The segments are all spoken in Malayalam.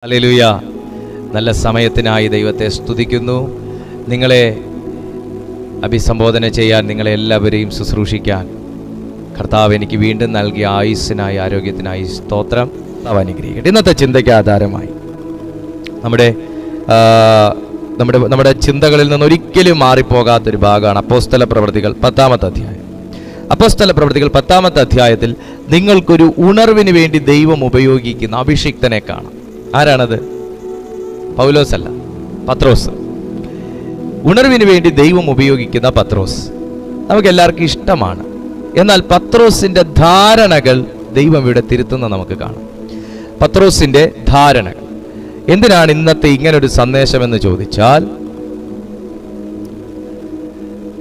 ഹല്ലേലൂയ. നല്ല സമയത്തിനായി ദൈവത്തെ സ്തുതിക്കുന്നു. നിങ്ങളെ അഭിസംബോധന ചെയ്യാൻ, നിങ്ങളെ എല്ലാവരെയും ശുശ്രൂഷിക്കാൻ കർത്താവ് എനിക്ക് വീണ്ടും നൽകിയ ആയുസ്സിനായി, ആരോഗ്യത്തിനായി സ്തോത്രം. കർത്താവ് അനുഗ്രഹിക്കട്ടെ. ഇന്നത്തെ ചിന്തയ്ക്ക് ആധാരമായി നമ്മുടെ ചിന്തകളിൽ നിന്ന് ഒരിക്കലും മാറിപ്പോകാത്തൊരു ഭാഗമാണ് അപ്പോസ്തല പ്രവൃത്തികൾ 10-ാമത്തെ അധ്യായം. അപ്പോസ്തല പ്രവൃത്തികൾ 10-ാമത്തെ അധ്യായത്തിൽ നിങ്ങൾക്കൊരു ഉണർവിന് വേണ്ടി ദൈവം ഉപയോഗിക്കുന്ന അഭിഷിക്തനെ കാണാം. ആരാണത്? പൗലോസ് അല്ല, പത്രോസ്. ഉണർവിന് വേണ്ടി ദൈവം ഉപയോഗിക്കുന്ന പത്രോസ് നമുക്ക് എല്ലാവർക്കും ഇഷ്ടമാണ്. എന്നാൽ പത്രോസിന്റെ ധാരണകൾ ദൈവം ഇവിടെ തിരുത്തുന്ന നമുക്ക് കാണാം. പത്രോസിന്റെ ധാരണകൾ എന്തിനാണ് ഇന്നത്തെ ഇങ്ങനൊരു സന്ദേശം എന്ന് ചോദിച്ചാൽ,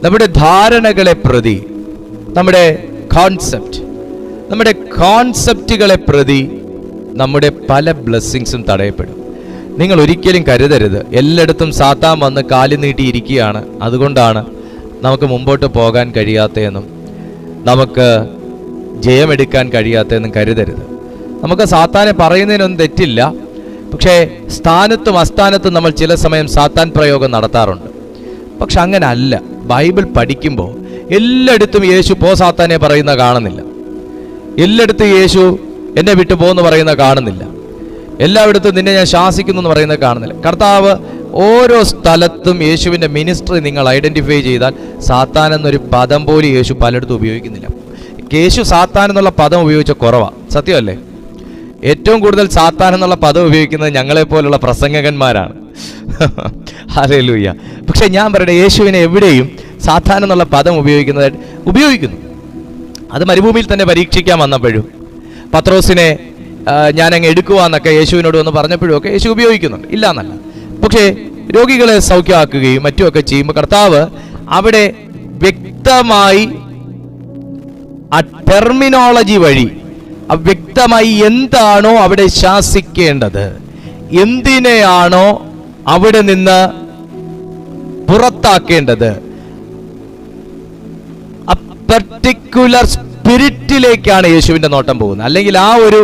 നമ്മുടെ ധാരണകളെ പ്രതി, നമ്മുടെ കോൺസെപ്റ്റുകളെ പ്രതി നമ്മുടെ പല ബ്ലെസ്സിങ്സും തടയപ്പെടും. നിങ്ങൾ ഒരിക്കലും കരുതരുത് എല്ലായിടത്തും സാത്താൻ വന്ന് കാലി നീട്ടിയിരിക്കുകയാണ്, അതുകൊണ്ടാണ് നമുക്ക് മുമ്പോട്ട് പോകാൻ കഴിയാത്തതെന്നും നമുക്ക് ജയമെടുക്കാൻ കഴിയാത്തതെന്നും കരുതരുത്. നമുക്ക് സാത്താനെ പറയുന്നതിനൊന്നും തെറ്റില്ല. പക്ഷേ സ്ഥാനത്തും അസ്ഥാനത്തും നമ്മൾ ചില സമയം സാത്താൻ പ്രയോഗം നടത്താറുണ്ട്. പക്ഷെ അങ്ങനെ അല്ല. ബൈബിൾ പഠിക്കുമ്പോൾ എല്ലായിടത്തും യേശു പോ സാത്താനെ പറയുന്ന കാണുന്നില്ല. എല്ലായിടത്തും യേശു എന്നെ വിട്ടു പോകുന്നു പറയുന്ന കാണുന്നില്ല. എല്ലായിടത്തും നിന്നെ ഞാൻ ശാസിക്കുന്നു എന്ന് പറയുന്നത് കാണുന്നില്ല. കർത്താവ് ഓരോ സ്ഥലത്തും യേശുവിൻ്റെ മിനിസ്ട്രി നിങ്ങൾ ഐഡൻറ്റിഫൈ ചെയ്താൽ സാത്താൻ എന്നൊരു പദം പോലും യേശു പലയിടത്തും ഉപയോഗിക്കുന്നില്ല. യേശു സാത്താൻ എന്നുള്ള പദം ഉപയോഗിച്ച കുറവാണ്, സത്യമല്ലേ? ഏറ്റവും കൂടുതൽ സാത്താൻ എന്നുള്ള പദം ഉപയോഗിക്കുന്നത് ഞങ്ങളെപ്പോലുള്ള പ്രസംഗകന്മാരാണ്. ഹല്ലേലൂയ. പക്ഷെ ഞാൻ പറയട്ടെ, യേശുവിനെ എവിടെയും സാത്താൻ എന്നുള്ള പദം ഉപയോഗിക്കുന്നു. അത് മരുഭൂമിയിൽ തന്നെ പരീക്ഷിക്കാൻ വന്നപ്പോഴും പത്രോസിനെ ഞാനങ്ങ് എടുക്കുവാന്നൊക്കെ യേശുവിനോട് വന്ന് പറഞ്ഞപ്പോഴും ഒക്കെ യേശു ഉപയോഗിക്കുന്നുണ്ട്, ഇല്ല എന്നല്ല. പക്ഷേ രോഗികളെ സൗഖ്യമാക്കുകയും മറ്റുമൊക്കെ ചെയ്യുമ്പോൾ കർത്താവ് അവിടെ വ്യക്തമായി ആ ടെർമിനോളജി വഴി വ്യക്തമായി എന്താണോ അവിടെ ശാസിക്കേണ്ടത്, എന്തിനെയാണോ അവിടെ നിന്ന് പുറത്താക്കേണ്ടത്, ആ പർട്ടിക്കുലർ സ്പിരിറ്റിലേക്കാണ് യേശുവിന്റെ നോട്ടം പോകുന്നത്. അല്ലെങ്കിൽ ആ ഒരു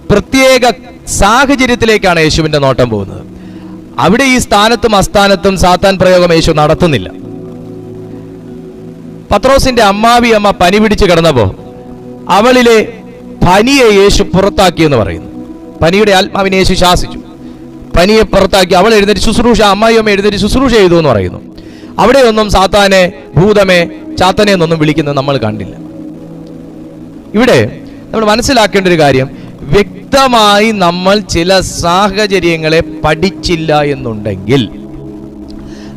പ്രത്യേക സാഹചര്യത്തിലേക്കാണ് യേശുവിന്റെ നോട്ടം പോകുന്നത്. അവിടെ ഈ സ്ഥാനത്തും അസ്ഥാനത്തും സാത്താൻ പ്രയോഗം യേശു നടത്തുന്നില്ല. പത്രോസിന്റെ അമ്മ പനി പിടിച്ച് കിടന്നപ്പോ അവളിലെ പനിയെ യേശു പുറത്താക്കിയെന്ന് പറയുന്നു. പനിയുടെ ആത്മാവിനെ യേശു ശാസിച്ചു, പനിയെ പുറത്താക്കി. അവൾ എഴുന്നേറ്റ് ശുശ്രൂഷ, അമ്മായിയമ്മ എഴുന്നേറ്റ് ശുശ്രൂഷ ചെയ്തു എന്ന് പറയുന്നു. അവിടെയൊന്നും സാത്താനെ, ഭൂതമേ, ചാത്തനെ എന്നൊന്നും വിളിക്കുന്നത് നമ്മൾ കണ്ടില്ല. ഇവിടെ നമ്മൾ മനസ്സിലാക്കേണ്ട ഒരു കാര്യം, വ്യക്തമായി നമ്മൾ ചില സാഹചര്യങ്ങളെ പഠിച്ചില്ല എന്നുണ്ടെങ്കിൽ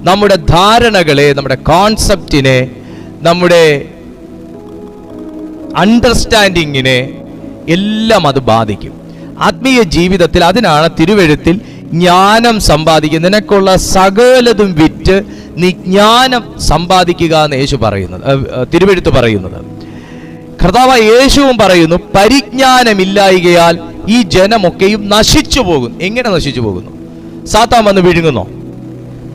നമ്മുടെ ധാരണകളെ, നമ്മുടെ കോൺസെപ്റ്റിനെ, നമ്മുടെ അണ്ടർസ്റ്റാൻഡിങ്ങിനെ എല്ലാം അത് ബാധിക്കും. ആത്മീയ ജീവിതത്തിൽ അതിനാണ് തിരുവെഴുത്തിൽ ജ്ഞാനം സമ്പാദിക്കുക, നിനക്കുള്ള സകലതും വിറ്റ് നീ ജ്ഞാനം സമ്പാദിക്കുക എന്ന് യേശു പറയുന്നത്, തിരുവെഴുത്ത് പറയുന്നത്. കർത്താവ് യേശുവും പറയുന്നു, പരിജ്ഞാനമില്ലായികയാൽ ഈ ജനമൊക്കെയും നശിച്ചു പോകും. എങ്ങനെ നശിച്ചു പോകുന്നു? സാത്താൻ വന്ന് വിഴുങ്ങുന്നോ?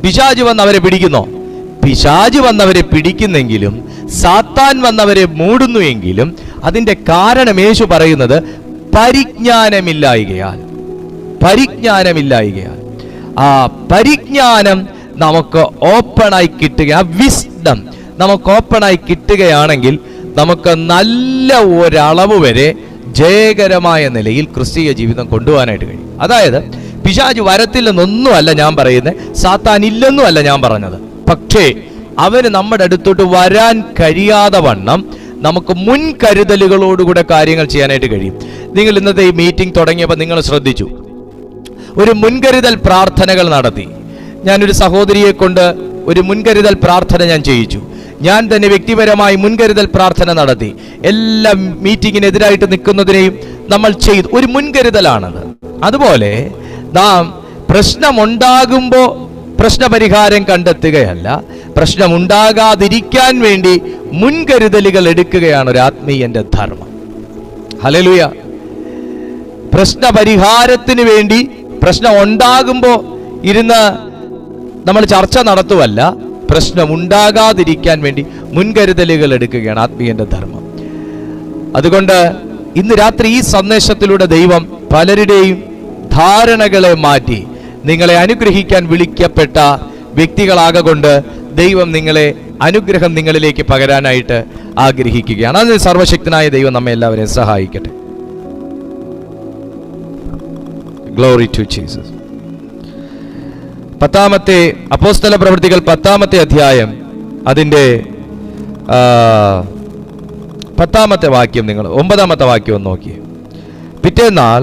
പിശാച് വന്ന് അവരെ പിടിക്കുന്നോ? പിശാച് വന്നവരെ പിടിക്കുന്നെങ്കിലും സാത്താൻ വന്നവരെ മൂടുന്നു എങ്കിലും അതിന്റെ കാരണം യേശു പറയുന്നത് പരിജ്ഞാനമില്ലായികയാൽ. ആ പരിജ്ഞാനം നമുക്ക് ഓപ്പണായി കിട്ടുക, ആ വിസ്ഡം നമുക്ക് ഓപ്പണായി കിട്ടുകയാണെങ്കിൽ നമുക്ക് നല്ല ഒരളവ് വരെ ജയകരമായ നിലയിൽ ക്രിസ്തീയ ജീവിതം കൊണ്ടുപോകാനായിട്ട് കഴിയും. അതായത് പിശാച് വരത്തില്ലെന്നൊന്നും അല്ല ഞാൻ പറയുന്നത്, സാത്താൻ ഇല്ലെന്നും അല്ല ഞാൻ പറഞ്ഞത്. പക്ഷേ അവന് നമ്മുടെ അടുത്തോട്ട് വരാൻ കഴിയാതെ വണ്ണം നമുക്ക് മുൻകരുതലുകളോടുകൂടെ കാര്യങ്ങൾ ചെയ്യാനായിട്ട് കഴിയും. നിങ്ങൾ ഇന്നത്തെ ഈ മീറ്റിംഗ് തുടങ്ങിയപ്പോൾ നിങ്ങൾ ശ്രദ്ധിച്ചു, ഒരു മുൻകരുതൽ പ്രാർത്ഥനകൾ നടത്തി. ഞാനൊരു സഹോദരിയെ കൊണ്ട് ഒരു മുൻകരുതൽ പ്രാർത്ഥന ഞാൻ ചെയ്യിച്ചു. ഞാൻ തന്നെ വ്യക്തിപരമായി മുൻകരുതൽ പ്രാർത്ഥന നടത്തി. എല്ലാ മീറ്റിങ്ങിനെതിരായിട്ട് നിൽക്കുന്നതിനെയും നമ്മൾ ചെയ്തു. ഒരു മുൻകരുതലാണത്. അതുപോലെ നാം പ്രശ്നമുണ്ടാകുമ്പോൾ പ്രശ്നപരിഹാരം കണ്ടെത്തുകയല്ല, പ്രശ്നമുണ്ടാകാതിരിക്കാൻ വേണ്ടി മുൻകരുതലുകൾ എടുക്കുകയാണ് ഒരു ആത്മീയന്റെ ധർമ്മം. ഹല്ലേലൂയ. പ്രശ്നപരിഹാരത്തിന് വേണ്ടി പ്രശ്നം ഉണ്ടാകുമ്പോൾ ഇരുന്ന് നമ്മൾ ചർച്ച നടത്തുവല്ല, പ്രശ്നമുണ്ടാകാതിരിക്കാൻ വേണ്ടി മുൻകരുതലുകൾ എടുക്കുകയാണ് ആത്മീയന്റെ ധർമ്മം. അതുകൊണ്ട് ഇന്ന് രാത്രി ഈ സന്ദേശത്തിലൂടെ ദൈവം പലരുടെയും ധാരണകളെ മാറ്റി നിങ്ങളെ അനുഗ്രഹിക്കാൻ വിളിക്കപ്പെട്ട വ്യക്തികളാകൊണ്ട് ദൈവം അനുഗ്രഹം നിങ്ങളിലേക്ക് പകരാനായിട്ട് ആഗ്രഹിക്കുകയാണ്. അതിന് സർവശക്തനായ ദൈവം നമ്മെ എല്ലാവരെയും സഹായിക്കട്ടെ. Glory to Jesus. 10-ാമത്തെ അപ്പോസ്തല പ്രവൃത്തികൾ 10-ാമത്തെ അധ്യായം അതിൻ്റെ 10-ാമത്തെ വാക്യം, നിങ്ങൾ 9-ാമത്തെ വാക്യം ഒന്ന് നോക്കിയേ. പിറ്റേന്നാൾ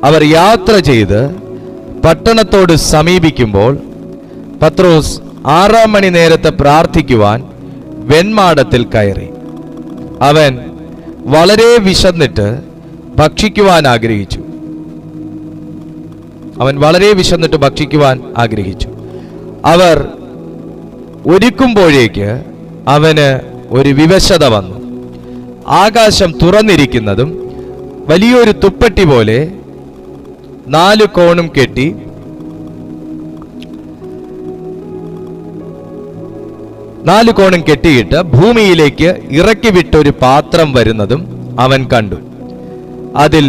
അവർ യാത്ര ചെയ്ത് പട്ടണത്തോട് സമീപിക്കുമ്പോൾ പത്രോസ് 6-ാം മണി നേരത്ത് പ്രാർത്ഥിക്കുവാൻ വെൺമാടത്തിൽ കയറി. അവൻ വളരെ വിശന്നിട്ട് ഭക്ഷിക്കുവാൻ ആഗ്രഹിച്ചു. അവർ ഒരുക്കുമ്പോഴേക്ക് അവന് ഒരു വിവശത വന്നു. ആകാശം തുറന്നിരിക്കുന്നതും വലിയൊരു തുപ്പട്ടി പോലെ 4 കോണും കെട്ടി കെട്ടിയിട്ട് ഭൂമിയിലേക്ക് ഇറക്കി വിട്ടൊരു പാത്രം വരുന്നതും അവൻ കണ്ടു. അതിൽ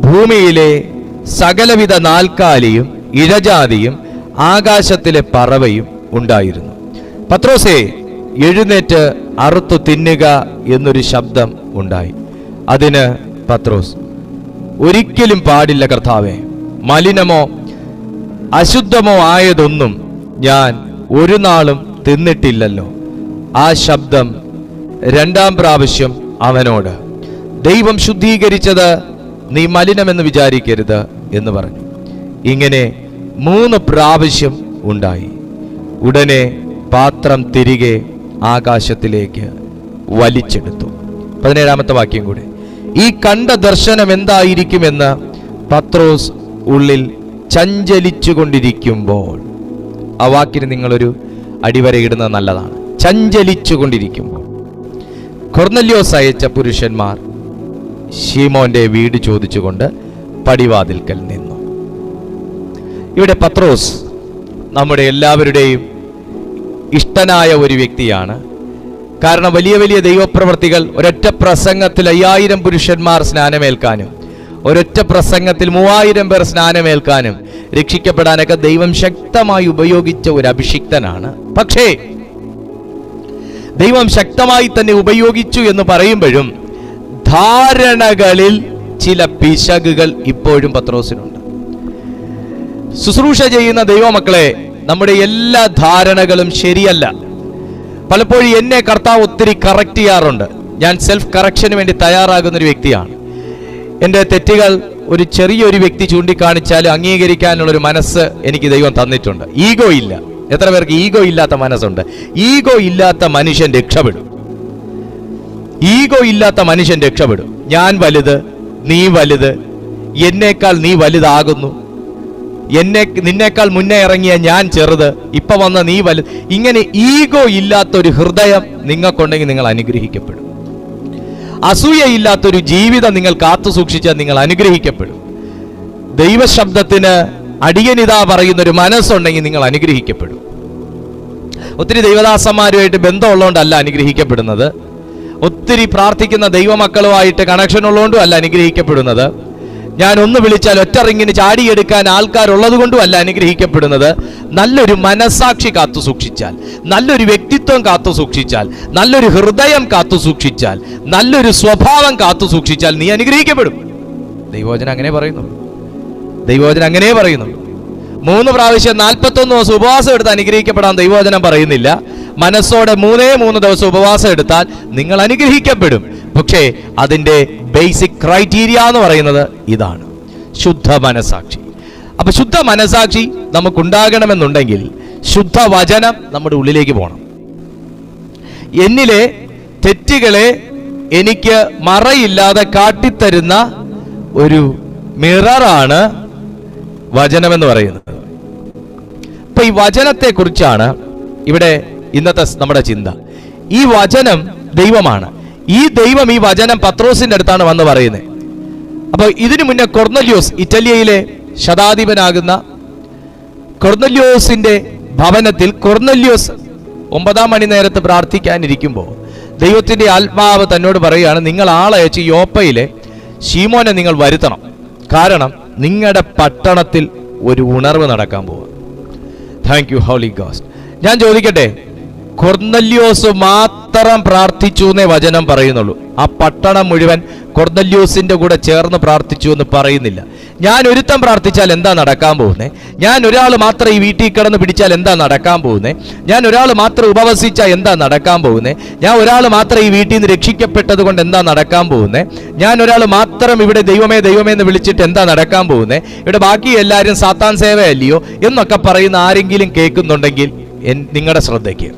ഭൂമിയിലെ സകലവിധ നാൽക്കാലിയും ഇഴജാതിയും ആകാശത്തിലെ പറവയും ഉണ്ടായിരുന്നു. പത്രോസേ, എഴുന്നേറ്റ് അറുത്തു തിന്നുക എന്നൊരു ശബ്ദം ഉണ്ടായി. അതിന് പത്രോസ്, ഒരിക്കലും പാടില്ല കർത്താവേ, മലിനമോ അശുദ്ധമോ ആയതൊന്നും ഞാൻ ഒരു നാളും തിന്നിട്ടില്ലല്ലോ. ആ ശബ്ദം 2-ാം പ്രാവശ്യം അവനോട്, ദൈവം ശുദ്ധീകരിച്ചത് നീ മലിനമെന്ന് വിചാരിക്കരുത് എന്ന് പറഞ്ഞു. ഇങ്ങനെ 3 പ്രാവശ്യം ഉണ്ടായി. ഉടനെ പാത്രം തിരികെ ആകാശത്തിലേക്ക് വലിച്ചെടുത്തു. 17-ാമത്തെ വാക്യം കൂടെ. ഈ കണ്ട ദർശനം എന്തായിരിക്കുമെന്ന് പത്രോസ് ഉള്ളിൽ ചഞ്ചലിച്ചു കൊണ്ടിരിക്കുമ്പോൾ, ആ വാക്കിന് നിങ്ങളൊരു അടിവരയിടുന്നത് നല്ലതാണ്. ചഞ്ചലിച്ചു കൊണ്ടിരിക്കുമ്പോൾ കൊർന്നല്യോസ് അയച്ച പുരുഷന്മാർ ശീമോന്റെ വീട് ചോദിച്ചുകൊണ്ട് പടിവാതിൽക്കൽ നിന്നു. ഇവിടെ പത്രോസ് നമ്മുടെ എല്ലാവരുടെയും ഇഷ്ടനായ ഒരു വ്യക്തിയാണ്. കാരണം വലിയ വലിയ ദൈവപ്രവർത്തികൾ ഒരൊറ്റ പ്രസംഗത്തിൽ 5000 പുരുഷന്മാർ സ്നാനമേൽക്കാനും ഒരൊറ്റ പ്രസംഗത്തിൽ 3000 പേർ സ്നാനമേൽക്കാനും രക്ഷിക്കപ്പെടാനൊക്കെ ദൈവം ശക്തമായി ഉപയോഗിച്ച ഒരു അഭിഷിക്തനാണ്. പക്ഷേ ദൈവം ശക്തമായി തന്നെ ഉപയോഗിച്ചു എന്ന് പറയുമ്പോഴും ധാരണകളിൽ ചില പിശകുകൾ ഇപ്പോഴും പത്രോസിനുണ്ട്. ശുശ്രൂഷ ചെയ്യുന്ന ദൈവമക്കളെ, നമ്മുടെ എല്ലാ ധാരണകളും ശരിയല്ല. പലപ്പോഴും എന്നെ കർത്താവ് ഒത്തിരി കറക്റ്റ് ചെയ്യാറുണ്ട്. ഞാൻ സെൽഫ് കറക്ഷന് വേണ്ടി തയ്യാറാകുന്ന ഒരു വ്യക്തിയാണ്. എൻ്റെ തെറ്റുകൾ ഒരു ചെറിയൊരു വ്യക്തി ചൂണ്ടിക്കാണിച്ചാൽ അംഗീകരിക്കാനുള്ളൊരു മനസ്സ് എനിക്ക് ദൈവം തന്നിട്ടുണ്ട്. ഈഗോ ഇല്ല. എത്ര പേർക്ക് ഈഗോ ഇല്ലാത്ത മനസ്സുണ്ട്? ഈഗോ ഇല്ലാത്ത മനുഷ്യൻ രക്ഷപ്പെടും. ഞാൻ വലുത്, നീ വലുത്, എന്നേക്കാൾ നീ വലുതാകുന്നു, നിന്നേക്കാൾ മുന്നേ ഇറങ്ങിയ ഞാൻ ചെറുത്, ഇപ്പൊ വന്ന നീ വലുത്. ഇങ്ങനെ ഈഗോ ഇല്ലാത്തൊരു ഹൃദയം നിങ്ങൾക്കുണ്ടെങ്കിൽ നിങ്ങൾ അനുഗ്രഹിക്കപ്പെടും. അസൂയയില്ലാത്തൊരു ജീവിതം നിങ്ങൾ കാത്തു സൂക്ഷിച്ചാൽ നിങ്ങൾ അനുഗ്രഹിക്കപ്പെടും. ദൈവശബ്ദത്തിന് അടിയനിതാ പറയുന്നൊരു മനസ്സുണ്ടെങ്കിൽ നിങ്ങൾ അനുഗ്രഹിക്കപ്പെടും. ഒത്തിരി ദൈവദാസന്മാരുമായിട്ട് ബന്ധമുള്ളതുകൊണ്ടല്ല അനുഗ്രഹിക്കപ്പെടുന്നത്. ഒത്തിരി പ്രാർത്ഥിക്കുന്ന ദൈവമക്കളുമായിട്ട് കണക്ഷൻ ഉള്ളതുകൊണ്ടും അല്ല അനുഗ്രഹിക്കപ്പെടുന്നത്. ഞാൻ ഒന്ന് വിളിച്ചാൽ ഒറ്റ റിങ്ങിന് ചാടിയെടുക്കാൻ ആൾക്കാരുള്ളത് കൊണ്ടും അല്ല അനുഗ്രഹിക്കപ്പെടുന്നത്. നല്ലൊരു മനസാക്ഷി കാത്തു സൂക്ഷിച്ചാൽ, നല്ലൊരു വ്യക്തിത്വം കാത്തു സൂക്ഷിച്ചാൽ, നല്ലൊരു ഹൃദയം കാത്തു സൂക്ഷിച്ചാൽ, നല്ലൊരു സ്വഭാവം കാത്തു സൂക്ഷിച്ചാൽ നീ അനുഗ്രഹിക്കപ്പെടും. ദൈവവചനം അങ്ങനെ പറയുന്നു. 3 പ്രാവശ്യം 41 ദിവസം ഉപവാസം എടുത്ത് അനുഗ്രഹിക്കപ്പെടാൻ ദൈവവചനം പറയുന്നില്ല. മനസ്സോടെ 3 ദിവസം ഉപവാസം എടുത്താൽ നിങ്ങൾ അനുഗ്രഹിക്കപ്പെടും. പക്ഷേ അതിൻ്റെ ബേസിക് ക്രൈറ്റീരിയ എന്ന് പറയുന്നത് ഇതാണ്, ശുദ്ധ മനസാക്ഷി. അപ്പൊ ശുദ്ധ മനസാക്ഷി നമുക്കുണ്ടാകണമെന്നുണ്ടെങ്കിൽ ശുദ്ധ വചനം നമ്മുടെ ഉള്ളിലേക്ക് പോകണം. എന്നിലെ തെറ്റുകളെ എനിക്ക് മറയില്ലാതെ കാട്ടിത്തരുന്ന ഒരു മിററാണ് വചനമെന്ന് പറയുന്നത്. അപ്പൊ ഈ വചനത്തെ കുറിച്ചാണ് ഇവിടെ ഇന്നത്തെ നമ്മുടെ ചിന്ത. ഈ വചനം ദൈവമാണ്. ഈ ദൈവം ഈ വചനം പത്രോസിന്റെ അടുത്താണ് വന്ന് പറയുന്നത്. അപ്പൊ ഇതിനു മുന്നേ കൊർന്നല്യോസ്, ഇറ്റലിയയിലെ ശതാധിപനാകുന്ന കൊർന്നല്യോസിന്റെ ഭവനത്തിൽ കൊർന്നല്യോസ് 9-ാം മണി നേരത്ത് പ്രാർത്ഥിക്കാനിരിക്കുമ്പോൾ ദൈവത്തിന്റെ ആത്മാവ് തന്നോട് പറയുകയാണ്, നിങ്ങൾ ആളയച്ച് യോപ്പയിലെ ശീമോനെ നിങ്ങൾ വരുത്തണം. കാരണം നിങ്ങളുടെ പട്ടണത്തിൽ ഒരു ഉണർവ് നടക്കാൻ പോവുക. Thank you Holy Ghost. ഞാൻ ചോദിക്കട്ടെ, കൊർന്നല്യോസ് മാത്രം പ്രാർത്ഥിച്ചു എന്നേ വചനം പറയുന്നുള്ളൂ. ആ പട്ടണം മുഴുവൻ കൊർന്നല്യോസിന്റെ കൂടെ ചേർന്ന് പ്രാർത്ഥിച്ചു എന്ന് പറയുന്നില്ല. ഞാൻ ഒരുത്തം പ്രാർത്ഥിച്ചാൽ എന്താ നടക്കാൻ പോകുന്നേ? ഞാൻ ഒരാൾ മാത്രം ഈ വീട്ടിൽ കിടന്ന് പിടിച്ചാൽ എന്താ നടക്കാൻ പോകുന്നേ? ഞാൻ ഒരാൾ മാത്രം ഉപവസിച്ചാൽ എന്താ നടക്കാൻ പോകുന്നേ? ഞാൻ ഒരാൾ മാത്രം ഈ വീട്ടിൽ നിന്ന് രക്ഷിക്കപ്പെട്ടത് കൊണ്ട് എന്താ നടക്കാൻ പോകുന്നേ? ഞാൻ ഒരാൾ മാത്രം ഇവിടെ ദൈവമേ ദൈവമേ എന്ന് വിളിച്ചിട്ട് എന്താ നടക്കാൻ പോകുന്നേ? ഇവിടെ ബാക്കി എല്ലാവരും സാത്താൻ സേവയല്ലയോ എന്നൊക്കെ പറയുന്ന ആരെങ്കിലും കേൾക്കുന്നുണ്ടെങ്കിൽ നിങ്ങളുടെ ശ്രദ്ധയ്ക്ക്,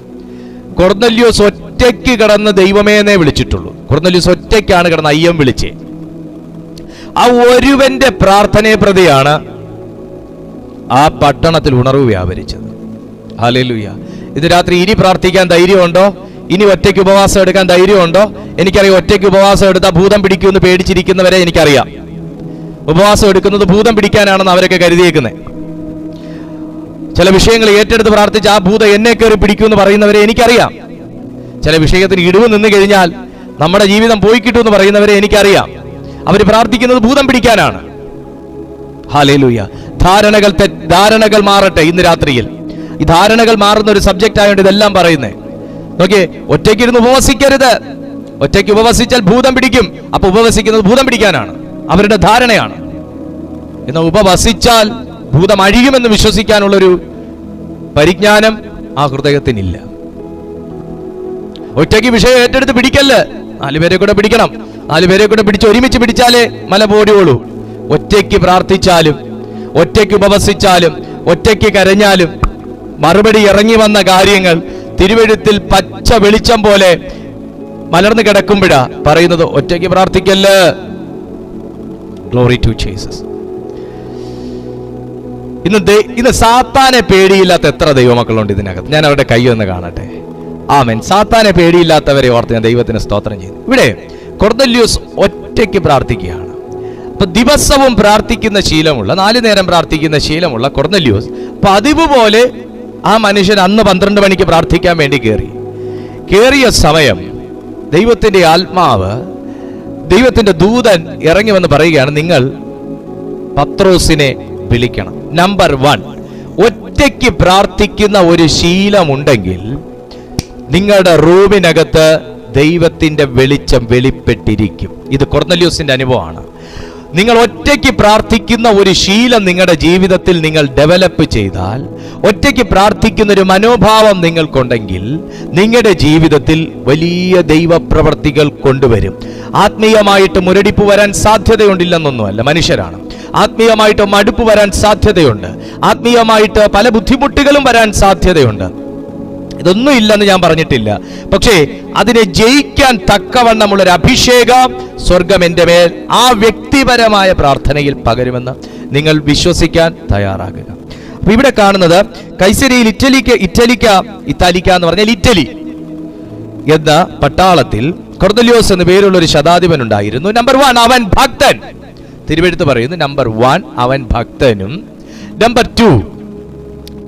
കൊർന്നല്യോസ് ഒറ്റയ്ക്ക് കിടന്ന് ദൈവമേനെ വിളിച്ചിട്ടുള്ളൂ. കൊർന്നല്യോസ് ഒറ്റയ്ക്കാണ് കിടന്ന് അയ്യം വിളിച്ചേ. ആ ഒരുവന്റെ പ്രാർത്ഥനയെ പ്രതിയാണ് ആ പട്ടണത്തിൽ ഉണർവ് വ്യാപരിച്ചത്. ഹല്ലേലൂയ. ഇത് രാത്രി ഇനി പ്രാർത്ഥിക്കാൻ ധൈര്യമുണ്ടോ? ഇനി ഒറ്റയ്ക്ക് ഉപവാസം എടുക്കാൻ ധൈര്യമുണ്ടോ? എനിക്കറിയാം, ഒറ്റയ്ക്ക് ഉപവാസം എടുത്താൽ ഭൂതം പിടിക്കുമെന്ന് പേടിച്ചിരിക്കുന്നവരെ എനിക്കറിയാം. ഉപവാസം എടുക്കുന്നത് ഭൂതം പിടിക്കാനാണെന്ന് അവരൊക്കെ കരുതിയേക്കുന്നത്. ചില വിഷയങ്ങൾ ഏറ്റെടുത്ത് പ്രാർത്ഥിച്ച് ആ ഭൂതം എന്നെ കയറി പിടിക്കുമെന്ന് പറയുന്നവരെ എനിക്കറിയാം. ചില വിഷയത്തിന് ഇടിവ് നിന്ന് കഴിഞ്ഞാൽ നമ്മുടെ ജീവിതം പോയി കിട്ടുമെന്ന് പറയുന്നവരെ എനിക്കറിയാം. അവർ പ്രാർത്ഥിക്കുന്നത് ഭൂതം പിടിക്കാനാണ്. ഹല്ലേലൂയ. ധാരണകൾ മാറട്ടെ. ഇന്ന് രാത്രിയിൽ ഈ ധാരണകൾ മാറുന്ന ഒരു സബ്ജക്റ്റ് ആയതുകൊണ്ട് ഇതെല്ലാം പറയുന്നേ. നോക്കിയേ, ഒറ്റയ്ക്ക് ഇരുന്ന് ഉപവസിക്കരുത്. ഒറ്റയ്ക്ക് ഉപവസിച്ചാൽ ഭൂതം പിടിക്കും. അപ്പൊ ഉപവസിക്കുന്നത് ഭൂതം പിടിക്കാനാണ്, അവരുടെ ധാരണയാണ്. എന്നാൽ ഉപവസിച്ചാൽ ഭൂതം അഴിയുമെന്ന് വിശ്വസിക്കാനുള്ളൊരു പരിജ്ഞാനം ആ ഹൃദയത്തിനില്ല. ഒറ്റയ്ക്ക് വിഷയം ഏറ്റെടുത്ത് പിടിക്കല്ല്. 4 പേരെ കൂടെ പിടിക്കണം. 4 പേരെ കൂടെ പിടിച്ച് ഒരുമിച്ച് പിടിച്ചാലേ മല പോടിയോളൂ. ഒറ്റയ്ക്ക് പ്രാർത്ഥിച്ചാലും ഒറ്റയ്ക്ക് ഉപവസിച്ചാലും ഒറ്റയ്ക്ക് കരഞ്ഞാലും മറുപടി ഇറങ്ങി വന്ന കാര്യങ്ങൾ തിരുവെഴുത്തിൽ പച്ച വെളിച്ചം പോലെ മലർന്നു കിടക്കുമ്പോഴാ പറയുന്നത് ഒറ്റയ്ക്ക് പ്രാർത്ഥിക്കല്ല്. Glory to Jesus. ഇന്ന് സാത്താനെ പേടിയില്ലാത്ത എത്ര ദൈവമക്കളുണ്ട് ഇതിനകത്ത്? ഞാൻ അവരുടെ കൈ ഒന്ന് കാണട്ടെ. ആമേൻ. സാത്താനെ പേടിയില്ലാത്തവരെ ഓർത്ത് ഞാൻ ദൈവത്തിന് സ്തോത്രം ചെയ്യുന്നു. ഇവിടെ കൊർന്നല്യോസ് ഒറ്റയ്ക്ക് പ്രാർത്ഥിക്കുകയാണ്. അപ്പൊ ദിവസവും പ്രാർത്ഥിക്കുന്ന ശീലമുള്ള, 4 നേരം പ്രാർത്ഥിക്കുന്ന ശീലമുള്ള കൊർന്നല്യോസ് പതിവ് പോലെ ആ മനുഷ്യൻ അന്ന് 12 മണിക്ക് പ്രാർത്ഥിക്കാൻ വേണ്ടി കയറിയ സമയം ദൈവത്തിന്റെ ആത്മാവ്, ദൈവത്തിന്റെ ദൂതൻ ഇറങ്ങി വന്ന് പറയുകയാണ്, നിങ്ങൾ പത്രോസിനെ വിളിക്കണം. നമ്പർ 1, ഒറ്റയ്ക്ക് പ്രാർത്ഥിക്കുന്ന ഒരു ശീലമുണ്ടെങ്കിൽ നിങ്ങളുടെ റൂമിനകത്ത് ദൈവത്തിന്റെ വെളിച്ചം വെളിപ്പെട്ടിരിക്കും. ഇത് കൊർന്നല്യോസിന്റെ അനുഭവമാണ്. നിങ്ങൾ ഒറ്റയ്ക്ക് പ്രാർത്ഥിക്കുന്ന ഒരു ശീലം നിങ്ങളുടെ ജീവിതത്തിൽ നിങ്ങൾ ഡെവലപ്പ് ചെയ്താൽ, ഒറ്റയ്ക്ക് പ്രാർത്ഥിക്കുന്ന ഒരു മനോഭാവം നിങ്ങൾക്കുണ്ടെങ്കിൽ നിങ്ങളുടെ ജീവിതത്തിൽ വലിയ ദൈവപ്രവർത്തികൾ കൊണ്ടുവരും. ആത്മീയമായിട്ട് മുരടിപ്പ് വരാൻ സാധ്യതയുണ്ടില്ലെന്നൊന്നുമല്ല, മനുഷ്യരാണ്. ആത്മീയമായിട്ട് മടുപ്പ് വരാൻ സാധ്യതയുണ്ട്. ആത്മീയമായിട്ട് പല ബുദ്ധിമുട്ടുകളും വരാൻ സാധ്യതയുണ്ട്. ഇതൊന്നും ഇല്ലെന്ന് ഞാൻ പറഞ്ഞിട്ടില്ല. പക്ഷേ അതിനെ ജയിക്കാൻ തക്കവണ്ണമുള്ളൊരു അഭിഷേകം സ്വർഗം എൻ്റെ മേൽ ആ വ്യക്തിപരമായ പ്രാർത്ഥനയിൽ പകരുമെന്ന് നിങ്ങൾ വിശ്വസിക്കാൻ തയ്യാറാകുക. അപ്പൊ ഇവിടെ കാണുന്നത് കൈസരിയിൽ ഇറ്റാലിക്ക എന്ന് പറഞ്ഞാൽ ഇറ്റലി എന്ന പട്ടാളത്തിൽ കൊർന്നല്യോസ് എന്ന് പേരുള്ള ഒരു ശതാധിപൻ ഉണ്ടായിരുന്നു. നമ്പർ 1, അവൻ ഭക്തൻ. തിരുവെഴുത്ത് പറയുന്നു, നമ്പർ 1 അവൻ ഭക്തനും, നമ്പർ 2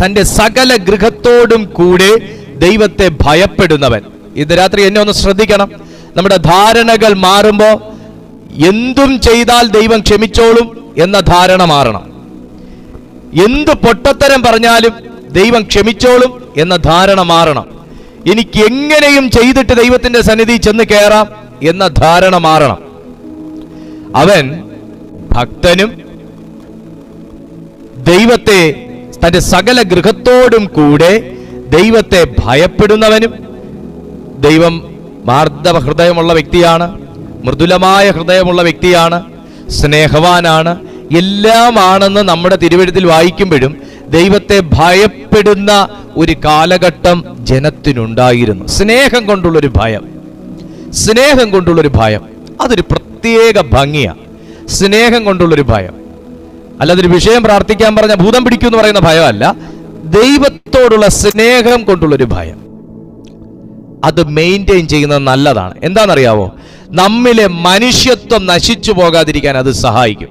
തന്റെ സകല ഗൃഹത്തോടും കൂടെ ദൈവത്തെ ഭയപ്പെടുന്നവൻ. ഇന്ന് രാത്രി എന്നെ ഒന്ന് ശ്രദ്ധിക്കണം. നമ്മുടെ ധാരണകൾ മാറുമ്പോ എന്തും ചെയ്താൽ ദൈവം ക്ഷമിച്ചോളും എന്ന ധാരണ മാറണം. എന്ത് പൊട്ടത്തരം പറഞ്ഞാലും ദൈവം ക്ഷമിച്ചോളും എന്ന ധാരണ മാറണം. എനിക്ക് എങ്ങനെയും ചെയ്തിട്ട് ദൈവത്തിന്റെ സന്നിധി ചെന്ന് കയറാം എന്ന ധാരണ മാറണം. അവൻ ഭക്തനും ദൈവത്തെ തന്റെ സകല ഗൃഹത്തോടും കൂടെ ദൈവത്തെ ഭയപ്പെടുന്നവനും, ദൈവം മാർദ്ദവ ഹൃദയമുള്ള വ്യക്തിയാണ്, മൃദുലമായ ഹൃദയമുള്ള വ്യക്തിയാണ്, സ്നേഹവാനാണ്, എല്ലാമാണെന്ന് നമ്മുടെ തിരുവെഴുത്തിൽ വായിക്കുമ്പോഴും ദൈവത്തെ ഭയപ്പെടുന്ന ഒരു കാലഘട്ടം ജനത്തിനുണ്ടായിരുന്നു. സ്നേഹം കൊണ്ടുള്ളൊരു ഭയം, സ്നേഹം കൊണ്ടുള്ളൊരു ഭയം, അതൊരു പ്രത്യേക ഭംഗിയാണ്. സ്നേഹം കൊണ്ടുള്ളൊരു ഭയം, അല്ലാതൊരു വിഷയം പ്രാർത്ഥിക്കാൻ പറഞ്ഞ ഭൂതം പിടിക്കും എന്ന് പറയുന്ന ഭയമല്ല. ദൈവത്തോടുള്ള സ്നേഹം കൊണ്ടുള്ളൊരു ഭയം, അത് മെയിൻറ്റെയിൻ ചെയ്യുന്നത് നല്ലതാണ്. എന്താണെന്നറിയാവോ? നമ്മിലെ മനുഷ്യത്വം നശിച്ചു പോകാതിരിക്കാൻ അത് സഹായിക്കും.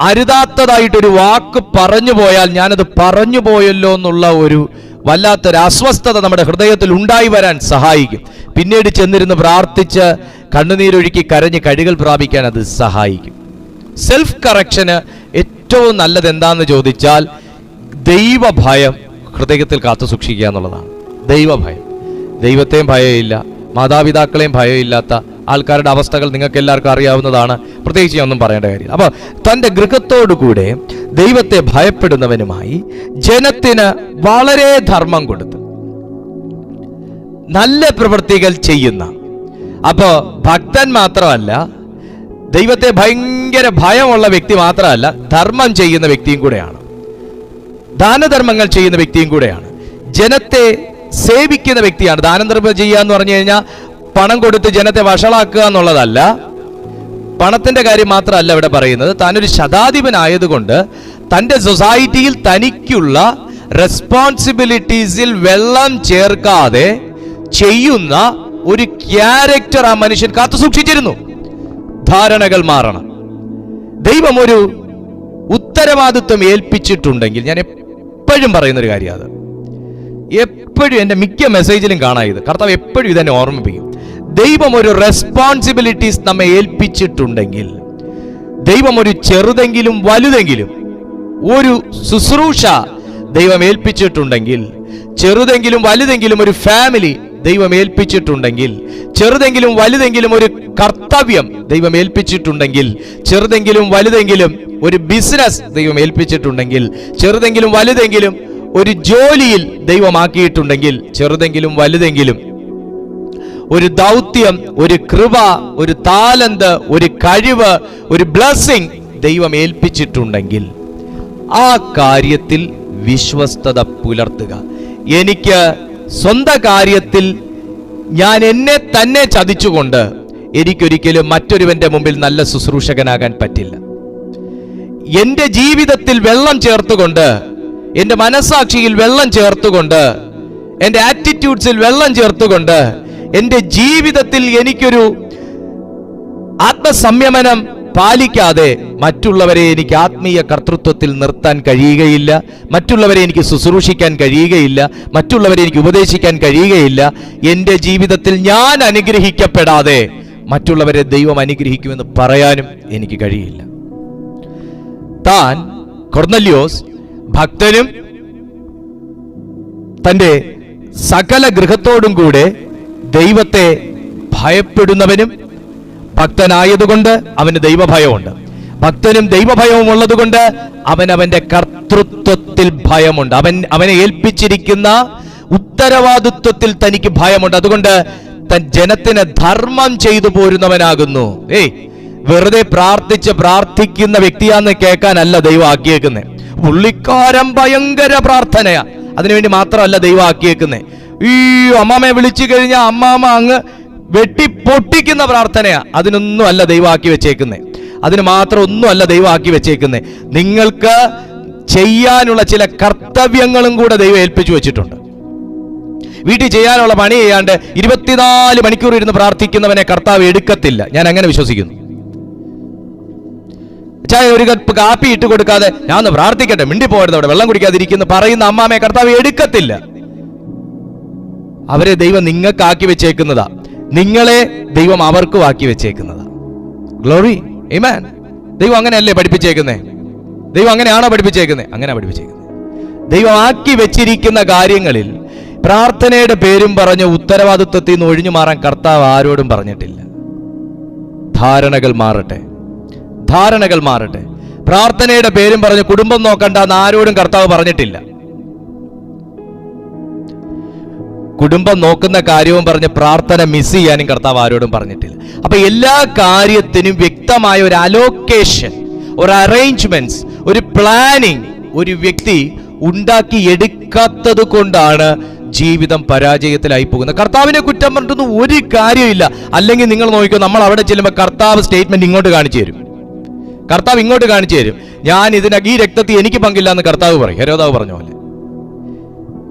അരുതാത്തതായിട്ടൊരു വാക്ക് പറഞ്ഞു പോയാൽ ഞാനത് പറഞ്ഞു പോയല്ലോ എന്നുള്ള ഒരു വല്ലാത്തൊരു അസ്വസ്ഥത നമ്മുടെ ഹൃദയത്തിൽ ഉണ്ടായി വരാൻ സഹായിക്കും. പിന്നീട് ചെന്നിരുന്ന് പ്രാർത്ഥിച്ച് കണ്ണുനീരൊഴുക്കി കരഞ്ഞ് കഴുകൽ പ്രാപിക്കാൻ അത് സഹായിക്കും. സെൽഫ് കറക്ഷന് ഏറ്റവും നല്ലത് എന്താണെന്ന് ചോദിച്ചാൽ ദൈവഭയം ഹൃദയത്തിൽ കാത്തു സൂക്ഷിക്കുക എന്നുള്ളതാണ്. ദൈവഭയം. ദൈവത്തെയും ഭയമില്ല, മാതാപിതാക്കളെയും ഭയമില്ലാത്ത ആൾക്കാരുടെ അവസ്ഥകൾ നിങ്ങൾക്ക് എല്ലാവർക്കും അറിയാവുന്നതാണ്. പ്രത്യേകിച്ച് ഞാൻ ഒന്നും പറയേണ്ട കാര്യമില്ല. അപ്പോൾ തൻ്റെ ഗൃഹത്തോടുകൂടെ ദൈവത്തെ ഭയപ്പെടുന്നവനുമായി ജനത്തിന് വളരെ ധർമ്മം കൊടുത്ത് നല്ല പ്രവൃത്തികൾ ചെയ്യുന്ന, അപ്പോൾ ഭക്തൻ മാത്രമല്ല, ദൈവത്തെ ഭയങ്കര ഭയമുള്ള വ്യക്തി മാത്രമല്ല, ധർമ്മം ചെയ്യുന്ന വ്യക്തിയും കൂടെയാണ്, ദാനധർമ്മങ്ങൾ ചെയ്യുന്ന വ്യക്തിയും കൂടെയാണ്, ജനത്തെ സേവിക്കുന്ന വ്യക്തിയാണ്. ദാനധർമ്മം ചെയ്യുക എന്ന് പറഞ്ഞു കഴിഞ്ഞാൽ പണം കൊടുത്ത് ജനത്തെ വഷളാക്കുക എന്നുള്ളതല്ല. പണത്തിന്റെ കാര്യം മാത്രമല്ല ഇവിടെ പറയുന്നത്. താനൊരു ശതാധിപനായതുകൊണ്ട് തൻ്റെ സൊസൈറ്റിയിൽ തനിക്കുള്ള റെസ്പോൺസിബിലിറ്റീസിൽ വെള്ളം ചേർക്കാതെ ചെയ്യുന്ന ഒരു ക്യാരക്ടർ ആ മനുഷ്യൻ കാത്തു സൂക്ഷിച്ചിരുന്നു. ധാരണകൾ മാറണം. ദൈവം ഒരു ഉത്തരവാദിത്വം ഏൽപ്പിച്ചിട്ടുണ്ടെങ്കിൽ, ഞാൻ എപ്പോഴും പറയുന്നൊരു കാര്യം അത്, എപ്പോഴും എൻ്റെ മിക്ക മെസ്സേജിലും കാണാം ഇത്, കർത്താവ് എപ്പോഴും ഇതെന്നെ ഓർമ്മിപ്പിക്കും. ദൈവം ഒരു റെസ്പോൺസിബിലിറ്റീസ് നമ്മെ ഏൽപ്പിച്ചിട്ടുണ്ടെങ്കിൽ, ദൈവം ഒരു ചെറുതെങ്കിലും വലുതെങ്കിലും ഒരു ശുശ്രൂഷ ദൈവം ഏൽപ്പിച്ചിട്ടുണ്ടെങ്കിൽ, ചെറുതെങ്കിലും വലുതെങ്കിലും ഒരു ഫാമിലി ദൈവം ഏൽപ്പിച്ചിട്ടുണ്ടെങ്കിൽ, ചെറുതെങ്കിലും വലുതെങ്കിലും ഒരു കർത്തവ്യം ദൈവം ഏൽപ്പിച്ചിട്ടുണ്ടെങ്കിൽ, ചെറുതെങ്കിലും വലുതെങ്കിലും ഒരു ബിസിനസ് ദൈവം ഏൽപ്പിച്ചിട്ടുണ്ടെങ്കിൽ, ചെറുതെങ്കിലും വലുതെങ്കിലും ഒരു ജോലിയിൽ ദൈവമാക്കിയിട്ടുണ്ടെങ്കിൽ, ചെറുതെങ്കിലും വലുതെങ്കിലും ഒരു ദൗത്യം, ഒരു കൃപ, ഒരു താലന്ത്, ഒരു കഴിവ്, ഒരു ബ്ലെസ്സിങ് ദൈവം ഏൽപ്പിച്ചിട്ടുണ്ടെങ്കിൽ ആ കാര്യത്തിൽ വിശ്വസ്തത പുലർത്തുക. എനിക്ക് സ്വന്തം കാര്യത്തിൽ ഞാൻ എന്നെ തന്നെ ചതിച്ചുകൊണ്ട് എനിക്കൊരിക്കലും മറ്റൊരുവന്റെ മുമ്പിൽ നല്ല ശുശ്രൂഷകനാകാൻ പറ്റില്ല. എൻ്റെ ജീവിതത്തിൽ വെള്ളം ചേർത്തുകൊണ്ട്, എൻ്റെ മനസാക്ഷിയിൽ വെള്ളം ചേർത്തുകൊണ്ട്, എൻ്റെ ആറ്റിറ്റ്യൂഡ്സിൽ വെള്ളം ചേർത്തുകൊണ്ട്, എൻ്റെ ജീവിതത്തിൽ എനിക്കൊരു ആത്മസംയമനം പാലിക്കാതെ മറ്റുള്ളവരെ എനിക്ക് ആത്മീയ കർത്തൃത്വത്തിൽ നിർത്താൻ കഴിയുകയില്ല, മറ്റുള്ളവരെ എനിക്ക് ശുശ്രൂഷിക്കാൻ കഴിയുകയില്ല, മറ്റുള്ളവരെ എനിക്ക് ഉപദേശിക്കാൻ കഴിയുകയില്ല. എൻ്റെ ജീവിതത്തിൽ ഞാൻ അനുഗ്രഹിക്കപ്പെടാതെ മറ്റുള്ളവരെ ദൈവം അനുഗ്രഹിക്കുമെന്ന് പറയാനും എനിക്ക് കഴിയില്ല. താൻ കൊർന്നല്യോസ് ഭക്തനും തൻ്റെ സകല ഗൃഹത്തോടും കൂടെ ദൈവത്തെ ഭയപ്പെടുന്നവനും, ഭക്തനായതുകൊണ്ട് അവന് ദൈവഭയമുണ്ട്. ഭക്തനും ദൈവഭയവും ഉള്ളതുകൊണ്ട് അവനവന്റെ കർത്തൃത്വത്തിൽ ഭയമുണ്ട്. അവനെ ഏൽപ്പിച്ചിരിക്കുന്ന ഉത്തരവാദിത്വത്തിൽ തനിക്ക് ഭയമുണ്ട്. അതുകൊണ്ട് തൻ ജനത്തിന് ധർമ്മം ചെയ്തു പോരുന്നവനാകുന്നു. വെറുതെ പ്രാർത്ഥിക്കുന്ന വ്യക്തിയാന്ന് കേൾക്കാനല്ല ദൈവം ആക്കിയേക്കുന്നത്. പുള്ളിക്കാരൻ ഭയങ്കര പ്രാർത്ഥനയാ, അതിനുവേണ്ടി മാത്രമല്ല ദൈവം ആക്കിയേക്കുന്നത്. ഈ അമ്മാമ്മയെ വിളിച്ചു കഴിഞ്ഞാൽ അമ്മാമ്മ അങ്ങ് വെട്ടി പൊട്ടിക്കുന്ന പ്രാർത്ഥനയാ, അതിനൊന്നും അല്ല ദൈവം ആക്കി വെച്ചേക്കുന്നത്. അതിന് മാത്രം ഒന്നും അല്ല ദൈവം ആക്കി വെച്ചേക്കുന്നത്. നിങ്ങൾക്ക് ചെയ്യാനുള്ള ചില കർത്തവ്യങ്ങളും കൂടെ ദൈവം ഏൽപ്പിച്ചു വെച്ചിട്ടുണ്ട്. വീട്ടിൽ ചെയ്യാനുള്ള പണി ചെയ്യാണ്ട് 24 മണിക്കൂർ ഇരുന്ന് പ്രാർത്ഥിക്കുന്നവനെ കർത്താവ് എടുക്കത്തില്ല. ഞാൻ അങ്ങനെ വിശ്വസിക്കുന്നു. ചായ ഒരു കപ്പ് കാപ്പി ഇട്ട് കൊടുക്കാതെ ഞാൻ ഒന്ന് പ്രാർത്ഥിക്കട്ടെ, മിണ്ടി പോകരുത്, അവിടെ വെള്ളം കുടിക്കാതിരിക്കുന്നു പറയുന്ന അമ്മാമയെ കർത്താവ് എടുക്കത്തില്ല. അവരെ ദൈവം നിങ്ങൾക്കാക്കി വെച്ചേക്കുന്നതാ, നിങ്ങളെ ദൈവം അവർക്കും ആക്കി വെച്ചേക്കുന്നതാ. ഗ്ലോറി, ആമേൻ. ദൈവം അങ്ങനെയല്ലേ പഠിപ്പിച്ചേക്കുന്നേ? ദൈവം അങ്ങനെയാണോ പഠിപ്പിച്ചേക്കുന്നത്? അങ്ങനെ പഠിപ്പിച്ചേക്കുന്നത്. ദൈവം ആക്കി വെച്ചിരിക്കുന്ന കാര്യങ്ങളിൽ പ്രാർത്ഥനയുടെ പേരും പറഞ്ഞ് ഉത്തരവാദിത്വത്തിൽ നിന്ന് ഒഴിഞ്ഞു മാറാൻ കർത്താവ് ആരോടും പറഞ്ഞിട്ടില്ല. ധാരണകൾ മാറട്ടെ, ധാരണകൾ മാറട്ടെ. പ്രാർത്ഥനയുടെ പേരും പറഞ്ഞ് കുടുംബം നോക്കണ്ട എന്ന് ആരോടും കർത്താവ് പറഞ്ഞിട്ടില്ല. കുടുംബം നോക്കുന്ന കാര്യവും പറഞ്ഞ് പ്രാർത്ഥന മിസ് ചെയ്യാനും കർത്താവ് ആരോടും പറഞ്ഞിട്ടില്ല. അപ്പൊ എല്ലാ കാര്യത്തിനും വ്യക്തമായ ഒരു അലോക്കേഷൻ, ഒരു അറേഞ്ച്മെന്റ്സ്, ഒരു പ്ലാനിങ് ഒരു വ്യക്തി ഉണ്ടാക്കി എടുക്കാത്തത് കൊണ്ടാണ് ജീവിതം പരാജയത്തിലായി പോകുന്നത്. കർത്താവിനെ കുറ്റം പറഞ്ഞിട്ടൊന്നും ഒരു കാര്യമില്ല. അല്ലെങ്കിൽ നിങ്ങൾ നോക്കിക്കോ, നമ്മൾ അവിടെ ചെല്ലുമ്പോൾ കർത്താവ് സ്റ്റേറ്റ്മെന്റ് ഇങ്ങോട്ട് കാണിച്ചു തരും. കർത്താവ് ഇങ്ങോട്ട് കാണിച്ചു തരും. ഞാൻ ഈ രക്തത്തിൽ എനിക്ക് പങ്കില്ല എന്ന് കർത്താവ് പറയും. ഹെരോദാവ് പറഞ്ഞ പോലെ,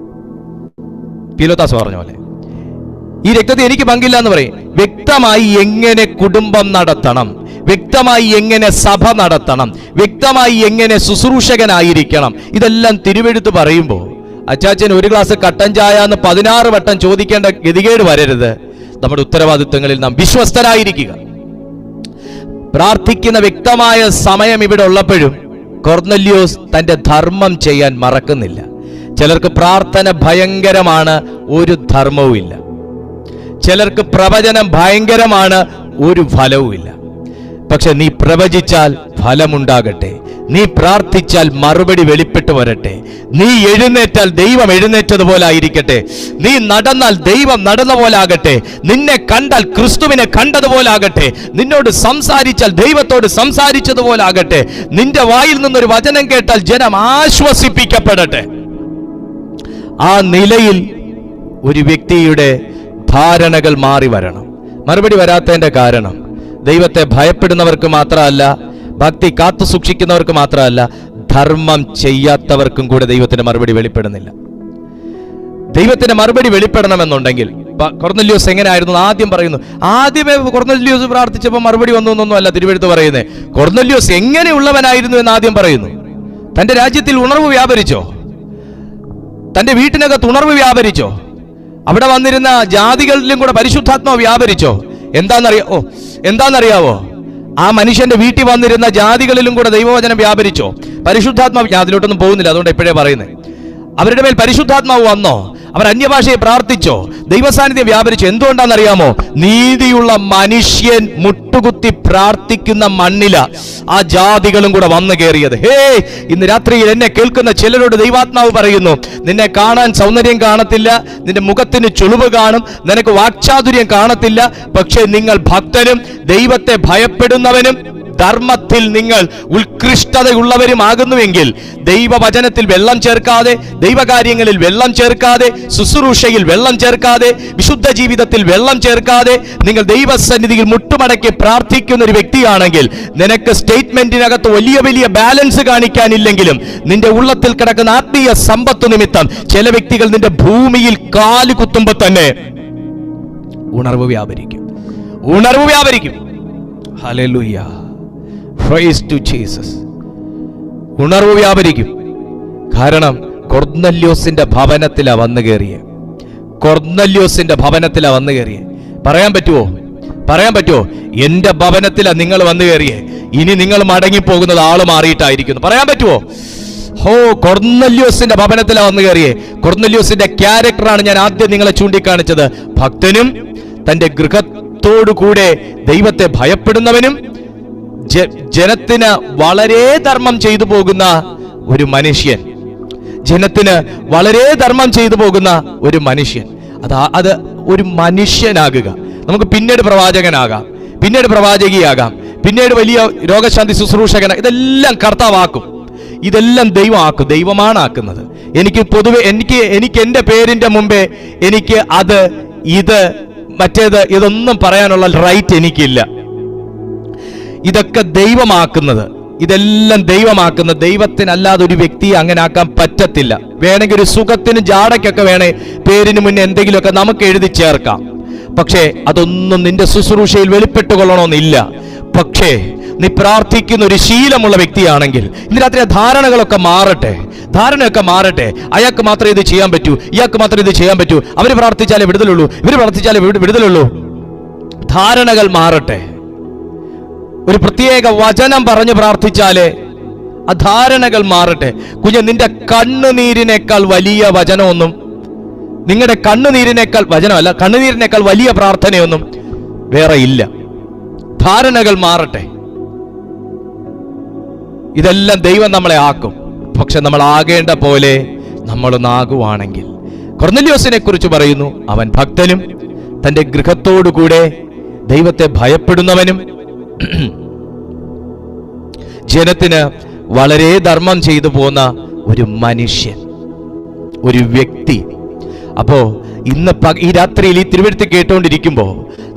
പീലോത്താസ് പറഞ്ഞ പോലെ, ഈ രക്തത്തിൽ എനിക്ക് പങ്കില്ല എന്ന് പറയും. വ്യക്തമായി എങ്ങനെ കുടുംബം നടത്തണം, വ്യക്തമായി എങ്ങനെ സഭ നടത്തണം, വ്യക്തമായി എങ്ങനെ ശുശ്രൂഷകനായിരിക്കണം, ഇതെല്ലാം തിരുവെഴുത്ത് പറയുമ്പോൾ അച്ചാച്ചൻ ഒരു ഗ്ലാസ് കട്ടൻ ചായ എന്ന് 16 വട്ടം ചോദിക്കേണ്ട ഗതികേട് വരരുത്. നമ്മുടെ ഉത്തരവാദിത്വങ്ങളിൽ നാം വിശ്വസ്തരായിരിക്കുക. പ്രാർത്ഥിക്കുന്ന വ്യക്തമായ സമയം ഇവിടെ ഉള്ളപ്പോഴും കൊർന്നല്യോസ് തന്റെ ധർമ്മം ചെയ്യാൻ മറക്കുന്നില്ല. ചിലർക്ക് പ്രാർത്ഥന ഭയങ്കരമാണ്, ഒരു ധർമ്മവും ഇല്ല. ചിലർക്ക് പ്രവചനം ഭയങ്കരമാണ്, ഒരു ഫലവും ഇല്ല. പക്ഷെ നീ പ്രവചിച്ചാൽ ഫലമുണ്ടാകട്ടെ, നീ പ്രാർത്ഥിച്ചാൽ മറുപടി വെളിപ്പെട്ടു വരട്ടെ, നീ എഴുന്നേറ്റാൽ ദൈവം എഴുന്നേറ്റതുപോലെ ആയിരിക്കട്ടെ, നീ നടന്നാൽ ദൈവം നടന്ന പോലെ ആകട്ടെ, നിന്നെ കണ്ടാൽ ക്രിസ്തുവിനെ കണ്ടതുപോലെ ആകട്ടെ, നിന്നോട് സംസാരിച്ചാൽ ദൈവത്തോട് സംസാരിച്ചതുപോലെ ആകട്ടെ, നിന്റെ വായിൽ നിന്നൊരു വചനം കേട്ടാൽ ജനം ആശ്വസിപ്പിക്കപ്പെടട്ടെ. ആ നിലയിൽ ഒരു വ്യക്തിയുടെ ധാരണകൾ മാറി വരണം. മറുപടി വരാത്തതിന്റെ കാരണം ദൈവത്തെ ഭയപ്പെടുന്നവർക്ക് മാത്രമല്ല, ഭക്തി കാത്തു സൂക്ഷിക്കുന്നവർക്ക് മാത്രമല്ല, ധർമ്മം ചെയ്യാത്തവർക്കും കൂടെ ദൈവത്തിന്റെ മറുപടി വെളിപ്പെടുന്നില്ല. ദൈവത്തിന്റെ മറുപടി വെളിപ്പെടണമെന്നുണ്ടെങ്കിൽ കൊർന്നല്യോസ് എങ്ങനെയായിരുന്നു ആദ്യം പറയുന്നു. ആദ്യമേ കൊർന്നല്യോസ് പ്രാർത്ഥിച്ചപ്പോൾ മറുപടി വന്നു എന്നൊന്നുമല്ല തിരുവെഴുത്ത് പറയുന്നത്. കൊർന്നല്യോസ് എങ്ങനെയുള്ളവനായിരുന്നു എന്ന് ആദ്യം പറയുന്നു. തന്റെ രാജ്യത്തിൽ ഉണർവ് വ്യാപരിച്ചോ? തന്റെ വീട്ടിനകത്ത് ഉണർവ് വ്യാപരിച്ചോ? അവിടെ വന്നിരുന്ന ജാതികളിലും കൂടെ പരിശുദ്ധാത്മാവ് വ്യാപരിച്ചോ? എന്താണെന്നറിയാവോ? ആ മനുഷ്യന്റെ വീട്ടിൽ വന്നിരുന്ന ജാതികളിലും കൂടെ ദൈവവചനം വ്യാപരിച്ചോ? പരിശുദ്ധാത്മാവ്, ഞാൻ അതിലോട്ടൊന്നും പോകുന്നില്ല, അതുകൊണ്ട് ഇപ്പോഴേ പറയുന്നത്. അവരുടെ മേൽ പരിശുദ്ധാത്മാവ് വന്നോ? അവർ അന്യഭാഷയെ പ്രാർത്ഥിച്ചോ? ദൈവസാന്നിധ്യം വ്യാപരിച്ചോ? എന്തുകൊണ്ടാണെന്നറിയാമോ? നീതിയുള്ള മനുഷ്യൻ മുട്ടുകുത്തി പ്രാർത്ഥിക്കുന്ന മണ്ണില ആ ജാതികളും കൂടെ വന്നു കയറിയത്. ഇന്ന് രാത്രിയിൽ എന്നെ കേൾക്കുന്ന ചിലരോട് ദൈവാത്മാവ് പറയുന്നു, നിന്നെ കാണാൻ സൗന്ദര്യം കാണത്തില്ല, നിന്റെ മുഖത്തിന് ചുളിവ് കാണും, നിനക്ക് വാക്ചാതുര്യം കാണത്തില്ല, പക്ഷെ നിങ്ങൾ ഭക്തനും ദൈവത്തെ ഭയപ്പെടുന്നവനും ധർമ്മത്തിൽ നിങ്ങൾ ഉത്കൃഷ്ടതയുള്ളവരുമാകുന്നുവെങ്കിൽ, ദൈവവചനത്തിൽ വെള്ളം ചേർക്കാതെ, ദൈവകാര്യങ്ങളിൽ വെള്ളം ചേർക്കാതെ, ശുശ്രൂഷയിൽ വെള്ളം ചേർക്കാതെ, വിശുദ്ധ ജീവിതത്തിൽ വെള്ളം ചേർക്കാതെ നിങ്ങൾ ദൈവസന്നിധിയിൽ മുട്ടുമടക്കി പ്രാർത്ഥിക്കുന്ന ഒരു വ്യക്തിയാണെങ്കിൽ, നിനക്ക് സ്റ്റേറ്റ്മെന്റിനകത്ത് വലിയ വലിയ ബാലൻസ് കാണിക്കാനില്ലെങ്കിലും നിന്റെ ഉള്ളത്തിൽ കിടക്കുന്ന ആത്മീയ സമ്പത്ത് നിമിത്തം ചില വ്യക്തികൾ നിന്റെ ഭൂമിയിൽ കാല് കുത്തുമ്പോൾ തന്നെ ഉണർവ് വ്യാപരിക്കും. ഉണർവ് വ്യാപരിക്കും. Hallelujah, praise to Jesus. ഉണർവ് വ്യാപരിക്കും. കാരണം കൊർന്നല്യോസിന്റെ ഭവനത്തിലാ വന്നു കയറിയ. കൊർന്നല്യോസിന്റെ ഭവനത്തിലാ വന്നു കയറിയ. പറയാൻ പറ്റുമോ? എന്റെ ഭവനത്തിലാ നിങ്ങൾ വന്നു കയറിയേ, ഇനി നിങ്ങൾ മടങ്ങിപ്പോകുന്നത് ആള് മാറിയിട്ടായിരിക്കുന്നു. പറയാൻ പറ്റുമോ? കൊർന്നല്യോസിന്റെ ഭവനത്തിലാ വന്നു കയറിയേ. കൊർന്നല്യോസിന്റെ ക്യാരക്ടറാണ് ഞാൻ ആദ്യം നിങ്ങളെ ചൂണ്ടിക്കാണിച്ചത്. ഭക്തനും തന്റെ ഗൃഹത്തോടു കൂടെ ദൈവത്തെ ഭയപ്പെടുന്നവനും ജനത്തിന് വളരെ ധർമ്മം ചെയ്തു പോകുന്ന ഒരു മനുഷ്യൻ. ജനത്തിന് വളരെ ധർമ്മം ചെയ്തു പോകുന്ന ഒരു മനുഷ്യൻ. അത് ഒരു മനുഷ്യനാകുക. നമുക്ക് പിന്നീട് പ്രവാചകനാകാം, പിന്നീട് പ്രവാചകിയാകാം, പിന്നീട് വലിയ രോഗശാന്തി ശുശ്രൂഷകന, ഇതെല്ലാം കർത്താവാക്കും. ഇതെല്ലാം ദൈവമാക്കും. ദൈവമാണ് ആക്കുന്നത്. എനിക്ക് പൊതുവെ എനിക്ക് എൻ്റെ പേരിന്റെ മുമ്പേ എനിക്ക് അത് ഇത് മറ്റേത് ഇതൊന്നും പറയാനുള്ള റൈറ്റ് എനിക്കില്ല. ഇതൊക്കെ ദൈവമാക്കുന്നത്, ഇതെല്ലാം ദൈവമാക്കുന്ന. ദൈവത്തിനല്ലാതെ ഒരു വ്യക്തിയെ അങ്ങനെ ആക്കാൻ പറ്റത്തില്ല. വേണമെങ്കിൽ ഒരു സുഖത്തിന് ജാടയ്ക്കൊക്കെ വേണേ പേരിന് മുന്നേ എന്തെങ്കിലുമൊക്കെ നമുക്ക് എഴുതി ചേർക്കാം. പക്ഷേ അതൊന്നും നിന്റെ ശുശ്രൂഷയിൽ വെളിപ്പെട്ടുകൊള്ളണമെന്നില്ല. പക്ഷേ നീ പ്രാർത്ഥിക്കുന്ന ഒരു ശീലമുള്ള വ്യക്തിയാണെങ്കിൽ ഇന്ന് രാത്രി ധാരണകളൊക്കെ മാറട്ടെ. അയാൾക്ക് മാത്രമേ ഇത് ചെയ്യാൻ പറ്റൂ, ഇയാൾക്ക് മാത്രമേ ഇത് ചെയ്യാൻ പറ്റൂ, അവർ പ്രാർത്ഥിച്ചാലേ വിടുതലുള്ളൂ, ഇവർ പ്രാർത്ഥിച്ചാലേ വിടുതലുള്ളൂ. ധാരണകൾ മാറട്ടെ. ഒരു പ്രത്യേക വചനം പറഞ്ഞ് പ്രാർത്ഥിച്ചാലേ ആ ധാരണകൾ മാറട്ടെ. നിന്റെ കണ്ണുനീരിനേക്കാൾ വലിയ വചനമൊന്നും, നിങ്ങളുടെ കണ്ണുനീരിനേക്കാൾ വചനമല്ല, കണ്ണുനീരിനേക്കാൾ വലിയ പ്രാർത്ഥനയൊന്നും വേറെ ഇല്ല. ധാരണകൾ മാറട്ടെ. ഇതെല്ലാം ദൈവം നമ്മളെ ആക്കും. പക്ഷെ നമ്മൾ ആകേണ്ട പോലെ നമ്മളൊന്നാകുവാണെങ്കിൽ. കൊർന്നല്യോസിനെ കുറിച്ച് പറയുന്നു, അവൻ ഭക്തനും തന്റെ ഗൃഹത്തോടുകൂടെ ദൈവത്തെ ഭയപ്പെടുന്നവനും ജനത്തിന് വളരെ ധർമ്മം ചെയ്തു പോന്ന ഒരു മനുഷ്യൻ, ഒരു വ്യക്തി. അപ്പോ ഇന്ന് ഈ രാത്രിയിൽ ഈ തിരുവെഴുത്ത് കേട്ടുകൊണ്ടിരിക്കുമ്പോ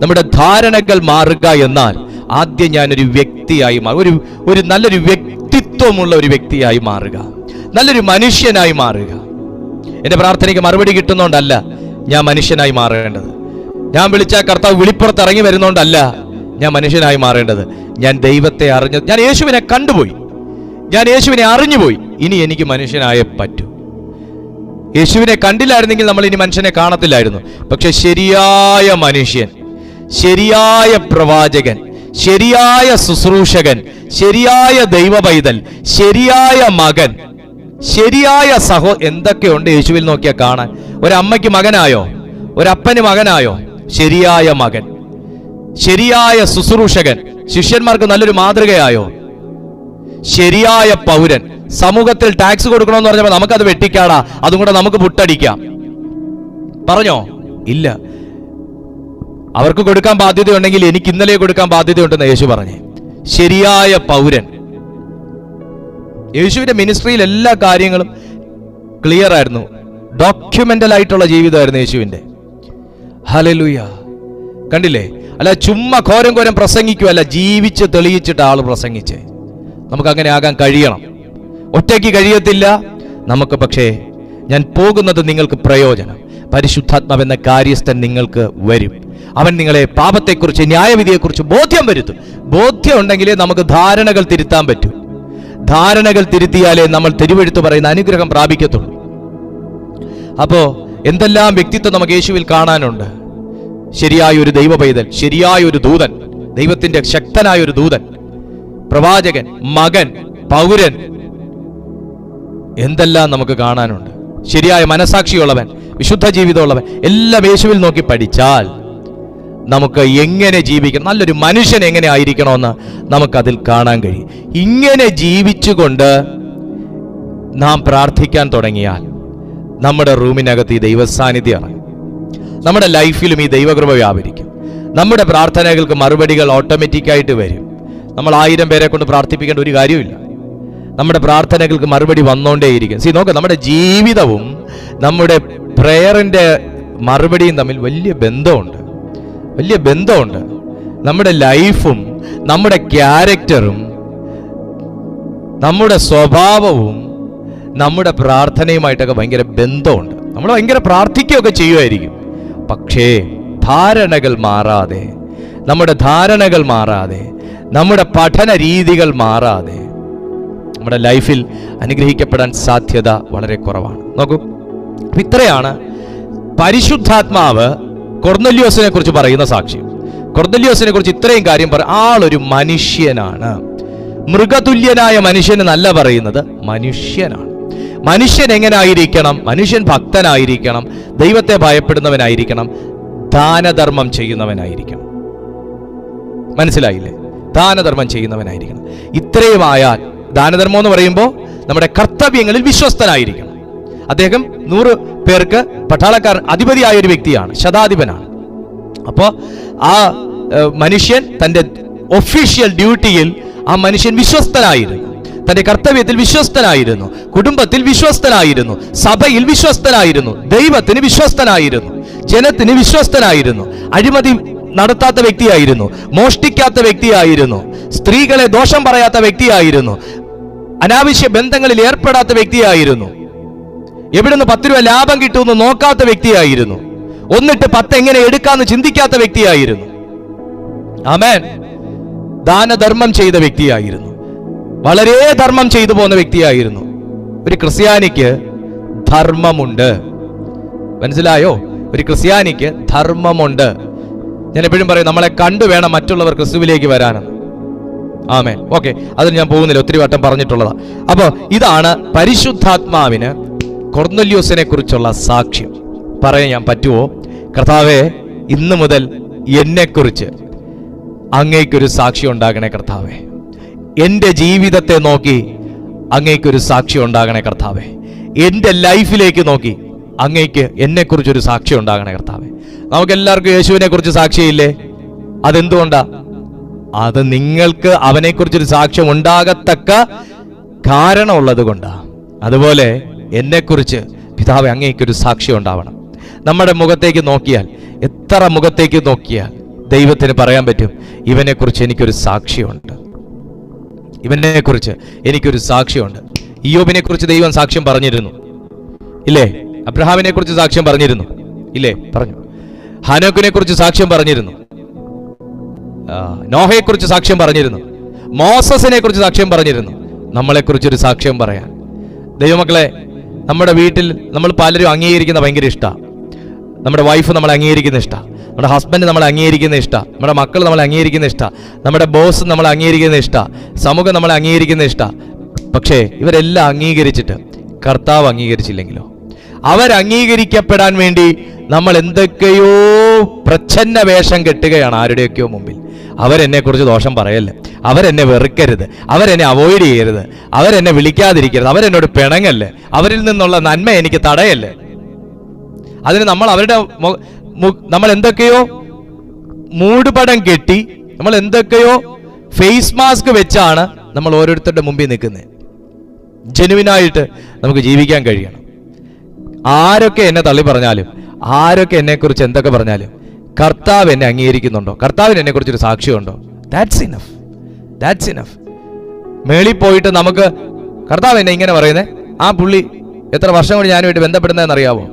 നമ്മുടെ ധാരണകൾ മാറുക എന്നാൽ ആദ്യം ഞാനൊരു വ്യക്തിയായി ഒരു നല്ലൊരു വ്യക്തിത്വമുള്ള ഒരു വ്യക്തിയായി മാറുക, നല്ലൊരു മനുഷ്യനായി മാറുക. എന്റെ പ്രാർത്ഥനയ്ക്ക് മറുപടി കിട്ടുന്നോണ്ടല്ല ഞാൻ മനുഷ്യനായി മാറേണ്ടത്. ഞാൻ വിളിച്ച കർത്താവ് വിളിപ്പുറത്ത് ഇറങ്ങി വരുന്നോണ്ടല്ല ഞാൻ മനുഷ്യനായി മാറേണ്ടത്. ഞാൻ ദൈവത്തെ ഞാൻ യേശുവിനെ കണ്ടുപോയി, ഞാൻ യേശുവിനെ അറിഞ്ഞുപോയി. ഇനി എനിക്ക് മനുഷ്യനായേ പറ്റൂ. യേശുവിനെ കണ്ടില്ലായിരുന്നെങ്കിൽ നമ്മൾ ഇനി മനുഷ്യനെ കാണത്തില്ലായിരുന്നു. പക്ഷെ ശരിയായ മനുഷ്യൻ, ശരിയായ പ്രവാചകൻ, ശരിയായ ശുശ്രൂഷകൻ, ശരിയായ ദൈവ പൈതൽ, ശരിയായ മകൻ, ശരിയായ എന്തൊക്കെയുണ്ട് യേശുവിൽ നോക്കിയാൽ കാണാൻ. ഒരമ്മയ്ക്ക് മകനായോ? ഒരപ്പന് മകനായോ? ശരിയായ മകൻ, ശരിയായ ശുശ്രൂഷകൻ, ശിഷ്യന്മാർക്ക് നല്ലൊരു മാതൃകയായോ? ശരിയായ പൗരൻ. സമൂഹത്തിൽ ടാക്സ് കൊടുക്കണമെന്ന് പറഞ്ഞപ്പോൾ നമുക്കത് വെട്ടിക്കാടാ, അതും കൂടെ നമുക്ക് പുട്ടടിക്കാം പറഞ്ഞോ? ഇല്ല. അവർക്ക് കൊടുക്കാൻ ബാധ്യതയുണ്ടെങ്കിൽ എനിക്ക് ഇന്നലെ കൊടുക്കാൻ ബാധ്യതയുണ്ടെന്ന് യേശു പറഞ്ഞേ. ശരിയായ പൗരൻ. യേശുവിന്റെ മിനിസ്ട്രിയിൽ എല്ലാ കാര്യങ്ങളും ക്ലിയർ ആയിരുന്നു. ഡോക്യുമെന്റൽ ആയിട്ടുള്ള ജീവിതമായിരുന്നു യേശുവിന്റെ. ഹല്ലേലൂയ. കണ്ടില്ലേ? അല്ല ചുമ്മാ ഘോരം ഘോരം പ്രസംഗിക്കുമല്ല, ജീവിച്ച് തെളിയിച്ചിട്ട് ആള് പ്രസംഗിച്ചേ. നമുക്ക് അങ്ങനെ ആകാൻ കഴിയണം. ഒറ്റയ്ക്ക് കഴിയത്തില്ല നമുക്ക്. പക്ഷേ ഞാൻ പോകുന്നത് നിങ്ങൾക്ക് പ്രയോജനം. പരിശുദ്ധാത്മാവെന്ന കാര്യസ്ഥൻ നിങ്ങൾക്ക് വരും. അവൻ നിങ്ങളെ പാപത്തെക്കുറിച്ച്, ന്യായവിധിയെക്കുറിച്ച് ബോധ്യം വരുത്തും. ബോധ്യം ഉണ്ടെങ്കിലേ നമുക്ക് ധാരണകൾ തിരുത്താൻ പറ്റൂ. ധാരണകൾ തിരുത്തിയാലേ നമ്മൾ തിരുവെഴുത്ത് പറയുന്ന അനുഗ്രഹം പ്രാപിക്കത്തുള്ളൂ. അപ്പോ എന്തെല്ലാം വ്യക്തിത്വം നമുക്ക് യേശുവിൽ കാണാനുണ്ട്. ശരിയായ ഒരു ദൈവ പൈതൽ, ശരിയായ ഒരു ദൂതൻ, ദൈവത്തിന്റെ ശക്തനായ ഒരു ദൂതൻ, പ്രവാചകൻ, മകൻ, പൗരൻ, എന്തെല്ലാം നമുക്ക് കാണാനുണ്ട്. ശരിയായ മനസാക്ഷിയുള്ളവൻ, വിശുദ്ധ ജീവിതമുള്ളവൻ, എല്ലാം യേശുവിൽ നോക്കി പഠിച്ചാൽ നമുക്ക് എങ്ങനെ ജീവിക്കണം, നല്ലൊരു മനുഷ്യൻ എങ്ങനെ ആയിരിക്കണമെന്ന് നമുക്കതിൽ കാണാൻ കഴിയും. ഇങ്ങനെ ജീവിച്ചുകൊണ്ട് നാം പ്രാർത്ഥിക്കാൻ തുടങ്ങിയാൽ നമ്മുടെ റൂമിനകത്ത് ഈ ദൈവസാന്നിധ്യം ഇറങ്ങും. നമ്മുടെ ലൈഫിലും ഈ ദൈവകൃപ വ്യാപരിക്കും. നമ്മുടെ പ്രാർത്ഥനകൾക്ക് മറുപടികൾ ഓട്ടോമാറ്റിക്കായിട്ട് വരും. നമ്മൾ 1000 പേരെ കൊണ്ട് പ്രാർത്ഥിപ്പിക്കേണ്ട ഒരു കാര്യമില്ല. നമ്മുടെ പ്രാർത്ഥനകൾക്ക് മറുപടി വന്നുകൊണ്ടേയിരിക്കും. നോക്ക്, നമ്മുടെ ജീവിതവും നമ്മുടെ പ്രേയറിന്റെ മറുപടിയും തമ്മിൽ വലിയ ബന്ധമുണ്ട്. നമ്മുടെ ലൈഫും നമ്മുടെ ക്യാരക്ടറും നമ്മുടെ സ്വഭാവവും നമ്മുടെ പ്രാർത്ഥനയുമായിട്ടൊക്കെ ഭയങ്കര ബന്ധമുണ്ട്. നമ്മൾ ഭയങ്കര പ്രാർത്ഥിക്കുകയൊക്കെ ചെയ്യുമായിരിക്കും. പക്ഷേ ധാരണകൾ മാറാതെ, നമ്മുടെ പഠന രീതികൾ മാറാതെ നമ്മുടെ ലൈഫിൽ അനുഗ്രഹിക്കപ്പെടാൻ സാധ്യത വളരെ കുറവാണ്. നോക്കൂ, ഇത്രയാണ് പരിശുദ്ധാത്മാവ് കൊർന്നല്യോസിനെ കുറിച്ച് പറയുന്ന സാക്ഷ്യം. കൊർന്നല്യോസിനെ കുറിച്ച് ഇത്രയും കാര്യം ആളൊരു മനുഷ്യനാണ്. മൃഗതുല്യനായ മനുഷ്യൻ എന്നല്ല പറയുന്നത്, മനുഷ്യനാണ്. മനുഷ്യൻ എങ്ങനായിരിക്കണം? മനുഷ്യൻ ഭക്തനായിരിക്കണം, ദൈവത്തെ ഭയപ്പെടുന്നവനായിരിക്കണം, ദാനധർമ്മം ചെയ്യുന്നവനായിരിക്കണം. മനസ്സിലായില്ലേ? ദാനധർമ്മം ചെയ്യുന്നവനായിരിക്കണം. ഇത്രയുമായാൽ, ദാനധർമ്മം എന്ന് പറയുമ്പോൾ നമ്മുടെ കർത്തവ്യങ്ങളിൽ വിശ്വസ്തനായിരിക്കണം. അദ്ദേഹം 100 പേർക്ക് പട്ടാളക്കാരൻ, അധിപതിയായ ഒരു വ്യക്തിയാണ്, ശതാധിപനാണ്. അപ്പോൾ ആ മനുഷ്യൻ തൻ്റെ ഒഫീഷ്യൽ ഡ്യൂട്ടിയിൽ ആ മനുഷ്യൻ വിശ്വസ്തനായിരുന്നു. തന്റെ കർത്തവ്യത്തിൽ വിശ്വസ്തനായിരുന്നു, കുടുംബത്തിൽ വിശ്വസ്തനായിരുന്നു, സഭയിൽ വിശ്വസ്തനായിരുന്നു, ദൈവത്തിന് വിശ്വസ്തനായിരുന്നു, ജനത്തിന് വിശ്വസ്തനായിരുന്നു, അഴിമതി നടത്താത്ത വ്യക്തിയായിരുന്നു, മോഷ്ടിക്കാത്ത വ്യക്തിയായിരുന്നു, സ്ത്രീകളെ ദോഷം പറയാത്ത വ്യക്തിയായിരുന്നു, അനാവശ്യ ബന്ധങ്ങളിൽ ഏർപ്പെടാത്ത വ്യക്തിയായിരുന്നു, എവിടുന്ന് 10 രൂപ ലാഭം കിട്ടുമെന്ന് നോക്കാത്ത വ്യക്തിയായിരുന്നു, ഒന്നിട്ട് 10 എങ്ങനെ എടുക്കാന്ന് ചിന്തിക്കാത്ത വ്യക്തിയായിരുന്നു. ആമേൻ. ദാനധർമ്മം ചെയ്ത വ്യക്തിയായിരുന്നു, വളരെ ധർമ്മം ചെയ്തു പോകുന്ന വ്യക്തിയായിരുന്നു. ഒരു ക്രിസ്ത്യാനിക്ക് ധർമ്മമുണ്ട്. മനസ്സിലായോ? ഒരു ക്രിസ്ത്യാനിക്ക് ധർമ്മമുണ്ട്. ഞാൻ എപ്പോഴും പറയും, നമ്മളെ കണ്ടു വേണം മറ്റുള്ളവർ ക്രിസ്തുവിലേക്ക് വരാനെന്ന്. ആമേൻ. ഓക്കെ, അതിന് ഞാൻ പോകുന്നില്ല, ഒത്തിരി വട്ടം പറഞ്ഞിട്ടുള്ളതാ. അപ്പോൾ ഇതാണ് പരിശുദ്ധാത്മാവിന് കൊർന്നല്യോസിനെ കുറിച്ചുള്ള സാക്ഷ്യം. പറയാൻ ഞാൻ പറ്റുമോ? കർത്താവേ, ഇന്നു മുതൽ എന്നെക്കുറിച്ച് അങ്ങേക്കൊരു സാക്ഷ്യം ഉണ്ടാകണേ കർത്താവേ. എൻ്റെ ജീവിതത്തെ നോക്കി അങ്ങേക്കൊരു സാക്ഷ്യം ഉണ്ടാകണേ കർത്താവേ. എൻ്റെ ലൈഫിലേക്ക് നോക്കി അങ്ങേക്ക് എന്നെക്കുറിച്ചൊരു സാക്ഷ്യം ഉണ്ടാകണേ കർത്താവേ. നമുക്കെല്ലാവർക്കും യേശുവിനെ കുറിച്ച് സാക്ഷ്യമില്ലേ? അതെന്തുകൊണ്ടാ? അത് നിങ്ങൾക്ക് അവനെക്കുറിച്ചൊരു സാക്ഷ്യം ഉണ്ടാകത്തക്ക കാരണമുള്ളത് കൊണ്ടാ. അതുപോലെ എന്നെക്കുറിച്ച് പിതാവേ അങ്ങേക്കൊരു സാക്ഷ്യം ഉണ്ടാവണം. നമ്മുടെ മുഖത്തേക്ക് നോക്കിയാൽ, എത്ര മുഖത്തേക്ക് നോക്കിയാൽ ദൈവത്തിന് പറയാൻ പറ്റും, ഇവനെക്കുറിച്ച് എനിക്കൊരു സാക്ഷ്യമുണ്ട്, ഇവനെക്കുറിച്ച് എനിക്കൊരു സാക്ഷ്യമുണ്ട്. ഇയ്യോബിനെ കുറിച്ച് ദൈവം സാക്ഷ്യം പറഞ്ഞിരുന്നു, ഇല്ലേ? അബ്രഹാമിനെ കുറിച്ച് സാക്ഷ്യം പറഞ്ഞിരുന്നു, ഇല്ലേ? പറഞ്ഞു. ഹനോക്കിനെ കുറിച്ച് സാക്ഷ്യം പറഞ്ഞിരുന്നു, നോഹയെ കുറിച്ച് സാക്ഷ്യം പറഞ്ഞിരുന്നു, മോസസിനെ കുറിച്ച് സാക്ഷ്യം പറഞ്ഞിരുന്നു. നമ്മളെക്കുറിച്ചൊരു സാക്ഷ്യം പറയാൻ ദൈവമക്കളെ, നമ്മുടെ വീട്ടിൽ നമ്മൾ പലരും അംഗീകരിക്കുന്ന ഭയങ്കര ഇഷ്ടമാണ്. നമ്മുടെ വൈഫ് നമ്മളെ അംഗീകരിക്കുന്ന ഇഷ്ടമാണ്, നമ്മുടെ ഹസ്ബൻഡ് നമ്മളെ അംഗീകരിക്കുന്ന ഇഷ്ടമാണ്, നമ്മുടെ മക്കൾ നമ്മളെ അംഗീകരിക്കുന്ന ഇഷ്ടമാണ്, നമ്മുടെ ബോസ് നമ്മളെ അംഗീകരിക്കുന്ന ഇഷ്ടമാണ്, സമൂഹം നമ്മളെ അംഗീകരിക്കുന്ന ഇഷ്ടമാണ്. പക്ഷേ ഇവരെല്ലാം അംഗീകരിച്ചിട്ട് കർത്താവ് അംഗീകരിച്ചില്ലെങ്കിലോ? അവരംഗീകരിക്കപ്പെടാൻ വേണ്ടി നമ്മൾ എന്തൊക്കെയോ പ്രച്ഛന്ന വേഷം കെട്ടുകയാണ് ആരുടെയൊക്കെയോ മുമ്പിൽ. അവരെന്നെക്കുറിച്ച് ദോഷം പറയല്ലേ, അവരെന്നെ വെറുക്കരുത്, അവരെന്നെ അവോയ്ഡ് ചെയ്യരുത്, അവരെന്നെ വിളിക്കാതിരിക്കരുത്, അവരെന്നോട് പിണങ്ങല്ലേ, അവരിൽ നിന്നുള്ള നന്മ എനിക്ക് തടയല്ലേ. അതിന് നമ്മൾ എന്തൊക്കെയോ മൂടുപടം കെട്ടി, നമ്മൾ എന്തൊക്കെയോ ഫേസ് മാസ്ക് വെച്ചാണ് നമ്മൾ ഓരോരുത്തരുടെ മുമ്പിൽ നിൽക്കുന്നത്. ജെനുവിനായിട്ട് നമുക്ക് ജീവിക്കാൻ കഴിയണം. ആരൊക്കെ എന്നെ തള്ളി പറഞ്ഞാലും, ആരൊക്കെ എന്നെക്കുറിച്ച് എന്തൊക്കെ പറഞ്ഞാലും, കർത്താവ് എന്നെ അംഗീകരിക്കുന്നുണ്ടോ, കർത്താവിന് എന്നെക്കുറിച്ചൊരു സാക്ഷ്യമുണ്ടോ, ദാറ്റ്സ് ഇനഫ്, ദാറ്റ്സ് ഇനഫ്. മേളിൽ പോയിട്ട് നമുക്ക് കർത്താവ് എന്നെ ഇങ്ങനെ പറയുന്നത്, ആ പുള്ളി എത്ര വർഷം കൊണ്ട് ഞാനുമായിട്ട് ബന്ധപ്പെടുന്നതെന്ന് അറിയാവോ,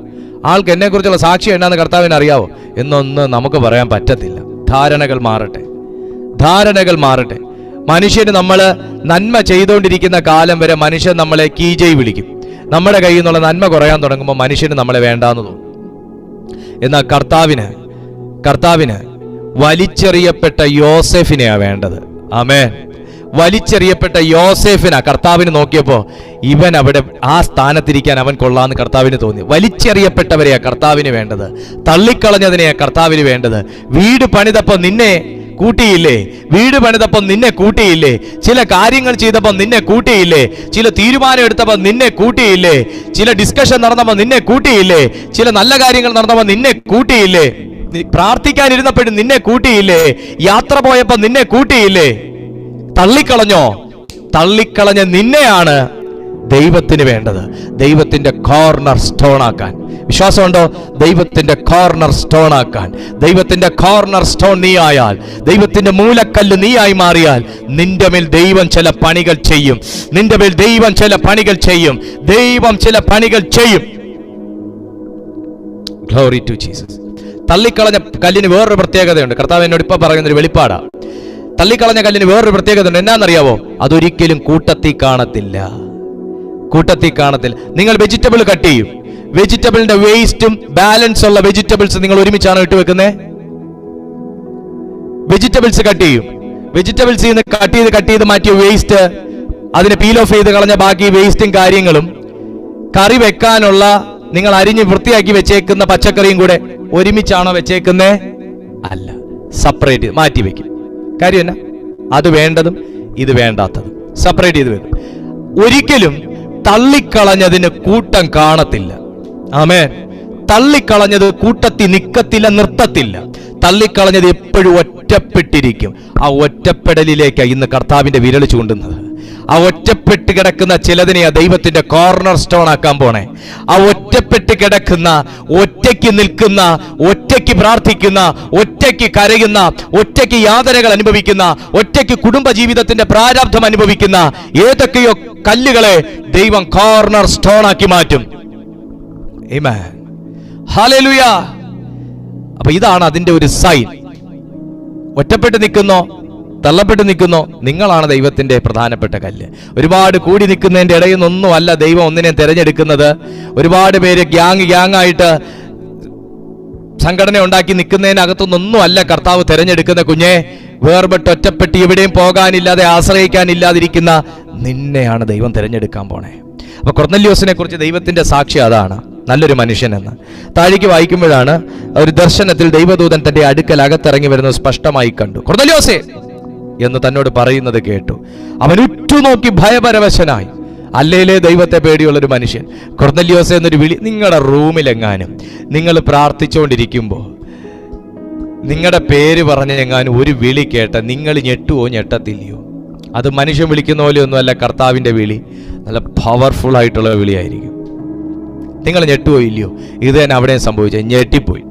ആൾക്ക് എന്നെക്കുറിച്ചുള്ള സാക്ഷ്യം എന്നാന്ന് കർത്താവിന് അറിയാവോ എന്നൊന്നും നമുക്ക് പറയാൻ പറ്റത്തില്ല. ധാരണകൾ മാറട്ടെ, ധാരണകൾ മാറട്ടെ. മനുഷ്യന് നമ്മൾ നന്മ ചെയ്തുകൊണ്ടിരിക്കുന്ന കാലം വരെ മനുഷ്യൻ നമ്മളെ കീജയ് വിളിക്കും. നമ്മുടെ കയ്യിൽ നിന്നുള്ള നന്മ കുറയാൻ തുടങ്ങുമ്പോൾ മനുഷ്യന് നമ്മളെ വേണ്ടാന്ന് തോന്നും. എന്നാൽ കർത്താവിന് വലിച്ചെറിയപ്പെട്ട യോസേഫിനെയാ വേണ്ടത്. ആമേൻ. വലിച്ചെറിയപ്പെട്ട യോസേഫിനാ കർത്താവിന് നോക്കിയപ്പോ ഇവൻ അവിടെ ആ സ്ഥാനത്തിരിക്കാൻ അവൻ കൊള്ളാന്ന് കർത്താവിന് തോന്നി. വലിച്ചെറിയപ്പെട്ടവരെയാ കർത്താവിന് വേണ്ടത്, തള്ളിക്കളഞ്ഞതിനെയാ കർത്താവിന് വേണ്ടത്. വീട് പണിതപ്പോ നിന്നെ കൂട്ടിയില്ലേ, വീട് പണിതപ്പം നിന്നെ കൂട്ടിയില്ലേ, ചില കാര്യങ്ങൾ ചെയ്തപ്പം നിന്നെ കൂട്ടിയില്ലേ, ചില തീരുമാനം എടുത്തപ്പോൾ നിന്നെ കൂട്ടിയില്ലേ, ചില ഡിസ്കഷൻ നടന്നപ്പോൾ നിന്നെ കൂട്ടിയില്ലേ, ചില നല്ല കാര്യങ്ങൾ നടന്നപ്പോൾ നിന്നെ കൂട്ടിയില്ലേ, പ്രാർത്ഥിക്കാനിരുന്നപ്പോഴും നിന്നെ കൂട്ടിയില്ലേ, യാത്ര പോയപ്പോൾ നിന്നെ കൂട്ടിയില്ലേ. തള്ളിക്കളഞ്ഞോ? തള്ളിക്കളഞ്ഞ നിന്നെയാണ് ദൈവത്തിന് വേണ്ടത്. ദൈവത്തിന്റെ കോർണർ സ്റ്റോൺ ആക്കാൻ വിശ്വാസമുണ്ടോ? ദൈവത്തിന്റെ കോർണർ സ്റ്റോൺ ആക്കാൻ. ദൈവത്തിന്റെ കോർണർ സ്റ്റോൺ നീ ആയാൽ, ദൈവത്തിന്റെ മൂലക്കല്ല് നീ ആയി മാറിയാൽ, നിന്റെ മേൽ ദൈവം ചില പണികൾ ചെയ്യും. നിന്റെ മേൽ ദൈവം ചില പണികൾ ചെയ്യും. ദൈവം ചില പണികൾ ചെയ്യും. Glory to Jesus. തള്ളിക്കളഞ്ഞ കല്ലിന് വേറൊരു പ്രത്യേകതയുണ്ട്. കർത്താവ് എന്നോട് ഇപ്പൊ പറയുന്നൊരു വെളിപ്പാടാ. തള്ളിക്കളഞ്ഞ കല്ലിന് വേറൊരു പ്രത്യേകത ഉണ്ട്. എന്നാന്നറിയാവോ? അതൊരിക്കലും കൂട്ടത്തിൽ കാണത്തില്ല. കൂട്ടത്തിൽ കാണത്തില്ല. നിങ്ങൾ വെജിറ്റബിൾ കട്ട് ചെയ്യും, വെജിറ്റബിളിന്റെ വേസ്റ്റും ബാലൻസ് ഉള്ള വെജിറ്റബിൾസ് നിങ്ങൾ ഒരുമിച്ചാണ് ഇട്ട് വെക്കുന്നത്. വെജിറ്റബിൾസ് കട്ട് ചെയ്യും, വെജിറ്റബിൾസ് കട്ട് ചെയ്ത് മാറ്റിയ വേസ്റ്റ്, അതിനെ പീൽ ഓഫ് ചെയ്ത് കളഞ്ഞ ബാക്കി വേസ്റ്റും കാര്യങ്ങളും, കറി വെക്കാനുള്ള നിങ്ങൾ അരിഞ്ഞ് വൃത്തിയാക്കി വെച്ചേക്കുന്ന പച്ചക്കറിയും കൂടെ ഒരുമിച്ചാണോ വെച്ചേക്കുന്നേ? അല്ല, സെപ്പറേറ്റ് മാറ്റി വെക്കും. കാര്യം എന്നാ? അത് വേണ്ടതും ഇത് വേണ്ടാത്തതും സെപ്പറേറ്റ് ചെയ്ത് വെക്കും. ഒരിക്കലും തള്ളിക്കളഞ്ഞതിന് കൂട്ടം കാണത്തില്ല. ആമേൻ. തള്ളിക്കളഞ്ഞത് കൂട്ടത്തിൽ നിക്കത്തില്ല, നിർത്തത്തില്ല. തള്ളിക്കളഞ്ഞത് എപ്പോഴും ഒറ്റപ്പെട്ടിരിക്കും. ആ ഒറ്റപ്പെടലിലേക്ക് ഇന്ന് കർത്താവിന്റെ വിരൽ ചൂണ്ടുന്നത്. ആ ഒറ്റപ്പെട്ട് കിടക്കുന്ന ചിലതിനെയാ ദൈവത്തിന്റെ കോർണർ സ്റ്റോൺ ആക്കാൻ പോണേ. ആ ഒറ്റപ്പെട്ട് കിടക്കുന്ന, ഒറ്റയ്ക്ക് നിൽക്കുന്ന, ഒറ്റയ്ക്ക് പ്രാർത്ഥിക്കുന്ന, ഒറ്റയ്ക്ക് കരയുന്ന, ഒറ്റയ്ക്ക് യാതനകൾ അനുഭവിക്കുന്ന, ഒറ്റയ്ക്ക് കുടുംബ ജീവിതത്തിന്റെ പ്രാരാബ്ധം അനുഭവിക്കുന്ന ഏതൊക്കെയോ കല്ലുകളെ ദൈവം കോർണർ സ്റ്റോൺ ആക്കി മാറ്റും. ആമേൻ. ഹല്ലേലൂയ. അപ്പൊ ഇതാണ് അതിന്റെ ഒരു സൈൻ. ഒറ്റപ്പെട്ട് നിൽക്കുന്നോ, തള്ളപ്പെട്ട് നിൽക്കുന്നോ, നിങ്ങളാണ് ദൈവത്തിന്റെ പ്രധാനപ്പെട്ട കല്ല്. ഒരുപാട് കൂടി നിൽക്കുന്നതിന്റെ ഇടയിൽ നിന്നൊന്നും അല്ല ദൈവം ഒന്നിനെ തിരഞ്ഞെടുക്കുന്നത്. ഒരുപാട് പേര് ഗ്യാങ് ആയിട്ട് സംഘടന ഉണ്ടാക്കി നിൽക്കുന്നതിനകത്തുനിന്നൊന്നും അല്ല കർത്താവ് തിരഞ്ഞെടുക്കുന്ന കുഞ്ഞെ. വേർപെട്ട് ഒറ്റപ്പെട്ട് എവിടെയും പോകാനില്ലാതെ ആശ്രയിക്കാനില്ലാതിരിക്കുന്ന നിന്നെയാണ് ദൈവം തിരഞ്ഞെടുക്കാൻ പോണേ. അപ്പൊ കൊർന്നല്യോസിനെ കുറിച്ച് ദൈവത്തിന്റെ സാക്ഷി അതാണ്, നല്ലൊരു മനുഷ്യനെന്ന്. താഴേക്ക് വായിക്കുമ്പോഴാണ് ഒരു ദർശനത്തിൽ ദൈവദൂതൻ തന്റെ അടുക്കൽ അകത്തിറങ്ങി വരുന്നത് സ്പഷ്ടമായി കണ്ടു. കൊർന്നല്യോസേ എന്ന് തന്നോട് പറയുന്നത് കേട്ടു. അവൻ ഉറ്റുനോക്കി ഭയപരവശനായി. അല്ലേലേ ദൈവത്തെ പേടിയുള്ളൊരു മനുഷ്യൻ. കൊർന്നല്യോസേ എന്നൊരു വിളി. നിങ്ങളുടെ റൂമിലെങ്ങാനും നിങ്ങൾ പ്രാർത്ഥിച്ചുകൊണ്ടിരിക്കുമ്പോൾ നിങ്ങളുടെ പേര് പറഞ്ഞെങ്ങാനും ഒരു വിളി കേട്ട നിങ്ങൾ ഞെട്ടുവോ ഞെട്ടത്തില്ലയോ? അത് മനുഷ്യൻ വിളിക്കുന്ന പോലെയൊന്നുമല്ല കർത്താവിന്റെ വിളി. നല്ല പവർഫുൾ ആയിട്ടുള്ള വിളിയായിരിക്കും. നിങ്ങൾ ഞെട്ടുവോ ഇല്ലയോ? ഇത് തന്നെ അവിടെയും സംഭവിച്ചത്. ഞെട്ടിപ്പോയി.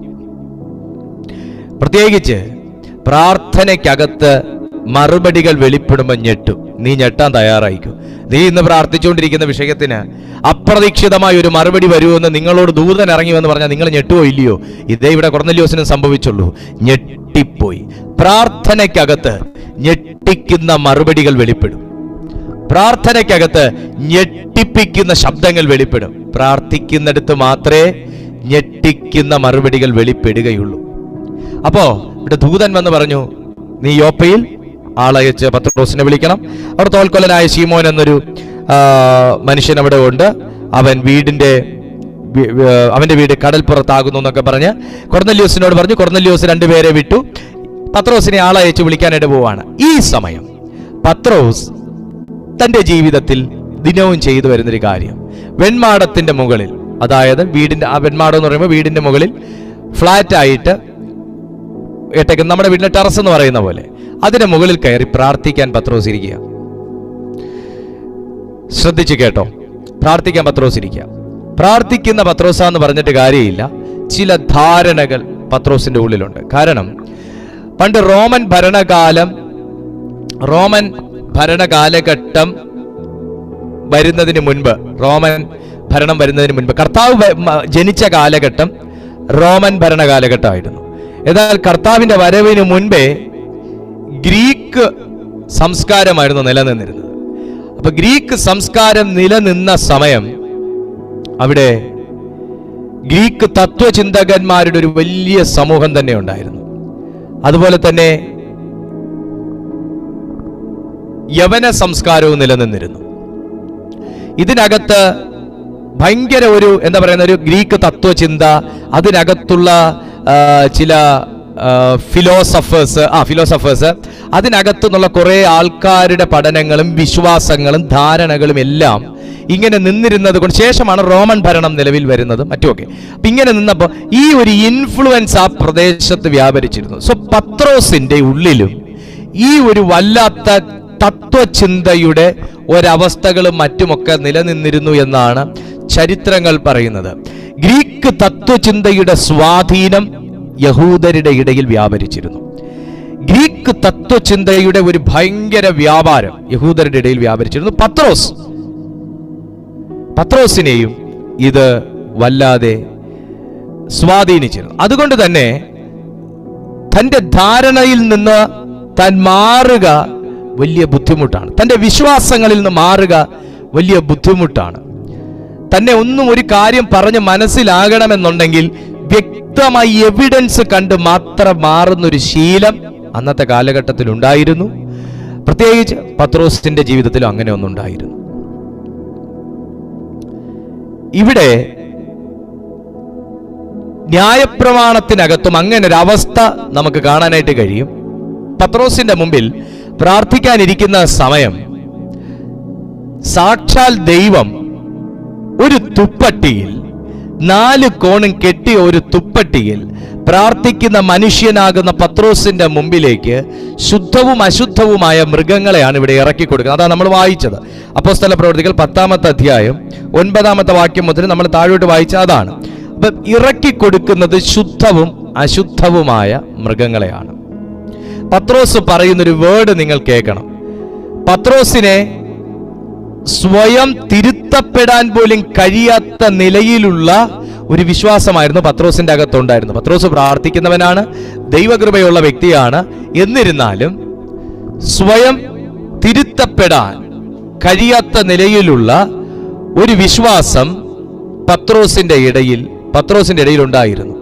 പ്രത്യേകിച്ച് പ്രാർത്ഥനയ്ക്കകത്ത് മറുപടികൾ വെളിപ്പെടുമ്പോൾ ഞെട്ടും. നീ ഞെട്ടാൻ തയ്യാറായിക്കും. നീ ഇന്ന് പ്രാർത്ഥിച്ചുകൊണ്ടിരിക്കുന്ന വിഷയത്തിന് അപ്രതീക്ഷിതമായ ഒരു മറുപടി വരുമെന്ന് നിങ്ങളോട് ദൂതൻ ഇറങ്ങിവെന്ന് പറഞ്ഞാൽ നിങ്ങൾ ഞെട്ടുവോ ഇല്ലയോ? ഇതേ ഇവിടെ കൊർന്നല്യോസിനും സംഭവിച്ചുള്ളൂ. ഞെട്ടിപ്പോയി. പ്രാർത്ഥനയ്ക്കകത്ത് ഞെട്ടിക്കുന്ന മറുപടികൾ വെളിപ്പെടും. പ്രാർത്ഥനയ്ക്കകത്ത് ഞെട്ടിപ്പിക്കുന്ന ശബ്ദങ്ങൾ വെളിപ്പെടും. പ്രാർത്ഥിക്കുന്നിടത്ത് മാത്രമേ ഞെട്ടിക്കുന്ന മറുപടികൾ വെളിപ്പെടുകയുള്ളൂ. അപ്പോ ഇവിടെ ദൂതൻ വന്ന് പറഞ്ഞു, നീ യോപ്പയിൽ ആളയച്ച് പത്രോസിനെ വിളിക്കണം. അവർ തോൽക്കൊല്ലനായ ശീമോൻ എന്നൊരു മനുഷ്യൻ അവിടെ ഉണ്ട്. അവന്റെ വീട് കടൽപ്പുറത്താകുന്നു എന്നൊക്കെ പറഞ്ഞ് കൊർന്നല്യോസിനോട് പറഞ്ഞു. കൊർന്നല്യോസ് 2 പേരെ വിട്ടു. പത്രോസിനെ ആളയച്ച് വിളിക്കാനായിട്ട് പോവാണ്. ഈ സമയം പത്രോസ് തന്റെ ജീവിതത്തിൽ ദിനവും ചെയ്തു വരുന്നൊരു കാര്യം, വെൺമാടത്തിന്റെ മുകളിൽ, അതായത് വെൺമാടം എന്ന് പറയുമ്പോൾ വീടിന്റെ മുകളിൽ ഫ്ലാറ്റ് ആയിട്ട് ഇട്ടേക്കുന്ന നമ്മുടെ വീടിന്റെ ടെറസ് എന്ന് പറയുന്ന പോലെ അതിന്റെ മുകളിൽ കയറി പ്രാർത്ഥിക്കാൻ പത്രോസ് ഇരിക്കുക. ശ്രദ്ധിച്ചു കേട്ടോ, പ്രാർത്ഥിക്കാൻ പത്രോസ് ഇരിക്കുക. പ്രാർത്ഥിക്കുന്ന പത്രോസ എന്ന് പറഞ്ഞിട്ട് കാര്യമില്ല, ചില ധാരണകൾ പത്രോസിന്റെ ഉള്ളിലുണ്ട്. കാരണം പണ്ട് റോമൻ ഭരണകാലഘട്ടം വരുന്നതിന് മുൻപ്, കർത്താവ് ജനിച്ച കാലഘട്ടം റോമൻ ഭരണകാലഘട്ടമായിരുന്നു. എന്നാൽ കർത്താവിന്റെ വരവിന് മുൻപേ ഗ്രീക്ക് സംസ്കാരമായിരുന്നു നിലനിന്നിരുന്നത്. അപ്പൊ ഗ്രീക്ക് സംസ്കാരം നിലനിന്ന സമയം അവിടെ ഗ്രീക്ക് തത്വചിന്തകന്മാരുടെ ഒരു വലിയ സമൂഹം തന്നെ ഉണ്ടായിരുന്നു. അതുപോലെ തന്നെ യവന സംസ്കാരവും നിലനിന്നിരുന്നു. ഇതിനകത്ത് ഭയങ്കര ഒരു ഗ്രീക്ക് തത്വചിന്ത, അതിനകത്തുള്ള ചില ഫിലോസഫേഴ്സ്, അതിനകത്തു നിന്നുള്ള കുറെ ആൾക്കാരുടെ പഠനങ്ങളും വിശ്വാസങ്ങളും ധാരണകളും എല്ലാം ഇങ്ങനെ നിന്നിരുന്നത് കൊണ്ട് ശേഷമാണ് റോമൻ ഭരണം നിലവിൽ വരുന്നത് മറ്റുമൊക്കെ. അപ്പൊ ഇങ്ങനെ നിന്നപ്പോൾ ഈ ഒരു ഇൻഫ്ലുവൻസ് ആ പ്രദേശത്ത് വ്യാപരിച്ചിരുന്നു. സോ പത്രോസിന്റെ ഉള്ളിലും ഈ ഒരു വല്ലാത്ത തത്വചിന്തയുടെ ഒരവസ്ഥകളും മറ്റുമൊക്കെ നിലനിന്നിരുന്നു എന്നാണ് ചരിത്രങ്ങൾ പറയുന്നത്. ഗ്രീക്ക് തത്വചിന്തയുടെ സ്വാധീനം യഹൂദരുടെ ഇടയിൽ വ്യാപരിച്ചിരുന്നു. ഗ്രീക്ക് തത്വചിന്തയുടെ ഒരു ഭയങ്കര വ്യാപാരം യഹൂദരുടെ ഇടയിൽ വ്യാപരിച്ചിരുന്നു. പത്രോസിനെയും ഇത് വല്ലാതെ സ്വാധീനിച്ചിരുന്നു. അതുകൊണ്ട് തന്നെ തന്റെ ധാരണയിൽ നിന്ന് താൻ മാറുക വലിയ ബുദ്ധിമുട്ടാണ്. തന്റെ വിശ്വാസങ്ങളിൽ നിന്ന് മാറുക വലിയ ബുദ്ധിമുട്ടാണ്. തന്നെ ഒരു കാര്യം പറഞ്ഞ് മനസ്സിലാകണമെന്നുണ്ടെങ്കിൽ വ്യക്തമായി എവിഡൻസ് കണ്ട് മാത്രം മാറുന്നൊരു ശീലം അന്നത്തെ കാലഘട്ടത്തിൽ ഉണ്ടായിരുന്നു. പ്രത്യേകിച്ച് പത്രോസിന്റെ ജീവിതത്തിലും അങ്ങനെ ഒന്നുണ്ടായിരുന്നു. ഇവിടെ ന്യായപ്രമാണത്തിനകത്തും അങ്ങനെ ഒരു അവസ്ഥ നമുക്ക് കാണാനായിട്ട് കഴിയും. പത്രോസിന്റെ മുമ്പിൽ പ്രാർത്ഥിക്കാനിരിക്കുന്ന സമയം സാക്ഷാൽ ദൈവം ഒരു തുപ്പട്ടിയിൽ, 4 കോണും കെട്ടിയ ഒരു തുപ്പട്ടിയിൽ പ്രാർത്ഥിക്കുന്ന മനുഷ്യനാകുന്ന പത്രോസിന്റെ മുമ്പിലേക്ക് ശുദ്ധവും അശുദ്ധവുമായ മൃഗങ്ങളെയാണ് ഇവിടെ ഇറക്കി കൊടുക്കുന്നത്. അതാണ് നമ്മൾ വായിച്ചത്. അപ്പോസ്തല പ്രവൃത്തികൾ 10-ാമത്തെ അധ്യായം 9-ാമത്തെ വാക്യം മുതൽ നമ്മൾ താഴോട്ട് വായിച്ച അതാണ്. അപ്പൊ ഇറക്കി കൊടുക്കുന്നത് ശുദ്ധവും അശുദ്ധവുമായ മൃഗങ്ങളെയാണ്. പത്രോസ് പറയുന്നൊരു വേർഡ് നിങ്ങൾ കേൾക്കണം. പത്രോസിനെ സ്വയം തിരുത്തപ്പെടാൻ പോലും കഴിയാത്ത നിലയിലുള്ള ഒരു വിശ്വാസമായിരുന്നു പത്രോസിന്റെ അകത്തുണ്ടായിരുന്നു. പത്രോസ് പ്രാർത്ഥിക്കുന്നവനാണ്, ദൈവകൃപയുള്ള വ്യക്തിയാണ്. എന്നിരുന്നാലും സ്വയം തിരുത്തപ്പെടാൻ കഴിയാത്ത നിലയിലുള്ള ഒരു വിശ്വാസം പത്രോസിന്റെ ഇടയിൽ ഉണ്ടായിരുന്നു.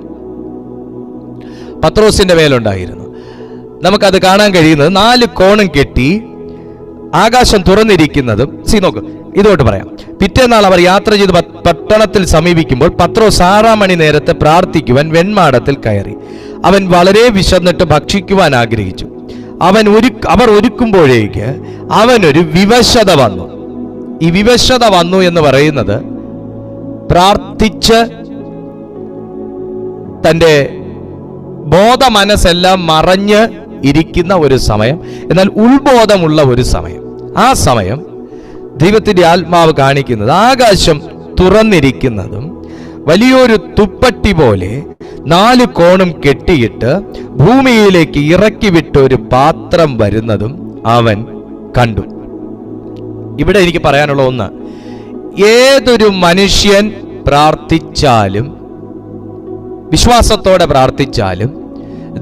പത്രോസിന്റെ മേലുണ്ടായിരുന്നു. നമുക്കത് കാണാൻ കഴിയുന്നത് 4 കോണും കെട്ടി ആകാശം തുറന്നിരിക്കുന്നതും. നോക്ക്, ഇതോട്ട് പറയാം. പിറ്റേന്നാൾ അവർ യാത്ര ചെയ്ത് പട്ടണത്തിൽ സമീപിക്കുമ്പോൾ പത്രോസ് 6-ാം മണി നേരത്തെ പ്രാർത്ഥിക്കുവാൻ വെൺമാടത്തിൽ കയറി. അവൻ വളരെ വിശന്നിട്ട് ഭക്ഷിക്കുവാൻ ആഗ്രഹിച്ചു. അവർ ഒരുക്കുമ്പോഴേക്ക് അവനൊരു വിവശത വന്നു. ഈ വിവശത വന്നു എന്ന് പറയുന്നത് പ്രാർത്ഥിച്ച് തൻ്റെ ബോധ മനസ്സെല്ലാം മറഞ്ഞ് ഇരിക്കുന്ന ഒരു സമയം, എന്നാൽ ഉൾബോധമുള്ള ഒരു സമയം. ആ സമയം ദൈവത്തിന്റെ ആത്മാവ് കാണിക്കുന്നത് ആകാശം തുറന്നിരിക്കുന്നതും വലിയൊരു തുപ്പട്ടി പോലെ 4 കോണും കെട്ടിയിട്ട് ഭൂമിയിലേക്ക് ഇറക്കി വിട്ട ഒരു പാത്രം വരുന്നതും അവൻ കണ്ടു. ഇവിടെ എനിക്ക് പറയാനുള്ള ഒന്ന്, ഏതൊരു മനുഷ്യൻ പ്രാർത്ഥിച്ചാലും, വിശ്വാസത്തോടെ പ്രാർത്ഥിച്ചാലും,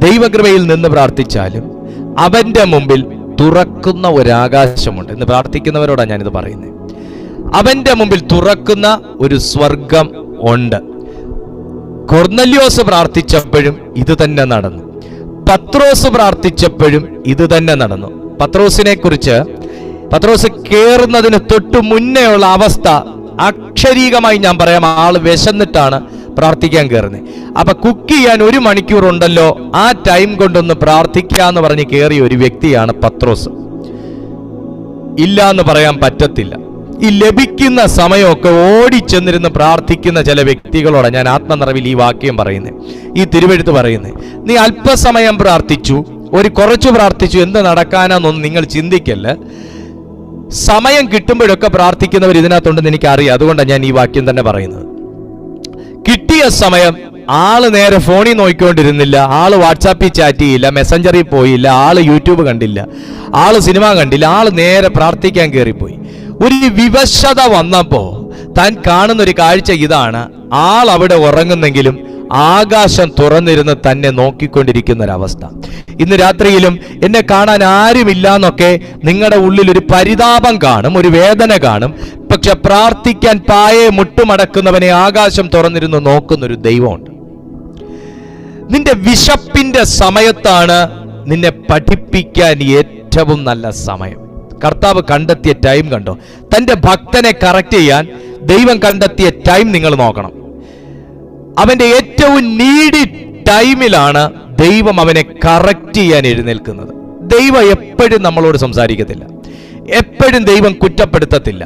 ദൈവകൃപയിൽ നിന്ന് പ്രാർത്ഥിച്ചാലും അവന്റെ മുമ്പിൽ തുറക്കുന്ന ഒരാകാശമുണ്ട്. ഇന്ന് പ്രാർത്ഥിക്കുന്നവരോടാണ് ഞാനിത് പറയുന്നത്. അവന്റെ മുമ്പിൽ തുറക്കുന്ന ഒരു സ്വർഗം ഉണ്ട്. കൊർന്നല്യോസ് പ്രാർത്ഥിച്ചപ്പോഴും ഇത് തന്നെ നടന്നു. പത്രോസ് പ്രാർത്ഥിച്ചപ്പോഴും ഇത് തന്നെ നടന്നു. പത്രോസിനെ കുറിച്ച്, പത്രോസ് കേറുന്നതിന് തൊട്ട് മുന്നേ ഉള്ള അവസ്ഥ അക്ഷരീകമായി ഞാൻ പറയാം. ആള് വിശന്നിട്ടാണ് പ്രാർത്ഥിക്കാൻ കയറുന്നത്. അപ്പൊ കുക്ക് ചെയ്യാൻ 1 മണിക്കൂർ ഉണ്ടല്ലോ, ആ ടൈം കൊണ്ടൊന്ന് പ്രാർത്ഥിക്കാന്ന് പറഞ്ഞ് കയറിയ ഒരു വ്യക്തിയാണ് പത്രോസ്. ഇല്ല എന്ന് പറയാൻ പറ്റത്തില്ല. ഈ ലഭിക്കുന്ന സമയമൊക്കെ ഓടിച്ചെന്നിരുന്ന് പ്രാർത്ഥിക്കുന്ന ചില വ്യക്തികളോടെ ഞാൻ ആത്മനിറവിൽ ഈ വാക്യം പറയുന്നത്, ഈ തിരുവെഴുത്ത് പറയുന്നത്. നീ അല്പസമയം പ്രാർത്ഥിച്ചു, കുറച്ചു പ്രാർത്ഥിച്ചു, എന്ത് നടക്കാനാന്നൊന്നും നിങ്ങൾ ചിന്തിക്കല്ല. സമയം കിട്ടുമ്പോഴൊക്കെ പ്രാർത്ഥിക്കുന്നവർ ഇതിനകത്തുണ്ടെന്ന് എനിക്കറിയാം. അതുകൊണ്ടാണ് ഞാൻ ഈ വാക്യം തന്നെ പറയുന്നത്. കിട്ടിയ സമയം ആള് നേരെ ഫോണിൽ നോക്കിക്കൊണ്ടിരുന്നില്ല, ആള് വാട്സാപ്പിൽ ചാറ്റ് ചെയ്യില്ല, മെസ്സഞ്ചറിൽ പോയില്ല, ആള് യൂട്യൂബ് കണ്ടില്ല, ആള് സിനിമ കണ്ടില്ല, ആള് നേരെ പ്രാർത്ഥിക്കാൻ കയറിപ്പോയി. ഒരു വിവശത വന്നപ്പോ താൻ കാണുന്ന ഒരു കാഴ്ച ഇതാണ്. ആൾ അവിടെ ഉറങ്ങുന്നെങ്കിലും ആകാശം തുറന്നിരുന്ന് തന്നെ നോക്കിക്കൊണ്ടിരിക്കുന്ന ഒരവസ്ഥ. ഇന്ന് രാത്രിയിലും എന്നെ കാണാൻ ആരുമില്ല എന്നൊക്കെ നിങ്ങളുടെ ഉള്ളിൽ ഒരു പരിതാപം കാണും, ഒരു വേദന കാണും. പക്ഷെ പ്രാർത്ഥിക്കാൻ പായെ മുട്ടുമടക്കുന്നവനെ ആകാശം തുറന്നിരുന്ന് നോക്കുന്നൊരു ദൈവമുണ്ട്. നിന്റെ വിശപ്പിന്റെ സമയത്താണ് നിന്നെ പഠിപ്പിക്കാൻ ഏറ്റവും നല്ല സമയം. കർത്താവ് കണ്ടെത്തിയ ടൈം കണ്ടോ? തന്റെ ഭക്തനെ കറക്റ്റ് ചെയ്യാൻ ദൈവം കണ്ടെത്തിയ ടൈം നിങ്ങൾ നോക്കണം. അവന്റെ ഏറ്റവും നീഡി ടൈമിലാണ് ദൈവം അവനെ കറക്റ്റ് ചെയ്യാൻ എഴുന്നേൽക്കുന്നത്. ദൈവം എപ്പോഴും നമ്മളോട് സംസാരിക്കത്തില്ല, എപ്പോഴും ദൈവം കുറ്റപ്പെടുത്തത്തില്ല,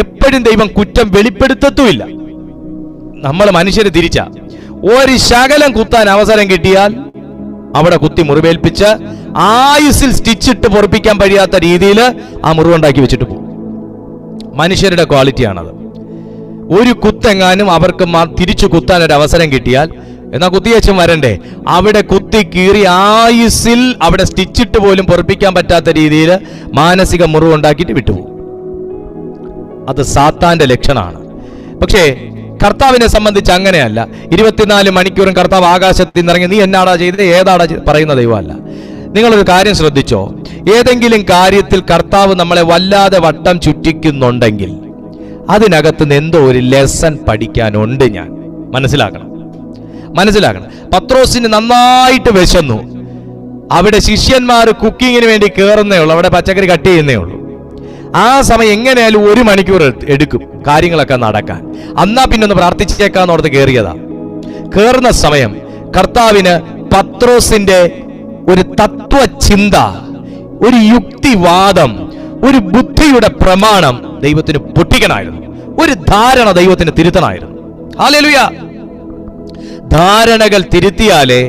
എപ്പോഴും ദൈവം കുറ്റം വെളിപ്പെടുത്തത്തുമില്ല. നമ്മൾ മനുഷ്യര് തിരിച്ച ഒരു ശകലം കുത്താൻ അവസരം കിട്ടിയാൽ അവിടെ കുത്തി മുറിവേൽപ്പിച്ച് ആയുസിൽ സ്റ്റിച്ചിട്ട് പൊറപ്പിക്കാൻ കഴിയാത്ത രീതിയിൽ ആ മുറിവുണ്ടാക്കി വെച്ചിട്ട് പോകും. മനുഷ്യരുടെ ക്വാളിറ്റിയാണത്. ഒരു കുത്തെങ്ങാനും അവർക്ക് തിരിച്ചു കുത്താൻ ഒരു അവസരം കിട്ടിയാൽ, എന്നാ കുത്തിയച്ചും വരണ്ടേ, അവിടെ കുത്തി കീറി ആയുസിൽ അവിടെ സ്റ്റിച്ചിട്ട് പോലും പൊറപ്പിക്കാൻ പറ്റാത്ത രീതിയിൽ മാനസിക മുറിവുണ്ടാക്കിയിട്ട് വിട്ടുപോകും. അത് സാത്താന്റെ ലക്ഷണമാണ്. പക്ഷേ കർത്താവിനെ സംബന്ധിച്ച് അങ്ങനെയല്ല. 24 മണിക്കൂറും കർത്താവ് ആകാശത്തിൽ നിന്നിറങ്ങി നീ എന്നാടാ ചെയ്തത്, ഏതാടാ പറയുന്ന ദൈവമല്ല. നിങ്ങളൊരു കാര്യം ശ്രദ്ധിച്ചോ, ഏതെങ്കിലും കാര്യത്തിൽ കർത്താവ് നമ്മളെ വല്ലാതെ വട്ടം ചുറ്റിക്കുന്നുണ്ടെങ്കിൽ അതിനകത്ത് നിന്ന് എന്തോ ഒരു ലെസൺ പഠിക്കാനുണ്ട്. ഞാൻ മനസ്സിലാക്കണം. പത്രോസിന് നന്നായിട്ട് വിശന്നു. അവിടെ ശിഷ്യന്മാർ കുക്കിങ്ങിന് വേണ്ടി കയറുന്നേ ഉള്ളൂ, അവിടെ പച്ചക്കറി കട്ട് ചെയ്യുന്നേ ഉള്ളൂ. ആ സമയം എങ്ങനെയാലും 1 മണിക്കൂർ എടുക്കും കാര്യങ്ങളൊക്കെ നടക്കാൻ. അന്നാ പിന്നെ ഒന്ന് പ്രാർത്ഥിച്ചേക്കാന്ന് ഓർത്ത് കയറിയതാ. കയറുന്ന സമയം കർത്താവിന് പത്രോസിന്റെ ഒരു തത്വചിന്ത, ഒരു യുക്തിവാദം, ഒരു ബുദ്ധിയുടെ പ്രമാണം ദൈവത്തിന് പൊട്ടിക്കണമായിരുന്നു. ഒരു ധാരണ ദൈവത്തിന് തിരുത്തണമായിരുന്നു. ഹല്ലേലൂയ. ധാരണകൾ തിരുത്തിയാലേ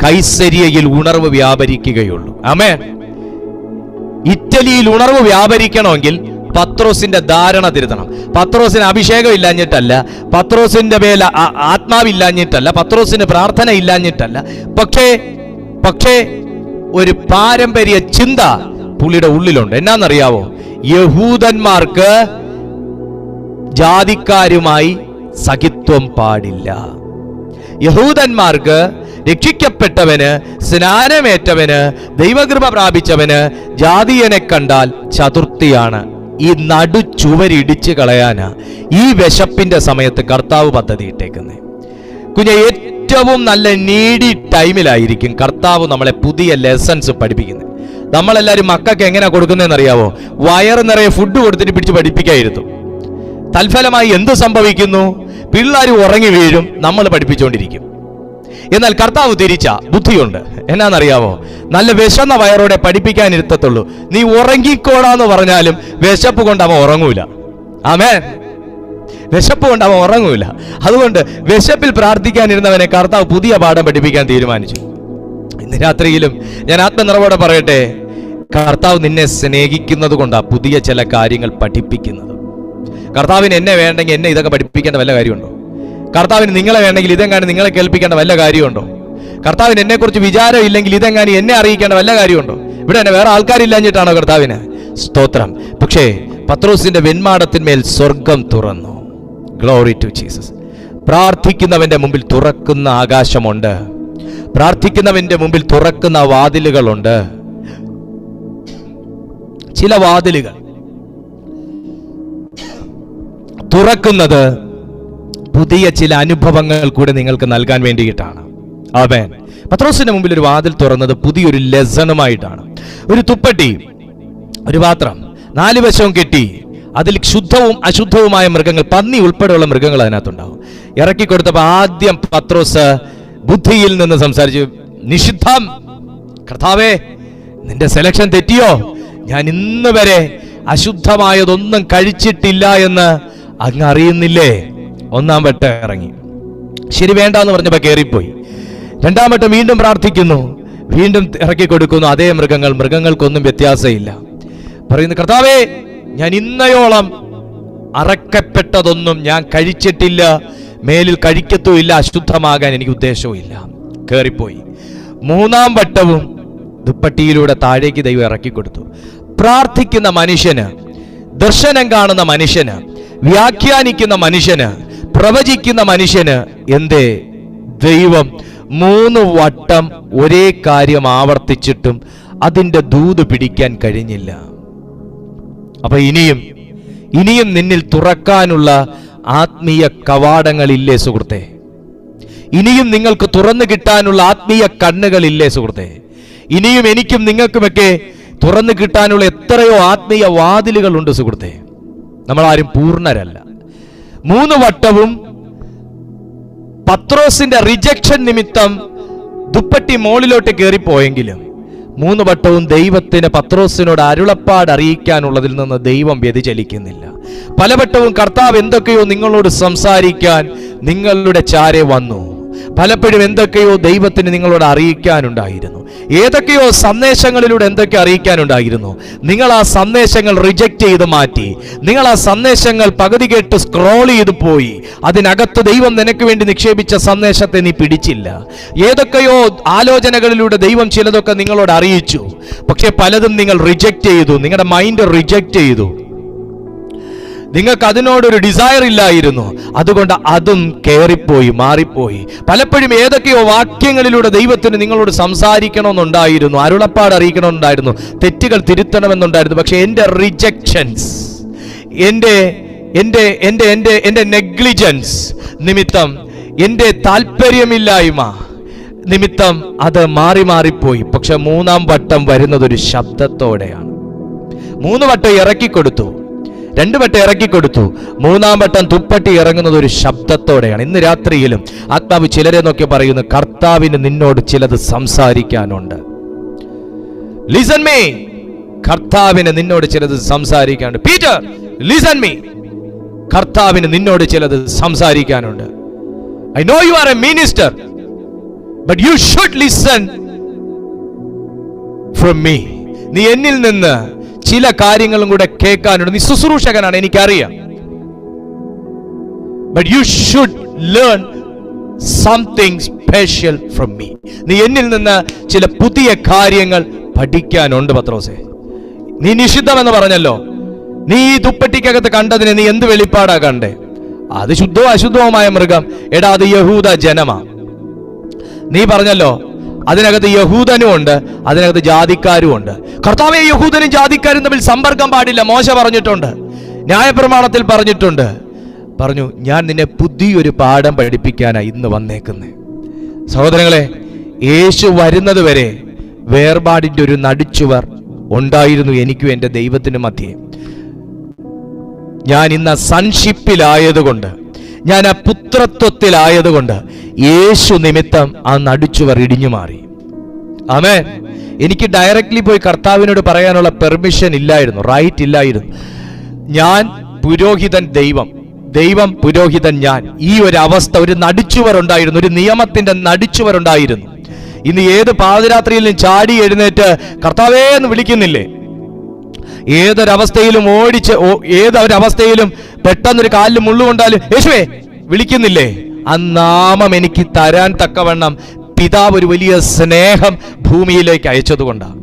കൈസരിയയിൽ ഉണർവ് വ്യാപരിക്കുകയുള്ളൂ. ആമേൻ. ഇറ്റലിയിൽ ഉണർവ് വ്യാപരിക്കണമെങ്കിൽ പത്രോസിന്റെ ധാരണ തിരുത്തണം. പത്രോസിന് അഭിഷേകം ഇല്ലാഞ്ഞിട്ടല്ല, പത്രോസിന്റെ മേൽ ആത്മാവില്ലാഞ്ഞിട്ടല്ല, പത്രോസിന് പ്രാർത്ഥന ഇല്ലാഞ്ഞിട്ടല്ല. പക്ഷേ ഒരു പാരമ്പര്യ ചിന്ത പുള്ളിയുടെ ഉള്ളിലുണ്ട്. എന്നാന്നറിയാവോ? യഹൂദന്മാർക്ക് ജാതിക്കാരുമായി സഖിത്വം പാടില്ല. യഹൂദന്മാർക്ക് രക്ഷിക്കപ്പെട്ടവന്, സ്നാനമേറ്റവന്, ദൈവകൃപ പ്രാപിച്ചവന് ജാതീയനെ കണ്ടാൽ ചതുർത്ഥിയാണ്. ഈ നടുചുവരിടിച്ച് കളയാനാ ഈ വിശപ്പിന്റെ സമയത്ത് കർത്താവ് പദ്ധതി ഇട്ടേക്കുന്നത്. ഏറ്റവും നല്ല നീഡി ടൈമിലായിരിക്കും കർത്താവ് നമ്മളെ പുതിയ ലെസൺസ് പഠിപ്പിക്കുന്നത്. നമ്മളെല്ലാവരും മക്കൾക്ക് എങ്ങനെ കൊടുക്കുന്നതെന്ന് അറിയാവോ? വയറ് നിറയെ ഫുഡ് കൊടുത്തിട്ട് പിടിച്ച് പഠിപ്പിക്കായിരുന്നു. തൽഫലമായി എന്ത് സംഭവിക്കുന്നു? പിള്ളേർ ഉറങ്ങി വീഴും, നമ്മൾ പഠിപ്പിച്ചുകൊണ്ടിരിക്കും. എന്നാൽ കർത്താവ് തിരിച്ച ബുദ്ധിയുണ്ട്. എന്നാന്നറിയാവോ? നല്ല വിശന്ന വയറോടെ പഠിപ്പിക്കാനിരുത്തത്തുള്ളൂ. നീ ഉറങ്ങിക്കോടാന്ന് പറഞ്ഞാലും വിശപ്പ് കൊണ്ട് അവൻ ഉറങ്ങൂല. ആമേൻ. വിശപ്പ് കൊണ്ട് അവൻ ഉറങ്ങൂല. അതുകൊണ്ട് വിശപ്പിൽ പ്രാർത്ഥിക്കാനിരുന്നവനെ കർത്താവ് പുതിയ പാഠം പഠിപ്പിക്കാൻ തീരുമാനിച്ചു. ഇന്ന് രാത്രിയിലും ഞാൻ ആത്മനിറവോടെ പറയട്ടെ, കർത്താവ് നിന്നെ സ്നേഹിക്കുന്നത് കൊണ്ടാ പുതിയ ചില കാര്യങ്ങൾ പഠിപ്പിക്കുന്നത്. കർത്താവിന് എന്നെ വേണ്ടെങ്കിൽ എന്നെ ഇതൊക്കെ പഠിപ്പിക്കേണ്ട വല്ല കാര്യമുണ്ടോ? കർത്താവിന് നിങ്ങളെ വേണമെങ്കിൽ ഇതെങ്ങാനും നിങ്ങളെ കേൾപ്പിക്കേണ്ട വല്ല കാര്യമുണ്ടോ? കർത്താവിന് എന്നെ കുറിച്ച് വിചാരം ഇല്ലെങ്കിൽ ഇതെങ്ങാനും എന്നെ അറിയിക്കേണ്ട വല്ല കാര്യമുണ്ടോ? ഇവിടെ തന്നെ വേറെ ആൾക്കാരില്ലാഞ്ഞിട്ടാണോ കർത്താവിന്? സ്തോത്രം. പക്ഷേ പത്രോസിന്റെ വെൺമാടത്തിന്മേൽ സ്വർഗം തുറന്നു. Glory to Jesus. പ്രാർത്ഥിക്കുന്നവന്റെ മുമ്പിൽ തുറക്കുന്ന ആകാശമുണ്ട്. പ്രാർത്ഥിക്കുന്നവന്റെ മുമ്പിൽ തുറക്കുന്ന വാതിലുകളുണ്ട്. ചില വാതിലുകൾ തുറക്കുന്നത് പുതിയ ചില അനുഭവങ്ങൾ കൂടെ നിങ്ങൾക്ക് നൽകാൻ വേണ്ടിയിട്ടാണ്. ആമേൻ. പത്രോസിന്റെ മുമ്പിൽ ഒരു വാതിൽ തുറന്നത് പുതിയൊരു ലെസണുമായിട്ടാണ്. ഒരു തുപ്പട്ടി, ഒരു പാത്രം, 4 വശവും കെട്ടി, അതിൽ ശുദ്ധവും അശുദ്ധവുമായ മൃഗങ്ങൾ, പന്നി ഉൾപ്പെടെയുള്ള മൃഗങ്ങൾ അതിനകത്തുണ്ടാവും. ഇറക്കി കൊടുത്തപ്പോൾ ആദ്യം പത്രോസ് ബുദ്ധിയിൽ നിന്ന് സംസാരിച്ചു, നിഷിദ്ധം കർത്താവേ, നിന്റെ സെലക്ഷൻ തെറ്റിയോ? ഞാൻ ഇന്ന് വരെ അശുദ്ധമായതൊന്നും കഴിച്ചിട്ടില്ല എന്ന് അങ്ങ് അറിയുന്നില്ലേ? 1-ാം വട്ടം ഇറങ്ങി. ശരി, വേണ്ടെന്ന് പറഞ്ഞപ്പോ കയറിപ്പോയി. 2-ാം വട്ടം വീണ്ടും പ്രാർത്ഥിക്കുന്നു, വീണ്ടും ഇറക്കി കൊടുക്കുന്നു. അതേ മൃഗങ്ങൾക്കൊന്നും വ്യത്യാസമില്ല. പറയുന്നു, കർത്താവേ, ഞാൻ ഇന്നയോളം അറക്കപ്പെട്ടതൊന്നും ഞാൻ കഴിച്ചിട്ടില്ല, മേലിൽ കഴിക്കത്തുമില്ല, അശുദ്ധമാകാൻ എനിക്ക് ഉദ്ദേശവും ഇല്ല. കയറിപ്പോയി. 3-ാം വട്ടവും ദുപ്പട്ടിയിലൂടെ താഴേക്ക് ദൈവം ഇറക്കി കൊടുത്തു. പ്രാർത്ഥിക്കുന്ന മനുഷ്യന്, ദർശനം കാണുന്ന മനുഷ്യന്, വ്യാഖ്യാനിക്കുന്ന മനുഷ്യന്, പ്രവചിക്കുന്ന മനുഷ്യന് എന്തേ ദൈവം 3 വട്ടം ഒരേ കാര്യം ആവർത്തിച്ചിട്ടും അതിന്റെ ദൂത് പിടിക്കാൻ കഴിഞ്ഞില്ല? അപ്പൊ ഇനിയും നിന്നിൽ തുറക്കാനുള്ള ആത്മീയ കവാടങ്ങളില്ലേ സുഹൃത്തെ? ഇനിയും നിങ്ങൾക്ക് തുറന്നു കിട്ടാനുള്ള ആത്മീയ കണ്ണുകളില്ലേ സുഹൃത്തെ? ഇനിയും എനിക്കും നിങ്ങൾക്കുമൊക്കെ തുറന്നു കിട്ടാനുള്ള എത്രയോ ആത്മീയ വാതിലുകളുണ്ട് സുഹൃത്തെ. നമ്മളാരും പൂർണ്ണരല്ല. 3 വട്ടവും പത്രോസിന്റെ റിജക്ഷൻ നിമിത്തം ദുപ്പട്ടി മോളിലോട്ട് കയറിപ്പോയെങ്കിലും 3 വട്ടവും ദൈവത്തിന് പത്രോസിനോട് അരുളപ്പാട് അറിയിക്കാനുള്ളതിൽ നിന്ന് ദൈവം വ്യതിചലിക്കുന്നില്ല. പലവട്ടവും കർത്താവ് എന്തൊക്കെയോ നിങ്ങളോട് സംസാരിക്കാൻ നിങ്ങളുടെ ചാരെ വന്നു. പലപ്പോഴും എന്തൊക്കെയോ ദൈവത്തിന് നിങ്ങളോട് അറിയിക്കാനുണ്ടായിരുന്നു. ഏതൊക്കെയോ സന്ദേശങ്ങളിലൂടെ എന്തൊക്കെ അറിയിക്കാനുണ്ടായിരുന്നു. നിങ്ങൾ ആ സന്ദേശങ്ങൾ റിജക്റ്റ് ചെയ്ത് മാറ്റി. നിങ്ങൾ ആ സന്ദേശങ്ങൾ പകുതി കേട്ട് സ്ക്രോൾ ചെയ്ത് പോയി. അതിനകത്ത് ദൈവം നിനക്ക് വേണ്ടി നിക്ഷേപിച്ച സന്ദേശത്തെ നീ പിടിച്ചില്ല. ഏതൊക്കെയോ ആലോചനകളിലൂടെ ദൈവം ചിലതൊക്കെ നിങ്ങളോട് അറിയിച്ചു. പക്ഷെ പലതും നിങ്ങൾ റിജക്റ്റ് ചെയ്തു. നിങ്ങളുടെ മൈൻഡ് റിജക്റ്റ് ചെയ്തു. നിങ്ങൾക്ക് അതിനോടൊരു ഡിസയർ ഇല്ലായിരുന്നു. അതുകൊണ്ട് അതും കയറിപ്പോയി, മാറിപ്പോയി. പലപ്പോഴും ഏതൊക്കെയോ വാക്യങ്ങളിലൂടെ ദൈവത്തിന് നിങ്ങളോട് സംസാരിക്കണമെന്നുണ്ടായിരുന്നു, അരുളപ്പാട് അറിയിക്കണമെന്നുണ്ടായിരുന്നു, തെറ്റുകൾ തിരുത്തണമെന്നുണ്ടായിരുന്നു. പക്ഷെ എൻ്റെ റിജക്ഷൻസ്, എൻ്റെ നെഗ്ലിജൻസ് നിമിത്തം, എൻ്റെ താല്പര്യമില്ലായ്മ നിമിത്തം അത് മാറിപ്പോയി. പക്ഷെ 3-ാം വട്ടം വരുന്നതൊരു ശബ്ദത്തോടെയാണ്. 3 വട്ടം ഇറക്കിക്കൊടുത്തു, 2 വട്ടം ഇറക്കിക്കൊടുത്തു. 3-ാം വട്ടം തുപ്പട്ടി ഇറങ്ങുന്നത് ഒരു ശബ്ദത്തോടെയാണ്. ഇന്ന് രാത്രിയിലും ആത്മാവ് ചിലരെ നോക്കി പറയുന്നു, കർത്താവിന് നിന്നോട് ചിലത് സംസാരിക്കാനുണ്ട്. ലിസൺ മീ, കർത്താവിന് നിന്നോട് ചിലത് സംസാരിക്കാനുണ്ട്. പീറ്റർ, ലിസൺ മീ, കർത്താവിന് നിന്നോട് ചിലത് സംസാരിക്കാനുണ്ട്. I know you are A minister, but you should listen from me. നീ എന്നിൽ നിന്ന് ചില കാര്യങ്ങളും കൂടെ കേൾക്കാനുണ്ട്. നീ ശുശ്രൂഷകനാണ്, എനിക്കറിയാം. But you should learn something special from me. നീ എന്നിൽ നിന്ന് ചില പുതിയ കാര്യങ്ങൾ പഠിക്കാനുണ്ട് പത്രോസേ. നീ നിഷിദ്ധമെന്ന് പറഞ്ഞല്ലോ. നീ ഈ ദുപ്പട്ടിക്കകത്ത് കണ്ടതിന് നീ എന്ത് വെളിപ്പാടാ കണ്ടേ? അത് ശുദ്ധവും അശുദ്ധവുമായ മൃഗം. എടാ, അത് യഹൂദ ജനമാ. നീ പറഞ്ഞല്ലോ അതിനകത്ത് യഹൂദനും ഉണ്ട്, അതിനകത്ത് ജാതിക്കാരും ഉണ്ട്. കർത്താവേ, യഹൂദനും ജാതിക്കാരും തമ്മിൽ സമ്പർക്കം പാടില്ല. മോശ പറഞ്ഞിട്ടുണ്ട്, ന്യായപ്രമാണത്തിൽ പറഞ്ഞു ഞാൻ നിന്നെ പുതിയൊരു പാഠം പഠിപ്പിക്കാനായി ഇന്ന് വന്നേക്കുന്നേ. സഹോദരങ്ങളെ, യേശു വരുന്നത് വരെ വേർപാടിന്റെ ഒരു നടിച്ചുവർ ഉണ്ടായിരുന്നു എനിക്കും എൻ്റെ ദൈവത്തിനും മധ്യേ. ഞാൻ ഇന്ന് സൺഷിപ്പിലായതുകൊണ്ട്, ഞാൻ ആ പുത്രത്വത്തിലായതുകൊണ്ട് യേശു നിമിത്തം ആ നടിച്ചുവർ ഇടിഞ്ഞു മാറി. ആമേൻ. എനിക്ക് ഡയറക്റ്റ്ലി പോയി കർത്താവിനോട് പറയാനുള്ള പെർമിഷൻ ഇല്ലായിരുന്നു, റൈറ്റ് ഇല്ലായിരുന്നു. ഞാൻ പുരോഹിതൻ, ദൈവം പുരോഹിതൻ, ഞാൻ. ഈ ഒരു അവസ്ഥ, ഒരു നടിച്ചുവർ ഉണ്ടായിരുന്നു, ഒരു നിയമത്തിന്റെ നടിച്ചുവർ ഉണ്ടായിരുന്നു. ഇന്ന് ഏത് പാതിരാത്രിയിലും ചാടി എഴുന്നേറ്റ് കർത്താവേ എന്ന് വിളിക്കുന്നില്ലേ? ഏതൊരവസ്ഥയിലും ഏതൊരവസ്ഥയിലും പെട്ടെന്നൊരു കാലിൽ മുള്ളുകൊണ്ടാലും യേശുവേ വിളിക്കുന്നില്ലേ? ആ നാമം എനിക്ക് തരാൻ തക്കവണ്ണം പിതാവ് ഒരു വലിയ സ്നേഹം ഭൂമിയിലേക്ക് അയച്ചതുകൊണ്ടാണ്.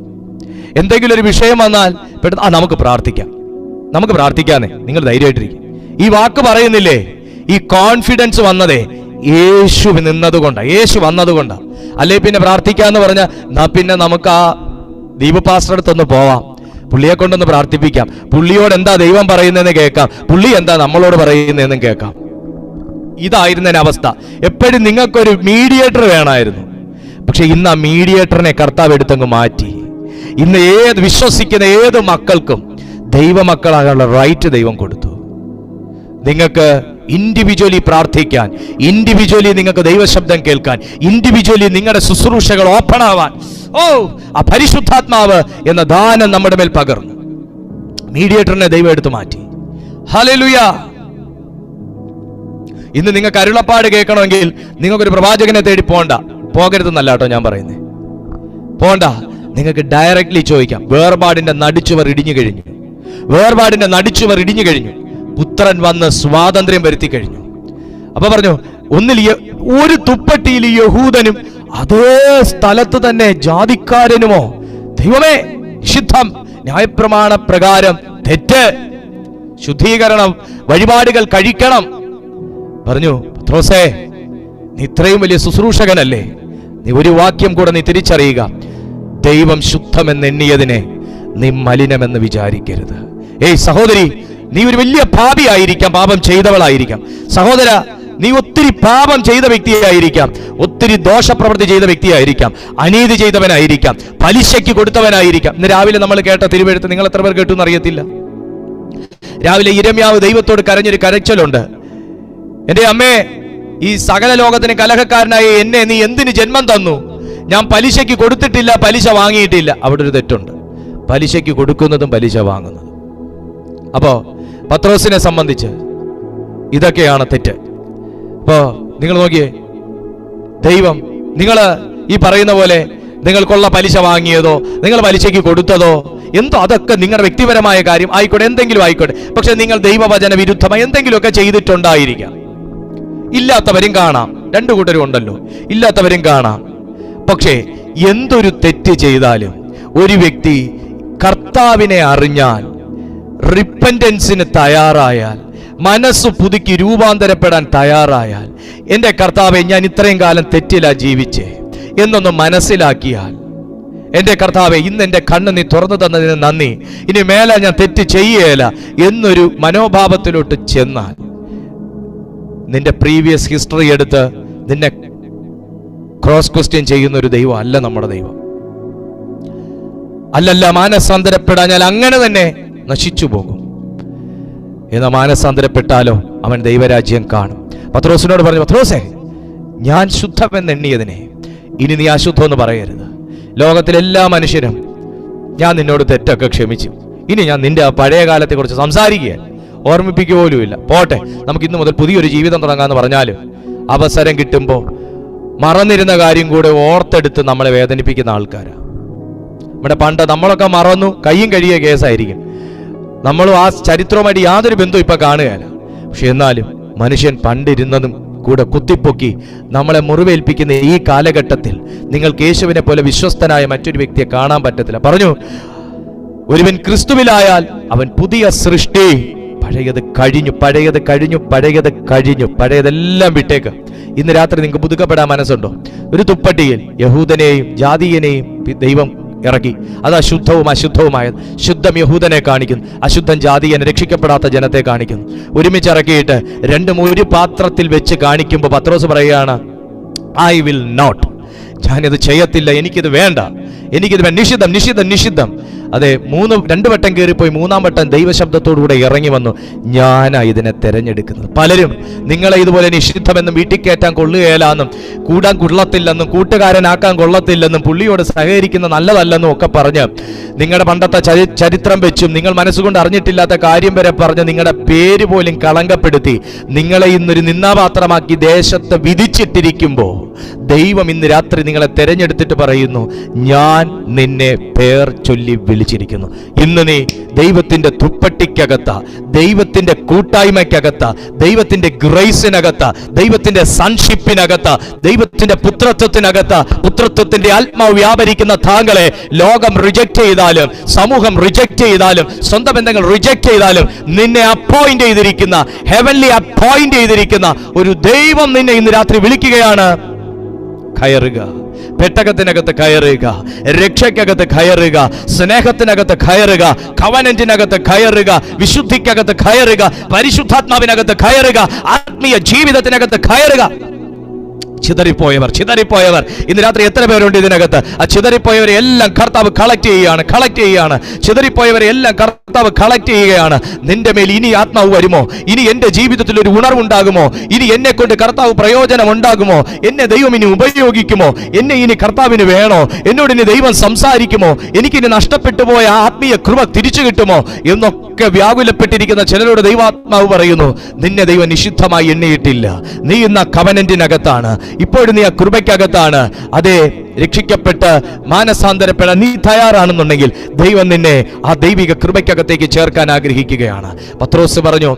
എന്തെങ്കിലും ഒരു വിഷയം വന്നാൽ പെട്ടെന്ന് നമുക്ക് പ്രാർത്ഥിക്കാന്നേ, നിങ്ങൾ ധൈര്യമായിട്ടിരിക്കും. ഈ വാക്ക് പറയുന്നില്ലേ? ഈ കോൺഫിഡൻസ് വന്നതേ യേശു നിന്നതുകൊണ്ടാണ്, യേശു വന്നതുകൊണ്ടാണ്. അല്ലെ പിന്നെ പ്രാർത്ഥിക്കാന്ന് പറഞ്ഞാൽ പിന്നെ നമുക്ക് ആ ദീപ പാസ്റ്റർ അടുത്തൊന്ന് പോവാം, പുള്ളിയെ കൊണ്ടൊന്ന് പ്രാർത്ഥിപ്പിക്കാം, പുള്ളിയോട് എന്താ ദൈവം പറയുന്നതെന്ന് കേൾക്കാം, പുള്ളി എന്താ നമ്മളോട് പറയുന്നതെന്നും കേൾക്കാം. ഇതായിരുന്ന അവസ്ഥ. എപ്പോഴും നിങ്ങൾക്കൊരു മീഡിയേറ്റർ വേണമായിരുന്നു. പക്ഷെ ഇന്ന് ആ മീഡിയേറ്ററിനെ കർത്താവ് എടുത്തങ്ങ് മാറ്റി. ഇന്ന് വിശ്വസിക്കുന്ന ഏത് മക്കൾക്കും ദൈവമക്കളാകാനുള്ള റൈറ്റ് ദൈവം കൊടുത്തു. നിങ്ങൾക്ക് ഇൻഡിവിജ്വലി പ്രാർത്ഥിക്കാൻ, ഇൻഡിവിജ്വലി നിങ്ങൾക്ക് ദൈവശബ്ദം കേൾക്കാൻ, ഇൻഡിവിജ്വലി നിങ്ങളുടെ ശുശ്രൂഷകൾ ഓപ്പൺ ആവാൻ ആ പരിശുദ്ധാത്മാവ് എന്ന ദാനം നമ്മുടെ മേൽ പകർന്നു. മീഡിയേറ്ററിനെ ദൈവം എടുത്തു മാറ്റി. ഹല്ലേലൂയ. ഇന്ന് നിങ്ങൾക്ക് അരുളപ്പാട് കേൾക്കണമെങ്കിൽ നിങ്ങൾക്കൊരു പ്രവാചകനെ തേടി പോകരുതെന്നല്ല കേട്ടോ ഞാൻ പറയുന്നത്. പോണ്ട, നിങ്ങൾക്ക് ഡയറക്ട്ലി ചോദിക്കാം. വേർപാടിന്റെ നടിച്ചുവർ ഇടിഞ്ഞു കഴിഞ്ഞു, വേർപാടിന്റെ നടിച്ചുവർ ഇടിഞ്ഞു കഴിഞ്ഞു. പുത്രൻ വന്ന് സ്വാതന്ത്ര്യം വരുത്തി കഴിഞ്ഞു. അപ്പൊ പറഞ്ഞു, ഒന്നിൽ ഒരു തുപ്പട്ടിയിൽ യഹൂദനും അതേ സ്ഥലത്ത് തന്നെ ജാതിക്കാരനുമോ? ദൈവമേ, നിഷിദ്ധം, ന്യായപ്രമാണ പ്രകാരം തെറ്റ്, ശുദ്ധീകരണം, വഴിപാടുകൾ കഴിക്കണം. പറഞ്ഞു, പത്രോസേ, നീ ഇത്രയും വലിയ ശുശ്രൂഷകനല്ലേ, നീ ഒരു വാക്യം കൂടെ നീ തിരിച്ചറിയുക. ദൈവം ശുദ്ധമെന്നെണ്ണിയതിനെ നീ മലിനമെന്ന് വിചാരിക്കരുത്. ഏയ് സഹോദരി, നീ ഒരു വലിയ പാപിയായിരിക്കാം, പാപം ചെയ്തവളായിരിക്കാം. സഹോദര, നീ ഒത്തിരി പാപം ചെയ്ത വ്യക്തിയായിരിക്കാം, ഒത്തിരി ദോഷപ്രവൃത്തി ചെയ്ത വ്യക്തിയായിരിക്കാം, അനീതി ചെയ്തവനായിരിക്കാം, പലിശയ്ക്ക് കൊടുത്തവനായിരിക്കാം. ഇന്ന് രാവിലെ നമ്മൾ കേട്ട തിരുവെഴുത്ത് നിങ്ങൾ എത്ര പേർ കേട്ടു എന്നറിയത്തില്ല. രാവിലെ ഇരമ്യാവ് ദൈവത്തോട് കരഞ്ഞൊരു കരച്ചിലുണ്ട്. എന്റെ അമ്മേ, ഈ സകല ലോകത്തിന് കലഹക്കാരനായ എന്നെ നീ എന്തിന് ജന്മം തന്നു? ഞാൻ പലിശയ്ക്ക് കൊടുത്തിട്ടില്ല, പലിശ വാങ്ങിയിട്ടില്ല. അവിടെ ഒരു തെറ്റുണ്ട്, പലിശയ്ക്ക് കൊടുക്കുന്നതും പലിശ വാങ്ങുന്നതും. അപ്പോ പത്രോസിനെ സംബന്ധിച്ച് ഇതൊക്കെയാണ് തെറ്റ്. അപ്പോ നിങ്ങൾ നോക്കിയേ, ദൈവം നിങ്ങൾ ഈ പറയുന്ന പോലെ നിങ്ങൾക്കുള്ള പലിശ വാങ്ങിയതോ നിങ്ങൾ പലിശയ്ക്ക് കൊടുത്തതോ എന്തോ, അതൊക്കെ നിങ്ങളുടെ വ്യക്തിപരമായ കാര്യം ആയിക്കോട്ടെ, എന്തെങ്കിലും ആയിക്കോട്ടെ. പക്ഷെ നിങ്ങൾ ദൈവവചന വിരുദ്ധമായി എന്തെങ്കിലുമൊക്കെ ചെയ്തിട്ടുണ്ടായിരിക്കാം. ഇല്ലാത്തവരും കാണാം, രണ്ടു കൂട്ടരും ഉണ്ടല്ലോ, ഇല്ലാത്തവരും കാണാം. പക്ഷേ എന്തൊരു തെറ്റ് ചെയ്താലും ഒരു വ്യക്തി കർത്താവിനെ അറിഞ്ഞാൽ, റിപ്പന്റൻസിന് തയ്യാറായാൽ, മനസ്സ് പുതുക്കി രൂപാന്തരപ്പെടാൻ തയ്യാറായാൽ, എൻ്റെ കർത്താവെ, ഞാൻ ഇത്രയും കാലം തെറ്റിലാ ജീവിച്ചേ എന്നൊന്ന് മനസ്സിലാക്കിയാൽ, എൻ്റെ കർത്താവെ, ഇന്ന് എൻ്റെ കണ്ണ് നീ തുറന്നു തന്നതിന് നന്ദി, ഇനി മേലെ ഞാൻ തെറ്റ് ചെയ്യേല എന്നൊരു മനോഭാവത്തിലോട്ട് ചെന്നാൽ, നിന്റെ പ്രീവിയസ് ഹിസ്റ്ററി എടുത്ത് നിന്നെ ക്രോസ് ക്വസ്റ്റ്യൻ ചെയ്യുന്ന ഒരു ദൈവം അല്ല നമ്മുടെ ദൈവം. അല്ലല്ല, മാനസാന്തരപ്പെടാഞ്ഞാൽ അങ്ങനെ തന്നെ നശിച്ചു പോകും. എന്നാൽ മാനസാന്തരപ്പെട്ടാലോ അവൻ ദൈവരാജ്യം കാണും. പത്രോസിനോട് പറഞ്ഞു, പത്രോസേ, ഞാൻ ശുദ്ധമെന്നെണ്ണിയതിനെ ഇനി നീ അശുദ്ധമെന്ന് പറയരുത്. ലോകത്തിലെല്ലാ മനുഷ്യരും ഞാൻ നിന്നോട് തെറ്റൊക്കെ ക്ഷമിച്ചു, ഇനി ഞാൻ നിന്റെ ആ പഴയ കാലത്തെ കുറിച്ച് സംസാരിക്കുക, ഓർമ്മിപ്പിക്കുക പോലുമില്ല. പോട്ടെ, നമുക്ക് ഇന്ന് മുതൽ പുതിയൊരു ജീവിതം തുടങ്ങാന്ന് പറഞ്ഞാലും അവസരം കിട്ടുമ്പോൾ മറന്നിരുന്ന കാര്യം കൂടെ ഓർത്തെടുത്ത് നമ്മളെ വേദനിപ്പിക്കുന്ന ആൾക്കാരാണ്. നമ്മുടെ പണ്ട് നമ്മളൊക്കെ മറന്നു കയ്യും കഴിയ കേസായിരിക്കും, നമ്മളും ആ ചരിത്രവുമായിട്ട് യാതൊരു ബന്ധവും ഇപ്പൊ കാണുകയല്ല. പക്ഷെ എന്നാലും മനുഷ്യൻ പണ്ടിരുന്നതും കൂടെ കുത്തിപ്പൊക്കി നമ്മളെ മുറിവേൽപ്പിക്കുന്ന ഈ കാലഘട്ടത്തിൽ നിങ്ങൾക്ക് യേശുവിനെ പോലെ വിശ്വസ്തനായ മറ്റൊരു വ്യക്തിയെ കാണാൻ പറ്റത്തില്ല. പറഞ്ഞു, ഒരുവൻ ക്രിസ്തുവിലായാൽ അവൻ പുതിയ സൃഷ്ടി, പഴയത് കഴിഞ്ഞു, പഴയത് കഴിഞ്ഞു, പഴയത് കഴിഞ്ഞു, പഴയതെല്ലാം വിട്ടേക്ക്. ഇന്ന് രാത്രി നിങ്ങൾക്ക് പുതുക്കപ്പെടാൻ മനസ്സുണ്ടോ? ഒരു തുപ്പട്ടിയിൽ യഹൂദനെയും ജാതീയനെയും ദൈവം ഇറക്കി. അത് അശുദ്ധവും അശുദ്ധവുമായത്. ശുദ്ധം യഹൂദനെ കാണിക്കുന്നു, അശുദ്ധം ജാതീയനെ, രക്ഷിക്കപ്പെടാത്ത ജനത്തെ കാണിക്കുന്നു. ഒരുമിച്ച് ഇറക്കിയിട്ട് രണ്ടും ഒരു പാത്രത്തിൽ വെച്ച് കാണിക്കുമ്പോൾ പത്രോസ് പറയുകയാണ്, ഐ വിൽ നോട്ട്, ഞാനിത് ചെയ്യത്തില്ല, എനിക്കിത് വേണ്ട, എനിക്കിത് നിഷിദ്ധം, നിഷിദ്ധം, നിഷിദ്ധം. അതെ, രണ്ടു വട്ടം കയറിപ്പോയി, മൂന്നാം വട്ടം ദൈവശബ്ദത്തോടുകൂടെ ഇറങ്ങി വന്നു, ഞാനാ ഇതിനെ തെരഞ്ഞെടുക്കുന്നത്. പലരും നിങ്ങളെ ഇതുപോലെ നിഷിദ്ധമെന്നും വീട്ടിൽ കയറ്റാൻ കൊള്ളുകയില്ലെന്നും കൂടാൻ കൊള്ളത്തില്ലെന്നും കൂട്ടുകാരനാക്കാൻ കൊള്ളത്തില്ലെന്നും പുള്ളിയോട് സഹകരിക്കുന്ന നല്ലതല്ലെന്നും ഒക്കെ പറഞ്ഞ് നിങ്ങളുടെ പണ്ടത്തെ ചരിത്രം വെച്ചും നിങ്ങൾ മനസ്സുകൊണ്ട് അറിഞ്ഞിട്ടില്ലാത്ത കാര്യം വരെ പറഞ്ഞ് നിങ്ങളുടെ പേര് പോലും കളങ്കപ്പെടുത്തി നിങ്ങളെ ഇന്നൊരു നിന്നാപാത്രമാക്കി ദേശത്ത് വിധിച്ചിട്ടിരിക്കുമ്പോൾ ദൈവം ഇന്ന് രാത്രി നിങ്ങളെ തെരഞ്ഞെടുത്തിട്ട് പറയുന്നു, ഞാൻ നിന്നെ പേർ ചൊല്ലി വിളിച്ചിരിക്കുന്നു. ഇന്ന് നീ ദൈവത്തിന്റെ തുപ്പട്ടിക്കകത്ത, ദൈവത്തിന്റെ കൂട്ടായ്മയ്ക്കകത്ത, ദൈവത്തിന്റെ ഗ്രേസിനകത്ത, ദൈവത്തിന്റെ സൺഷിപ്പിനകത്ത, ദൈവത്തിന്റെ പുത്രത്വത്തിനകത്ത, പുത്രത്വത്തിന്റെ ആത്മാവ് വ്യാപരിക്കുന്ന താങ്കളെ ലോകം റിജക്ട് ചെയ്താലും, സമൂഹം റിജക്ട് ചെയ്താലും, സ്വന്തം ബന്ധങ്ങൾ റിജക്ട് ചെയ്താലും, നിന്നെ അപ്പോയിന്റ് ചെയ്തിരിക്കുന്ന, ഹെവൻലി അപ്പോയിന്റ് ചെയ്തിരിക്കുന്ന ഒരു ദൈവം നിന്നെ ഇന്ന് രാത്രി വിളിക്കുകയാണ്. കയറുക, പെട്ടകത്തിനകത്ത് കയറുക, രക്ഷയ്ക്കകത്ത് കയറുക, സ്നേഹത്തിനകത്ത് കയറുക, കവനന്റിനകത്ത് കയറുക, വിശുദ്ധിക്കകത്ത് കയറുക, പരിശുദ്ധാത്മാവിനകത്ത് കയറുക, ആത്മീയ ജീവിതത്തിനകത്ത് കയറുക. ചിതറിപ്പോയവർ ഇന്ന് രാത്രി എത്ര പേരുണ്ട് ഇതിനകത്ത്? ആ ചിതറിപ്പോയവരെ എല്ലാം കർത്താവ് കളക്ട് ചെയ്യുകയാണ്. ചിതറിപ്പോയവരെ എല്ലാം കർത്താവ് കളക്ട് ചെയ്യുകയാണ്. നിന്റെ മേൽ ഇനി ആത്മാവ് വരുമോ? ഇനി എന്റെ ജീവിതത്തിൽ ഒരു ഉണർവുണ്ടാകുമോ? ഇനി എന്നെ കൊണ്ട് കർത്താവ് പ്രയോജനം ഉണ്ടാകുമോ? എന്നെ ദൈവം ഇനി ഉപയോഗിക്കുമോ? എന്നെ ഇനി കർത്താവിന് വേണോ? എന്നോട് ഇനി ദൈവം സംസാരിക്കുമോ? എനിക്കിനി നഷ്ടപ്പെട്ടു പോയ ആത്മീയ കൃപ തിരിച്ചു കിട്ടുമോ എന്നൊക്കെ വ്യാകുലപ്പെട്ടിരിക്കുന്ന ചിലരോട് ദൈവാത്മാവ് പറയുന്നു, നിന്നെ ദൈവം നിഷിദ്ധമായി എണ്ണിയിട്ടില്ല. നീ ഇന്ന് ആ കവനന്റിനകത്താണ്. ഇപ്പോഴും നീ ആ കൃപയ്ക്കകത്താണ്. അതെ, രക്ഷിക്കപ്പെട്ട് മാനസാന്തരപ്പെടാൻ നീ തയ്യാറാണെന്നുണ്ടെങ്കിൽ ദൈവം നിന്നെ ആ ദൈവിക കൃപയ്ക്കകത്തേക്ക് ചേർക്കാൻ ആഗ്രഹിക്കുകയാണ്. പത്രോസ് പറഞ്ഞു,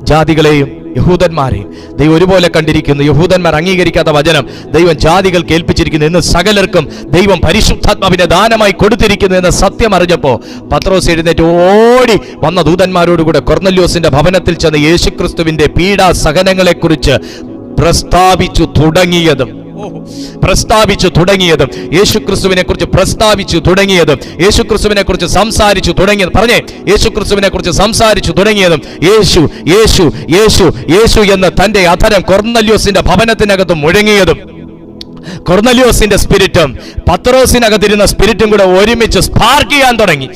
ജാതികളെയും യഹൂദന്മാരെയും ദൈവം ഒരുപോലെ കണ്ടിരിക്കുന്നു. യഹൂദന്മാർ അംഗീകരിക്കാത്ത വചനം ദൈവം ജാതികൾക്ക് ഏൽപ്പിച്ചിരിക്കുന്നു. ഇന്ന് സകലർക്കും ദൈവം പരിശുദ്ധാത്മാവിനെ ദാനമായി കൊടുത്തിരിക്കുന്നു എന്ന സത്യം അറിഞ്ഞപ്പോ പത്രോസ് എഴുന്നേറ്റ് ഓടി വന്ന ദൂതന്മാരോടുകൂടെ കൊർന്നല്യോസിന്റെ ഭവനത്തിൽ ചെന്ന് യേശുക്രിസ്തുവിന്റെ പീഡാ സഹനങ്ങളെ കുറിച്ച് പ്രസ്താവിച്ചു തുടങ്ങിയതും യേശുക്രിസ്തുവിനെ കുറിച്ച് പ്രസ്താവിച്ചു തുടങ്ങിയതും യേശുക്രിസ്തുവിനെ കുറിച്ച് സംസാരിച്ചു തുടങ്ങിയതും പറഞ്ഞേ, യേശുക്രിസ്തുവിനെ കുറിച്ച് സംസാരിച്ചു തുടങ്ങിയതും യേശു യേശു യേശു യേശു എന്ന് തന്റെ അധരം കൊർന്നല്യോസിന്റെ ഭവനത്തിനകത്ത് മുഴങ്ങിയതും കൊർന്നല്യോസിന്റെ സ്പിരിറ്റും പത്രോസിനകത്തിരുന്ന സ്പിരിറ്റും കൂടെ ഒരുമിച്ച് സ്പാർക്ക് ചെയ്യാൻ തുടങ്ങി.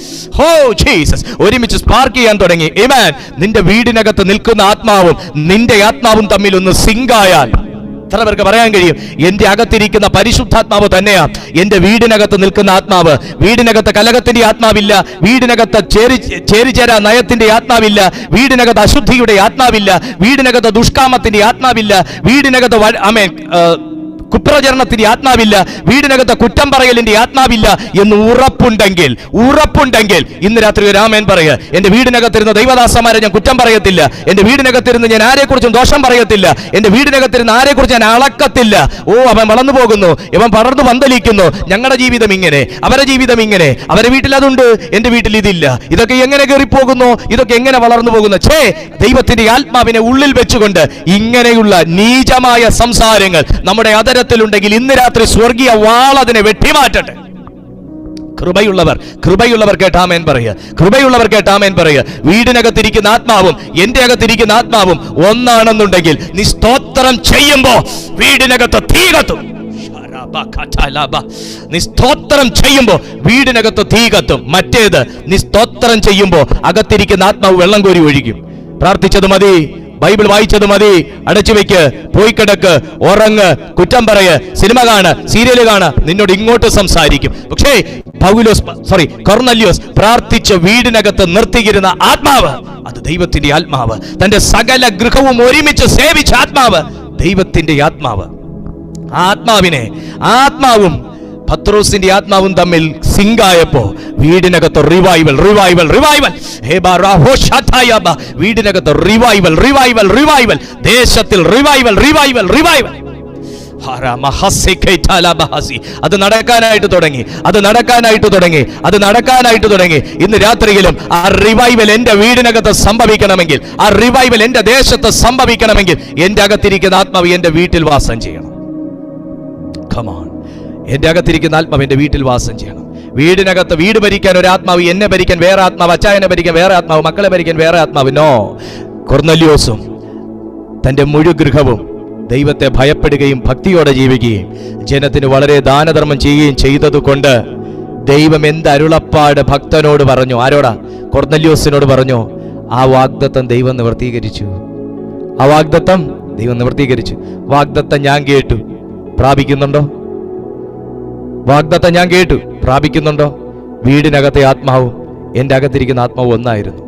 ഒരുമിച്ച് സ്പാർക്ക് ചെയ്യാൻ തുടങ്ങി. ആമേൻ. നിന്റെ വീടിനകത്ത് നിൽക്കുന്ന ആത്മാവും നിന്റെ ആത്മാവും തമ്മിൽ ഒന്ന് സിങ്കായാൽ എത്ര പേർക്ക് പറയാൻ കഴിയും? എന്റെ അകത്തിരിക്കുന്ന പരിശുദ്ധാത്മാവ് തന്നെയാ എന്റെ വീടിനകത്ത് നിൽക്കുന്ന ആത്മാവ്. വീടിനകത്ത് കലഹത്തിന്റെ ആത്മാവില്ല, വീടിനകത്ത് ചേരിചേരാ നയത്തിന്റെ ആത്മാവില്ല, വീടിനകത്ത് അശുദ്ധിയുടെ ആത്മാവില്ല, വീടിനകത്ത് ദുഷ്കാമത്തിന്റെ ആത്മാവില്ല, വീടിനകത്ത് കുപ്രചരണത്തിന്റെ ആത്മാവില്ല, വീടിനകത്ത് കുറ്റം പറയലിന്റെ ആത്മാവില്ല എന്ന് ഉറപ്പുണ്ടെങ്കിൽ ഇന്ന് രാത്രി ഒരു ആമേൻ പറയുക. എന്റെ വീടിനകത്തിരുന്ന ദൈവദാസന്മാരെ ഞാൻ കുറ്റം പറയത്തില്ല, എന്റെ വീടിനകത്തിരുന്ന് ഞാൻ ആരെക്കുറിച്ചും ദോഷം പറയത്തില്ല, എന്റെ വീടിനകത്തിരുന്ന് ആരെക്കുറിച്ച് ഞാൻ അളക്കത്തില്ല. അവൻ വളർന്നു പോകുന്നു, ഇവൻ പടർന്നു പന്തലിക്കുന്നു, ഞങ്ങളുടെ ജീവിതം ഇങ്ങനെ, അവരുടെ ജീവിതം ഇങ്ങനെ, അവരുടെ വീട്ടിൽ അതുണ്ട്, എന്റെ വീട്ടിൽ ഇതില്ല, ഇതൊക്കെ എങ്ങനെ കയറിപ്പോകുന്നു, ഇതൊക്കെ എങ്ങനെ വളർന്നു പോകുന്നു? ദൈവത്തിന്റെ ആത്മാവിനെ ഉള്ളിൽ വെച്ചുകൊണ്ട് ഇങ്ങനെയുള്ള നീചമായ സംസാരങ്ങൾ നമ്മുടെ ത്തിലുണ്ടെങ്കിൽ ഇന്ന് രാത്രി സ്വർഗീയ വാൾ അതിനെ വെട്ടിമാറ്റട്ടെ. കൃപയുള്ളവർ കേട്ടാമേൻ പറയുക. വീടിനകത്തിരിക്കുന്ന ആത്മാവും എന്റെ അകത്തിരിക്കുന്ന ആത്മാവും ഒന്നാണെന്നുണ്ടെങ്കിൽ നീ സ്തോത്രം ചെയ്യുമ്പോ വീടിനകത്ത് തീ കത്തും. നീ സ്തോത്രം ചെയ്യുമ്പോ വീടിനകത്ത് തീ കത്തും. മറ്റേത് നീ സ്തോത്രം ചെയ്യുമ്പോ അകത്തിരിക്കുന്ന ആത്മാവ് വെള്ളം കോരി ഒഴിക്കും. പ്രാർത്ഥിച്ചത് മതി, ബൈബിൾ വായിച്ചത് മതി, അടച്ചു വെക്ക്, പോയി കിടക്ക്, ഉറങ്ങ്, കുറ്റം പറയ്, സിനിമ കാണ്, സീരിയല് കാണ്, നിന്നോട് ഇങ്ങോട്ട് സംസാരിക്കും. പക്ഷേ കൊർന്നല്യോസ് പ്രാർത്ഥിച്ച വീടിനകത്ത് നിർത്തിയിരുന്ന ആത്മാവ് അത് ദൈവത്തിന്റെ ആത്മാവ്. തന്റെ സകല ഗൃഹവും ഒരുമിച്ച് സേവിച്ച ആത്മാവ് ദൈവത്തിന്റെ ആത്മാവ്. ആത്മാവും പത്രോസിന്റെ ആത്മാവും തമ്മിൽ സിങ്കായപ്പോ വീടിനകത്ത് റിവൈവൽ. വീടിനകത്ത് റിവൈവൽ. ദേശത്തിൽ റിവൈവൽ. അത് നടക്കാനായിട്ട് തുടങ്ങി. ഇന്ന് രാത്രിയിലും ആ റിവൈവൽ എന്റെ വീടിനകത്ത് സംഭവിക്കണമെങ്കിൽ, ആ റിവൈവൽ എന്റെ ദേശത്ത് സംഭവിക്കണമെങ്കിൽ എന്റെ അകത്തിരിക്കുന്ന ആത്മാവ് എന്റെ വീട്ടിൽ വാസം ചെയ്യണം. Come on. എന്റെ അകത്തിരിക്കുന്ന ആത്മാവ് എന്റെ വീട്ടിൽ വാസം ചെയ്യണം. വീടിനകത്ത് വീട് ഭരിക്കാൻ ഒരു ആത്മാവ്, എന്നെ ഭരിക്കാൻ വേറെ ആത്മാവ്, അച്ചായനെ ഭരിക്കാൻ വേറെ ആത്മാവ്, മക്കളെ ഭരിക്കാൻ വേറെ ആത്മാവ്. നോ. കൊർന്നല്യോസും തന്റെ മുഴുഗൃഹവും ദൈവത്തെ ഭയപ്പെടുകയും ഭക്തിയോടെ ജീവിക്കുകയും ജനത്തിന് വളരെ ദാനധർമ്മം ചെയ്യുകയും ചെയ്തതുകൊണ്ട് ദൈവം എന്ത് അരുളപ്പാട് ഭക്തനോട് പറഞ്ഞു? ആരോടാ? കൊർന്നല്യോസിനോട് പറഞ്ഞു. ആ വാഗ്ദത്തം ദൈവം നിവർത്തീകരിച്ചു. വാഗ്ദത്തം ഞാൻ കേട്ടു. പ്രാപിക്കുന്നുണ്ടോ? വാഗ്ദത്തം ഞാൻ കേട്ടു. പ്രാപിക്കുന്നുണ്ടോ? വീടിനകത്തെ ആത്മാവും എൻ്റെ അകത്തിരിക്കുന്ന ആത്മാവും ഒന്നായിരുന്നു.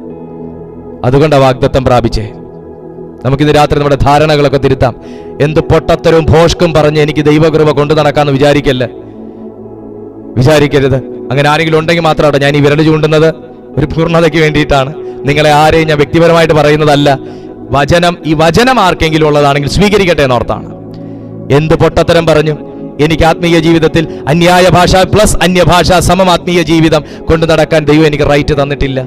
അതുകൊണ്ട് ആ വാഗ്ദത്തം പ്രാപിച്ചേ. നമുക്കിന്ന് രാത്രി നമ്മുടെ ധാരണകളൊക്കെ തിരുത്താം. എന്ത് പൊട്ടത്തരവും ഭോഷ്കും പറഞ്ഞ് എനിക്ക് ദൈവകൃപ കൊണ്ടു നടക്കാമെന്ന് വിചാരിക്കരുത്. അങ്ങനെ ആരെങ്കിലും ഉണ്ടെങ്കിൽ മാത്രമാണ് ഞാൻ ഈ വിരൽ ചൂണ്ടുന്നത്. ഒരു പൂർണ്ണതയ്ക്ക് വേണ്ടിയിട്ടാണ്. നിങ്ങളെ ആരെയും ഞാൻ വ്യക്തിപരമായിട്ട് പറയുന്നതല്ല. ഈ വചനം ആർക്കെങ്കിലും ഉള്ളതാണെങ്കിൽ സ്വീകരിക്കട്ടെ എന്നോർത്താണ്. എന്ത് പൊട്ടത്തരം പറഞ്ഞു എനിക്ക് ആത്മീയ ജീവിതത്തിൽ അന്യായ ഭാഷ പ്ലസ് അന്യഭാഷ സമം ആത്മീയ ജീവിതം കൊണ്ടു നടക്കാൻ ദൈവം എനിക്ക് റൈറ്റ് തന്നിട്ടില്ല.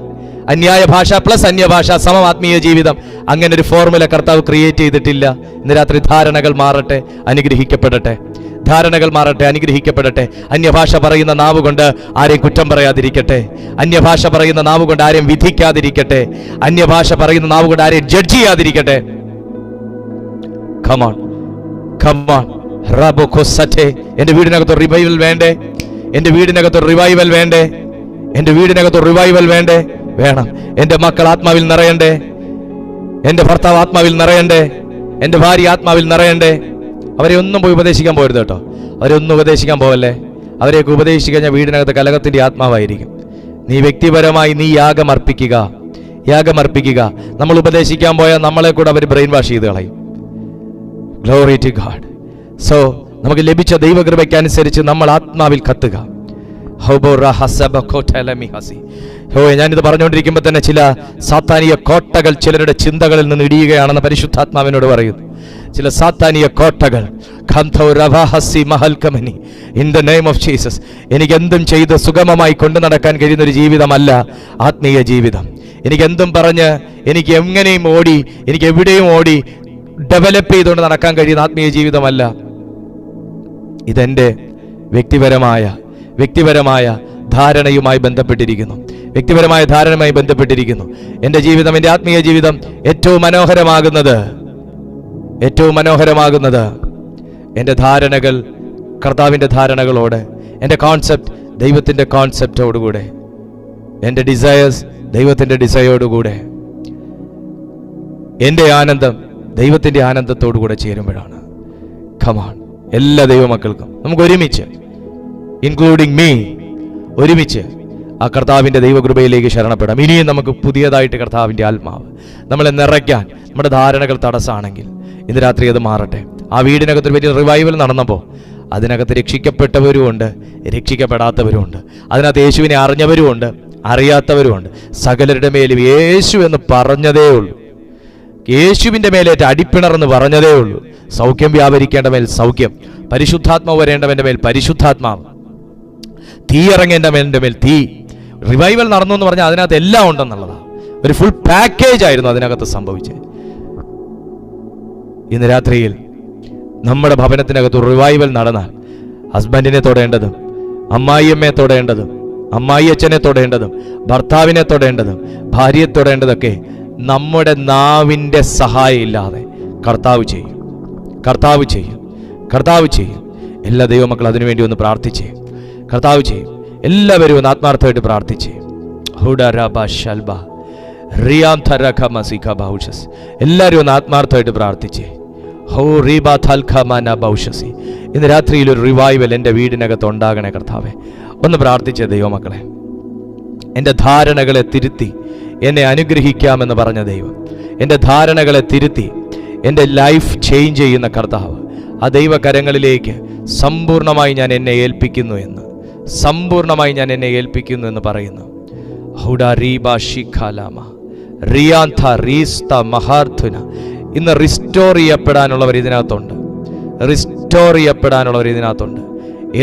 അന്യായ ഭാഷ പ്ലസ് അന്യഭാഷ സമം ആത്മീയ ജീവിതം, അങ്ങനെ ഒരു ഫോർമുല കർത്താവ് ക്രിയേറ്റ് ചെയ്തിട്ടില്ല. ഇന്ന് രാത്രി ധാരണകൾ മാറട്ടെ, അനുഗ്രഹിക്കപ്പെടട്ടെ. അന്യഭാഷ പറയുന്ന നാവ് കൊണ്ട് ആരെയും കുറ്റം പറയാതിരിക്കട്ടെ. അന്യഭാഷ പറയുന്ന നാവ് കൊണ്ട് ആരെയും വിധിക്കാതിരിക്കട്ടെ. അന്യഭാഷ പറയുന്ന നാവ് കൊണ്ട് ആരെയും ജഡ്ജ് ചെയ്യാതിരിക്കട്ടെ. Come on. Rabokosate. എൻ്റെ വീടിനകത്ത് റിവൈവൽ വേണ്ടേ? എൻ്റെ വീടിനകത്ത് റിവൈവൽ വേണ്ടേ? എൻ്റെ വീടിനകത്ത് റിവൈവൽ വേണ്ടേ? വേണം. എൻ്റെ മക്കൾ ആത്മാവിൽ നിറയണ്ടേ? എൻ്റെ ഭർത്താവ് ആത്മാവിൽ നിറയണ്ടേ? എൻ്റെ ഭാര്യ ആത്മാവിൽ നിറയണ്ടേ? അവരെ ഒന്നും പോയി ഉപദേശിക്കാൻ പോരുത് കേട്ടോ. അവരെ ഒന്നും ഉപദേശിക്കാൻ പോവല്ലേ. അവരെയൊക്കെ ഉപദേശിച്ചു കഴിഞ്ഞാൽ വീടിനകത്ത് കലഹത്തിൻ്റെ ആത്മാവായിരിക്കും. നീ വ്യക്തിപരമായി നീ യാഗം അർപ്പിക്കുക. നമ്മൾ ഉപദേശിക്കാൻ പോയാൽ നമ്മളെ കൂടെ അവർ ബ്രെയിൻ വാഷ് ചെയ്ത് കളയും. Glory to God. സോ നമുക്ക് ലഭിച്ച ദൈവകൃപയ്ക്കനുസരിച്ച് നമ്മൾ ആത്മാവിൽ കത്തുക. ഞാനിത് പറഞ്ഞുകൊണ്ടിരിക്കുമ്പോൾ തന്നെ ചില സാത്താനിക കോട്ടകൾ ചിലരുടെ ചിന്തകളിൽ നിന്ന് ഇടിയുകയാണെന്ന് പരിശുദ്ധാത്മാവിനോട് പറയുന്നു. ചില സാത്താനിക കോട്ടകൾ in the name of Jesus. എനിക്ക് എന്തും ചെയ്ത് സുഗമമായി കൊണ്ടു നടക്കാൻ കഴിയുന്ന ഒരു ജീവിതമല്ല ആത്മീയ ജീവിതം. എനിക്ക് എന്തും പറഞ്ഞ് എനിക്ക് എങ്ങനെയും ഓടി എനിക്ക് എവിടെയും ഓടി ഡെവലപ്പ് ചെയ്തുകൊണ്ട് നടക്കാൻ കഴിയുന്ന ആത്മീയ ജീവിതമല്ല. ഇതെൻ്റെ വ്യക്തിപരമായ ധാരണയുമായി ബന്ധപ്പെട്ടിരിക്കുന്നു. എൻ്റെ ജീവിതം, എൻ്റെ ആത്മീയ ജീവിതം ഏറ്റവും മനോഹരമാകുന്നത് എൻ്റെ ധാരണകൾ കർത്താവിൻ്റെ ധാരണകളോട്, എൻ്റെ കോൺസെപ്റ്റ് ദൈവത്തിൻ്റെ കോൺസെപ്റ്റോടുകൂടെ, എൻ്റെ ഡിസയേഴ്സ് ദൈവത്തിൻ്റെ ഡിസയോടുകൂടെ, എൻ്റെ ആനന്ദം ദൈവത്തിൻ്റെ ആനന്ദത്തോടുകൂടെ ചേരുമ്പോഴാണ്. കമാൺ, എല്ലാ ദൈവമക്കൾക്കും നമുക്ക് ഒരുമിച്ച്, ഇൻക്ലൂഡിങ് മീ, ഒരുമിച്ച് ആ കർത്താവിൻ്റെ ദൈവകൃപയിലേക്ക് ശരണപ്പെടാം. ഇനിയും നമുക്ക് പുതിയതായിട്ട് കർത്താവിൻ്റെ ആത്മാവ് നമ്മളെ നിറയ്ക്കാൻ നമ്മുടെ ധാരണകൾ തടസ്സമാണെങ്കിൽ ഇന്ന് രാത്രി അത് മാറട്ടെ. ആ വീടിനകത്തൊരു വലിയ റിവൈവൽ നടന്നപ്പോൾ അതിനകത്ത് രക്ഷിക്കപ്പെട്ടവരുമുണ്ട്, രക്ഷിക്കപ്പെടാത്തവരുമുണ്ട്. അതിനകത്ത് യേശുവിനെ അറിഞ്ഞവരുമുണ്ട്, അറിയാത്തവരുമുണ്ട്. സകലരുടെ മേലും യേശു എന്ന് പറഞ്ഞതേ ഉള്ളൂ, യേശുവിൻ്റെ മേലേറ്റ് അടിപ്പിണർന്ന് പറഞ്ഞതേ ഉള്ളൂ. സൗഖ്യം വ്യാപരിക്കേണ്ട മേൽ സൗഖ്യം, പരിശുദ്ധാത്മാവ് വരേണ്ടവൻ്റെ മേൽ പരിശുദ്ധാത്മാവ്, തീ ഇറങ്ങേണ്ടവൻ്റെ മേൽ തീ. റിവൈവൽ നടന്നു എന്ന് പറഞ്ഞാൽ അതിനകത്ത് എല്ലാം ഉണ്ടെന്നുള്ളതാണ്. ഒരു ഫുൾ പാക്കേജ് ആയിരുന്നു അതിനകത്ത് സംഭവിച്ചത്. ഇന്ന് രാത്രിയിൽ നമ്മുടെ ഭവനത്തിനകത്ത് റിവൈവൽ നടന്നാൽ ഹസ്ബൻഡിനെ തൊടേണ്ടതും, അമ്മായിയമ്മയെ തൊടേണ്ടതും, അമ്മായിയച്ഛനെ തൊടേണ്ടതും, ഭർത്താവിനെ തൊടേണ്ടതും, ഭാര്യയെ തൊടേണ്ടതൊക്കെ നമ്മുടെ നാവിൻ്റെ സഹായം ഇല്ലാതെ കർത്താവ് ചെയ്യും. എല്ലാ ദൈവമക്കളും അതിനുവേണ്ടി ഒന്ന് പ്രാർത്ഥിച്ചേ. കർത്താവ് ചെയ്യും. എല്ലാവരും ഒന്ന് ആത്മാർത്ഥമായിട്ട് പ്രാർത്ഥിച്ചേ. എല്ലാവരും ഒന്ന് ആത്മാർത്ഥമായിട്ട് പ്രാർത്ഥിച്ചേ. ഇന്ന് രാത്രിയിൽ ഒരു റിവൈവൽ എൻ്റെ വീടിനകത്ത് ഉണ്ടാകണേ കർത്താവേ. ഒന്ന് പ്രാർത്ഥിച്ചേ ദൈവമക്കളെ. എൻ്റെ ധാരണകളെ തിരുത്തി എന്നെ അനുഗ്രഹിക്കാമെന്ന് പറഞ്ഞ ദൈവം, എൻ്റെ ധാരണകളെ തിരുത്തി എൻ്റെ ലൈഫ് ചേഞ്ച് ചെയ്യുന്ന കർത്താവ്, ആ ദൈവകരങ്ങളിലേക്ക് സമ്പൂർണ്ണമായി ഞാൻ എന്നെ ഏൽപ്പിക്കുന്നു എന്ന് പറയുന്നു. ഇന്ന് റിസ്റ്റോർ ചെയ്യപ്പെടാനുള്ളവർ ഇതിനകത്തുണ്ട്.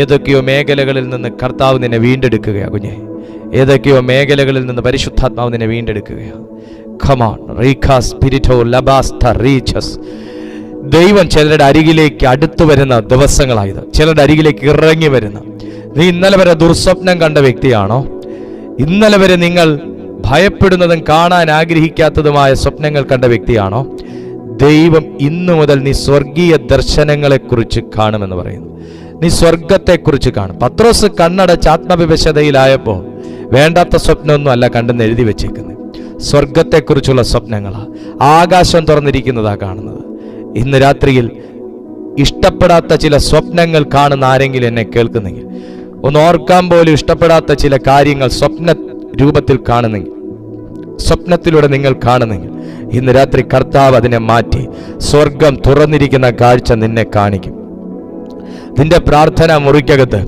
ഏതൊക്കെയോ മേഖലകളിൽ നിന്ന് കർത്താവ് നിന്നെ വീണ്ടെടുക്കുകയാണ് കുഞ്ഞെ. ഏതൊക്കെയോ മേഖലകളിൽ നിന്ന് പരിശുദ്ധാത്മാവ് നിന്നെ വീണ്ടെടുക്കുകയാണ്. ദൈവം ചിലരുടെ അരികിലേക്ക് അടുത്തു വരുന്ന ദിവസങ്ങളായത്, ചിലരുടെ അരികിലേക്ക് ഇറങ്ങി വരുന്ന. നീ ഇന്നലെ വരെ ദുർസ്വപ്നം കണ്ട വ്യക്തിയാണോ? ഇന്നലെ വരെ നിങ്ങൾ ഭയപ്പെടുന്നതും കാണാൻ ആഗ്രഹിക്കാത്തതുമായ സ്വപ്നങ്ങൾ കണ്ട വ്യക്തിയാണോ? ദൈവം ഇന്നു മുതൽ നീ സ്വർഗീയ ദർശനങ്ങളെക്കുറിച്ച് കാണുമെന്ന് പറയുന്നു. നീ സ്വർഗത്തെക്കുറിച്ച് കാണും. പത്രോസ് കണ്ണടച്ച് ആത്മവിവശതയിലായപ്പോൾ വേണ്ടാത്ത സ്വപ്നമൊന്നും അല്ല കണ്ടെന്ന് എഴുതി വെച്ചേക്കുന്നത്. സ്വർഗത്തെക്കുറിച്ചുള്ള സ്വപ്നങ്ങളാ, ആകാശം തുറന്നിരിക്കുന്നതാ കാണുന്നത്. ഇന്ന് രാത്രിയിൽ ഇഷ്ടപ്പെടാത്ത ചില സ്വപ്നങ്ങൾ കാണുന്ന ആരെങ്കിലും എന്നെ കേൾക്കുന്നെങ്കിൽ, ഒന്ന് ഓർക്കാൻ പോലും ഇഷ്ടപ്പെടാത്ത ചില കാര്യങ്ങൾ സ്വപ്ന രൂപത്തിൽ കാണുന്നെങ്കിൽ, സ്വപ്നത്തിലൂടെ നിങ്ങൾ കാണുന്നെങ്കിൽ, ഇന്ന് രാത്രി കർത്താവ് അതിനെ മാറ്റി സ്വർഗം തുറന്നിരിക്കുന്ന കാഴ്ച നിന്നെ കാണിക്കും. നിന്റെ പ്രാർത്ഥന മുറിക്കകത്ത്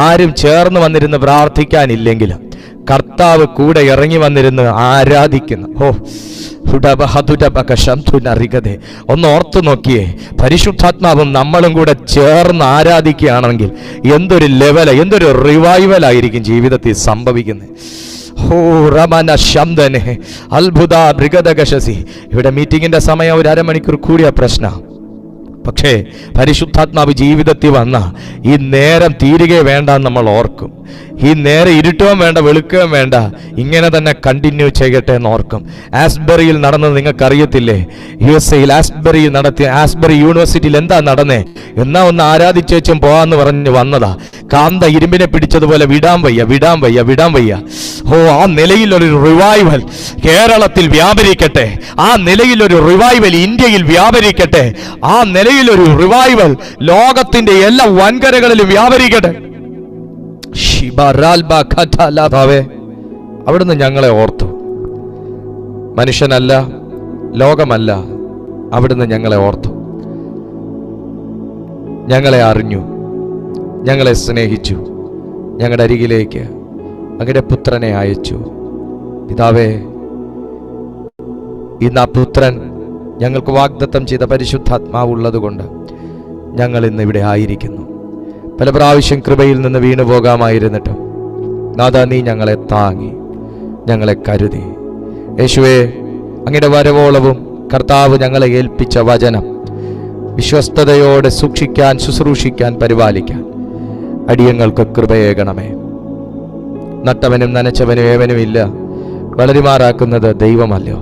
ആരും ചേർന്ന് വന്നിരുന്ന് പ്രാർത്ഥിക്കാനില്ലെങ്കിലും കർത്താവ് കൂടെ ഇറങ്ങി വന്നിരുന്ന് ആരാധിക്കുന്ന ഒന്ന് ഓർത്തു നോക്കിയേ. പരിശുദ്ധാത്മാവും നമ്മളും കൂടെ ചേർന്ന് ആരാധിക്കുകയാണെങ്കിൽ എന്തൊരു ലെവല, എന്തൊരു റിവൈവൽ ആയിരിക്കും ജീവിതത്തിൽ സംഭവിക്കുന്നത്. അത്ഭുത ബ്രിഗദകശസി. ഇവിടെ മീറ്റിംഗിന്റെ സമയം ഒരു അരമണിക്കൂർ കൂടിയ പ്രശ്നം. പക്ഷേ പരിശുദ്ധാത്മാവ് ജീവിതത്തിൽ വന്ന ഈ നേരം തീരുകയെ വേണ്ട നമ്മൾ ഓർക്കും. ഈ നേരെ ഇരുട്ടുകയും വേണ്ട വെളുക്കുകയും വേണ്ട, ഇങ്ങനെ തന്നെ കണ്ടിന്യൂ ചെയ്യട്ടെ എന്ന് ഓർക്കും. ആസ്ബറിയിൽ നടന്നത് നിങ്ങൾക്കറിയത്തില്ലേ? USA ആസ്ബറിയിൽ നടത്തിയ ആസ്ബറി യൂണിവേഴ്സിറ്റിയിൽ എന്താ നടന്നേ? എന്നാ ഒന്ന് ആരാധിച്ചേച്ചും പോവാന്ന് പറഞ്ഞ് വന്നതാ. കാന്ത ഇരുമ്പിനെ പിടിച്ചതുപോലെ വിടാൻ വയ്യ. ഓ, ആ നിലയിലൊരു റിവൈവൽ കേരളത്തിൽ വ്യാപരിക്കട്ടെ. ആ നിലയിലൊരു റിവൈവൽ ഇന്ത്യയിൽ വ്യാപരിക്കട്ടെ. ആ നിലയിലൊരു റിവൈവൽ ലോകത്തിന്റെ എല്ലാ വൻകരകളിലും വ്യാപരിക്കട്ടെ. അവിടുന്ന് ഞങ്ങളെ ഓർത്തു. മനുഷ്യനല്ല, ലോകമല്ല, അവിടുന്ന് ഞങ്ങളെ ഓർത്തു. ഞങ്ങളെ അറിഞ്ഞു, ഞങ്ങളെ സ്നേഹിച്ചു, ഞങ്ങളുടെ അരികിലേക്ക് അങ്ങയുടെ പുത്രനെ അയച്ചു. പിതാവേ, ഇന്ന് ആ പുത്രൻ ഞങ്ങൾക്ക് വാഗ്ദത്തം ചെയ്ത പരിശുദ്ധാത്മാവുള്ളത് കൊണ്ട് ഞങ്ങൾ ഇന്ന് ഇവിടെ ആയിരിക്കുന്നു. പല പ്രാവശ്യം കൃപയിൽ നിന്ന് വീണു പോകാമായിരുന്നിട്ടും നാഥാ, നീ ഞങ്ങളെ താങ്ങി, ഞങ്ങളെ കരുതി. യേശുവേ, അങ്ങയുടെ വരവോളവും കർത്താവ് ഞങ്ങളെ ഏൽപ്പിച്ച വചനം വിശ്വസ്തയോടെ സൂക്ഷിക്കാൻ, ശുശ്രൂഷിക്കാൻ, പരിപാലിക്കാൻ അടിയങ്ങൾക്ക് കൃപയേകണമേ. നട്ടവനും നനച്ചവനും ഏവനുമില്ല, വളരുമാറാക്കുന്നത് ദൈവമല്ലോ.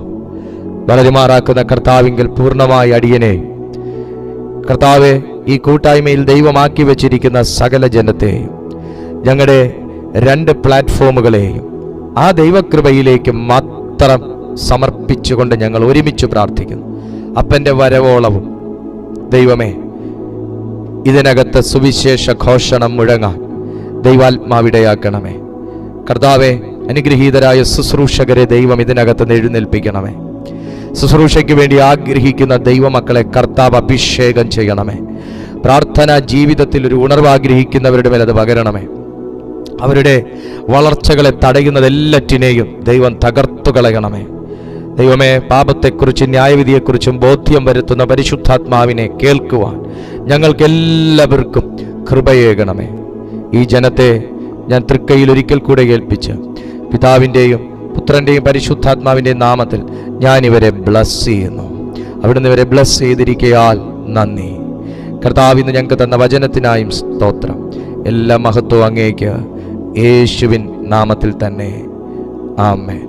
വളരുമാറാക്കുന്ന കർത്താവിങ്കിൽ പൂർണ്ണമായി അടിയനെ, കർത്താവെ, ഈ കൂട്ടായ്മയിൽ ദൈവമാക്കി വെച്ചിരിക്കുന്ന സകല ജനത്തെയും, ഞങ്ങളുടെ 2 പ്ലാറ്റ്ഫോമുകളെയും ആ ദൈവകൃപയിലേക്ക് മാത്രം സമർപ്പിച്ചുകൊണ്ട് ഞങ്ങൾ ഒരുമിച്ച് പ്രാർത്ഥിക്കുന്നു. അപ്പൻ്റെ വരവോളവും ദൈവമേ, ഇതിനകത്ത് സുവിശേഷ ഘോഷണം മുഴങ്ങാൻ ദൈവാത്മാവിടയാക്കണമേ. കർത്താവെ, അനുഗ്രഹീതരായ ശുശ്രൂഷകരെ ദൈവം ഇതിനകത്ത് എഴുന്നേൽപ്പിക്കണമേ. ശുശ്രൂഷയ്ക്ക് വേണ്ടി ആഗ്രഹിക്കുന്ന ദൈവമക്കളെ കർത്താവ് അഭിഷേകം ചെയ്യണമേ. പ്രാർത്ഥനാ ജീവിതത്തിൽ ഒരു ഉണർവ് ആഗ്രഹിക്കുന്നവരുടെ മേൽ അത് പകരണമേ. അവരുടെ വളർച്ചകളെ തടയുന്നതെല്ലാറ്റിനെയും ദൈവം തകർത്തു കളയണമേ. ദൈവമേ, പാപത്തെക്കുറിച്ചും ന്യായവിധിയെക്കുറിച്ചും ബോധ്യം വരുത്തുന്ന പരിശുദ്ധാത്മാവിനെ കേൾക്കുവാൻ ഞങ്ങൾക്കെല്ലാവർക്കും കൃപയേകണമേ. ഈ ജനത്തെ ഞാൻ തൃക്കൈയിൽ ഒരിക്കൽ കൂടെ ഏൽപ്പിച്ച് പിതാവിൻ്റെയും പുത്രൻ്റെയും പരിശുദ്ധാത്മാവിൻ്റെയും നാമത്തിൽ ഞാൻ ഇവരെ ബ്ലസ് ചെയ്യുന്നു. അവിടുന്ന് ഇവരെ ബ്ലസ് ചെയ്തിരിക്കയാൽ നന്ദി. കർത്താവ് ഇന്ന് ഞങ്ങൾക്ക് തന്ന വചനത്തിനായും സ്തോത്രം. എല്ലാ മഹത്വവും അങ്ങേക്ക്, യേശുവിൻ നാമത്തിൽ തന്നെ. ആമേൻ.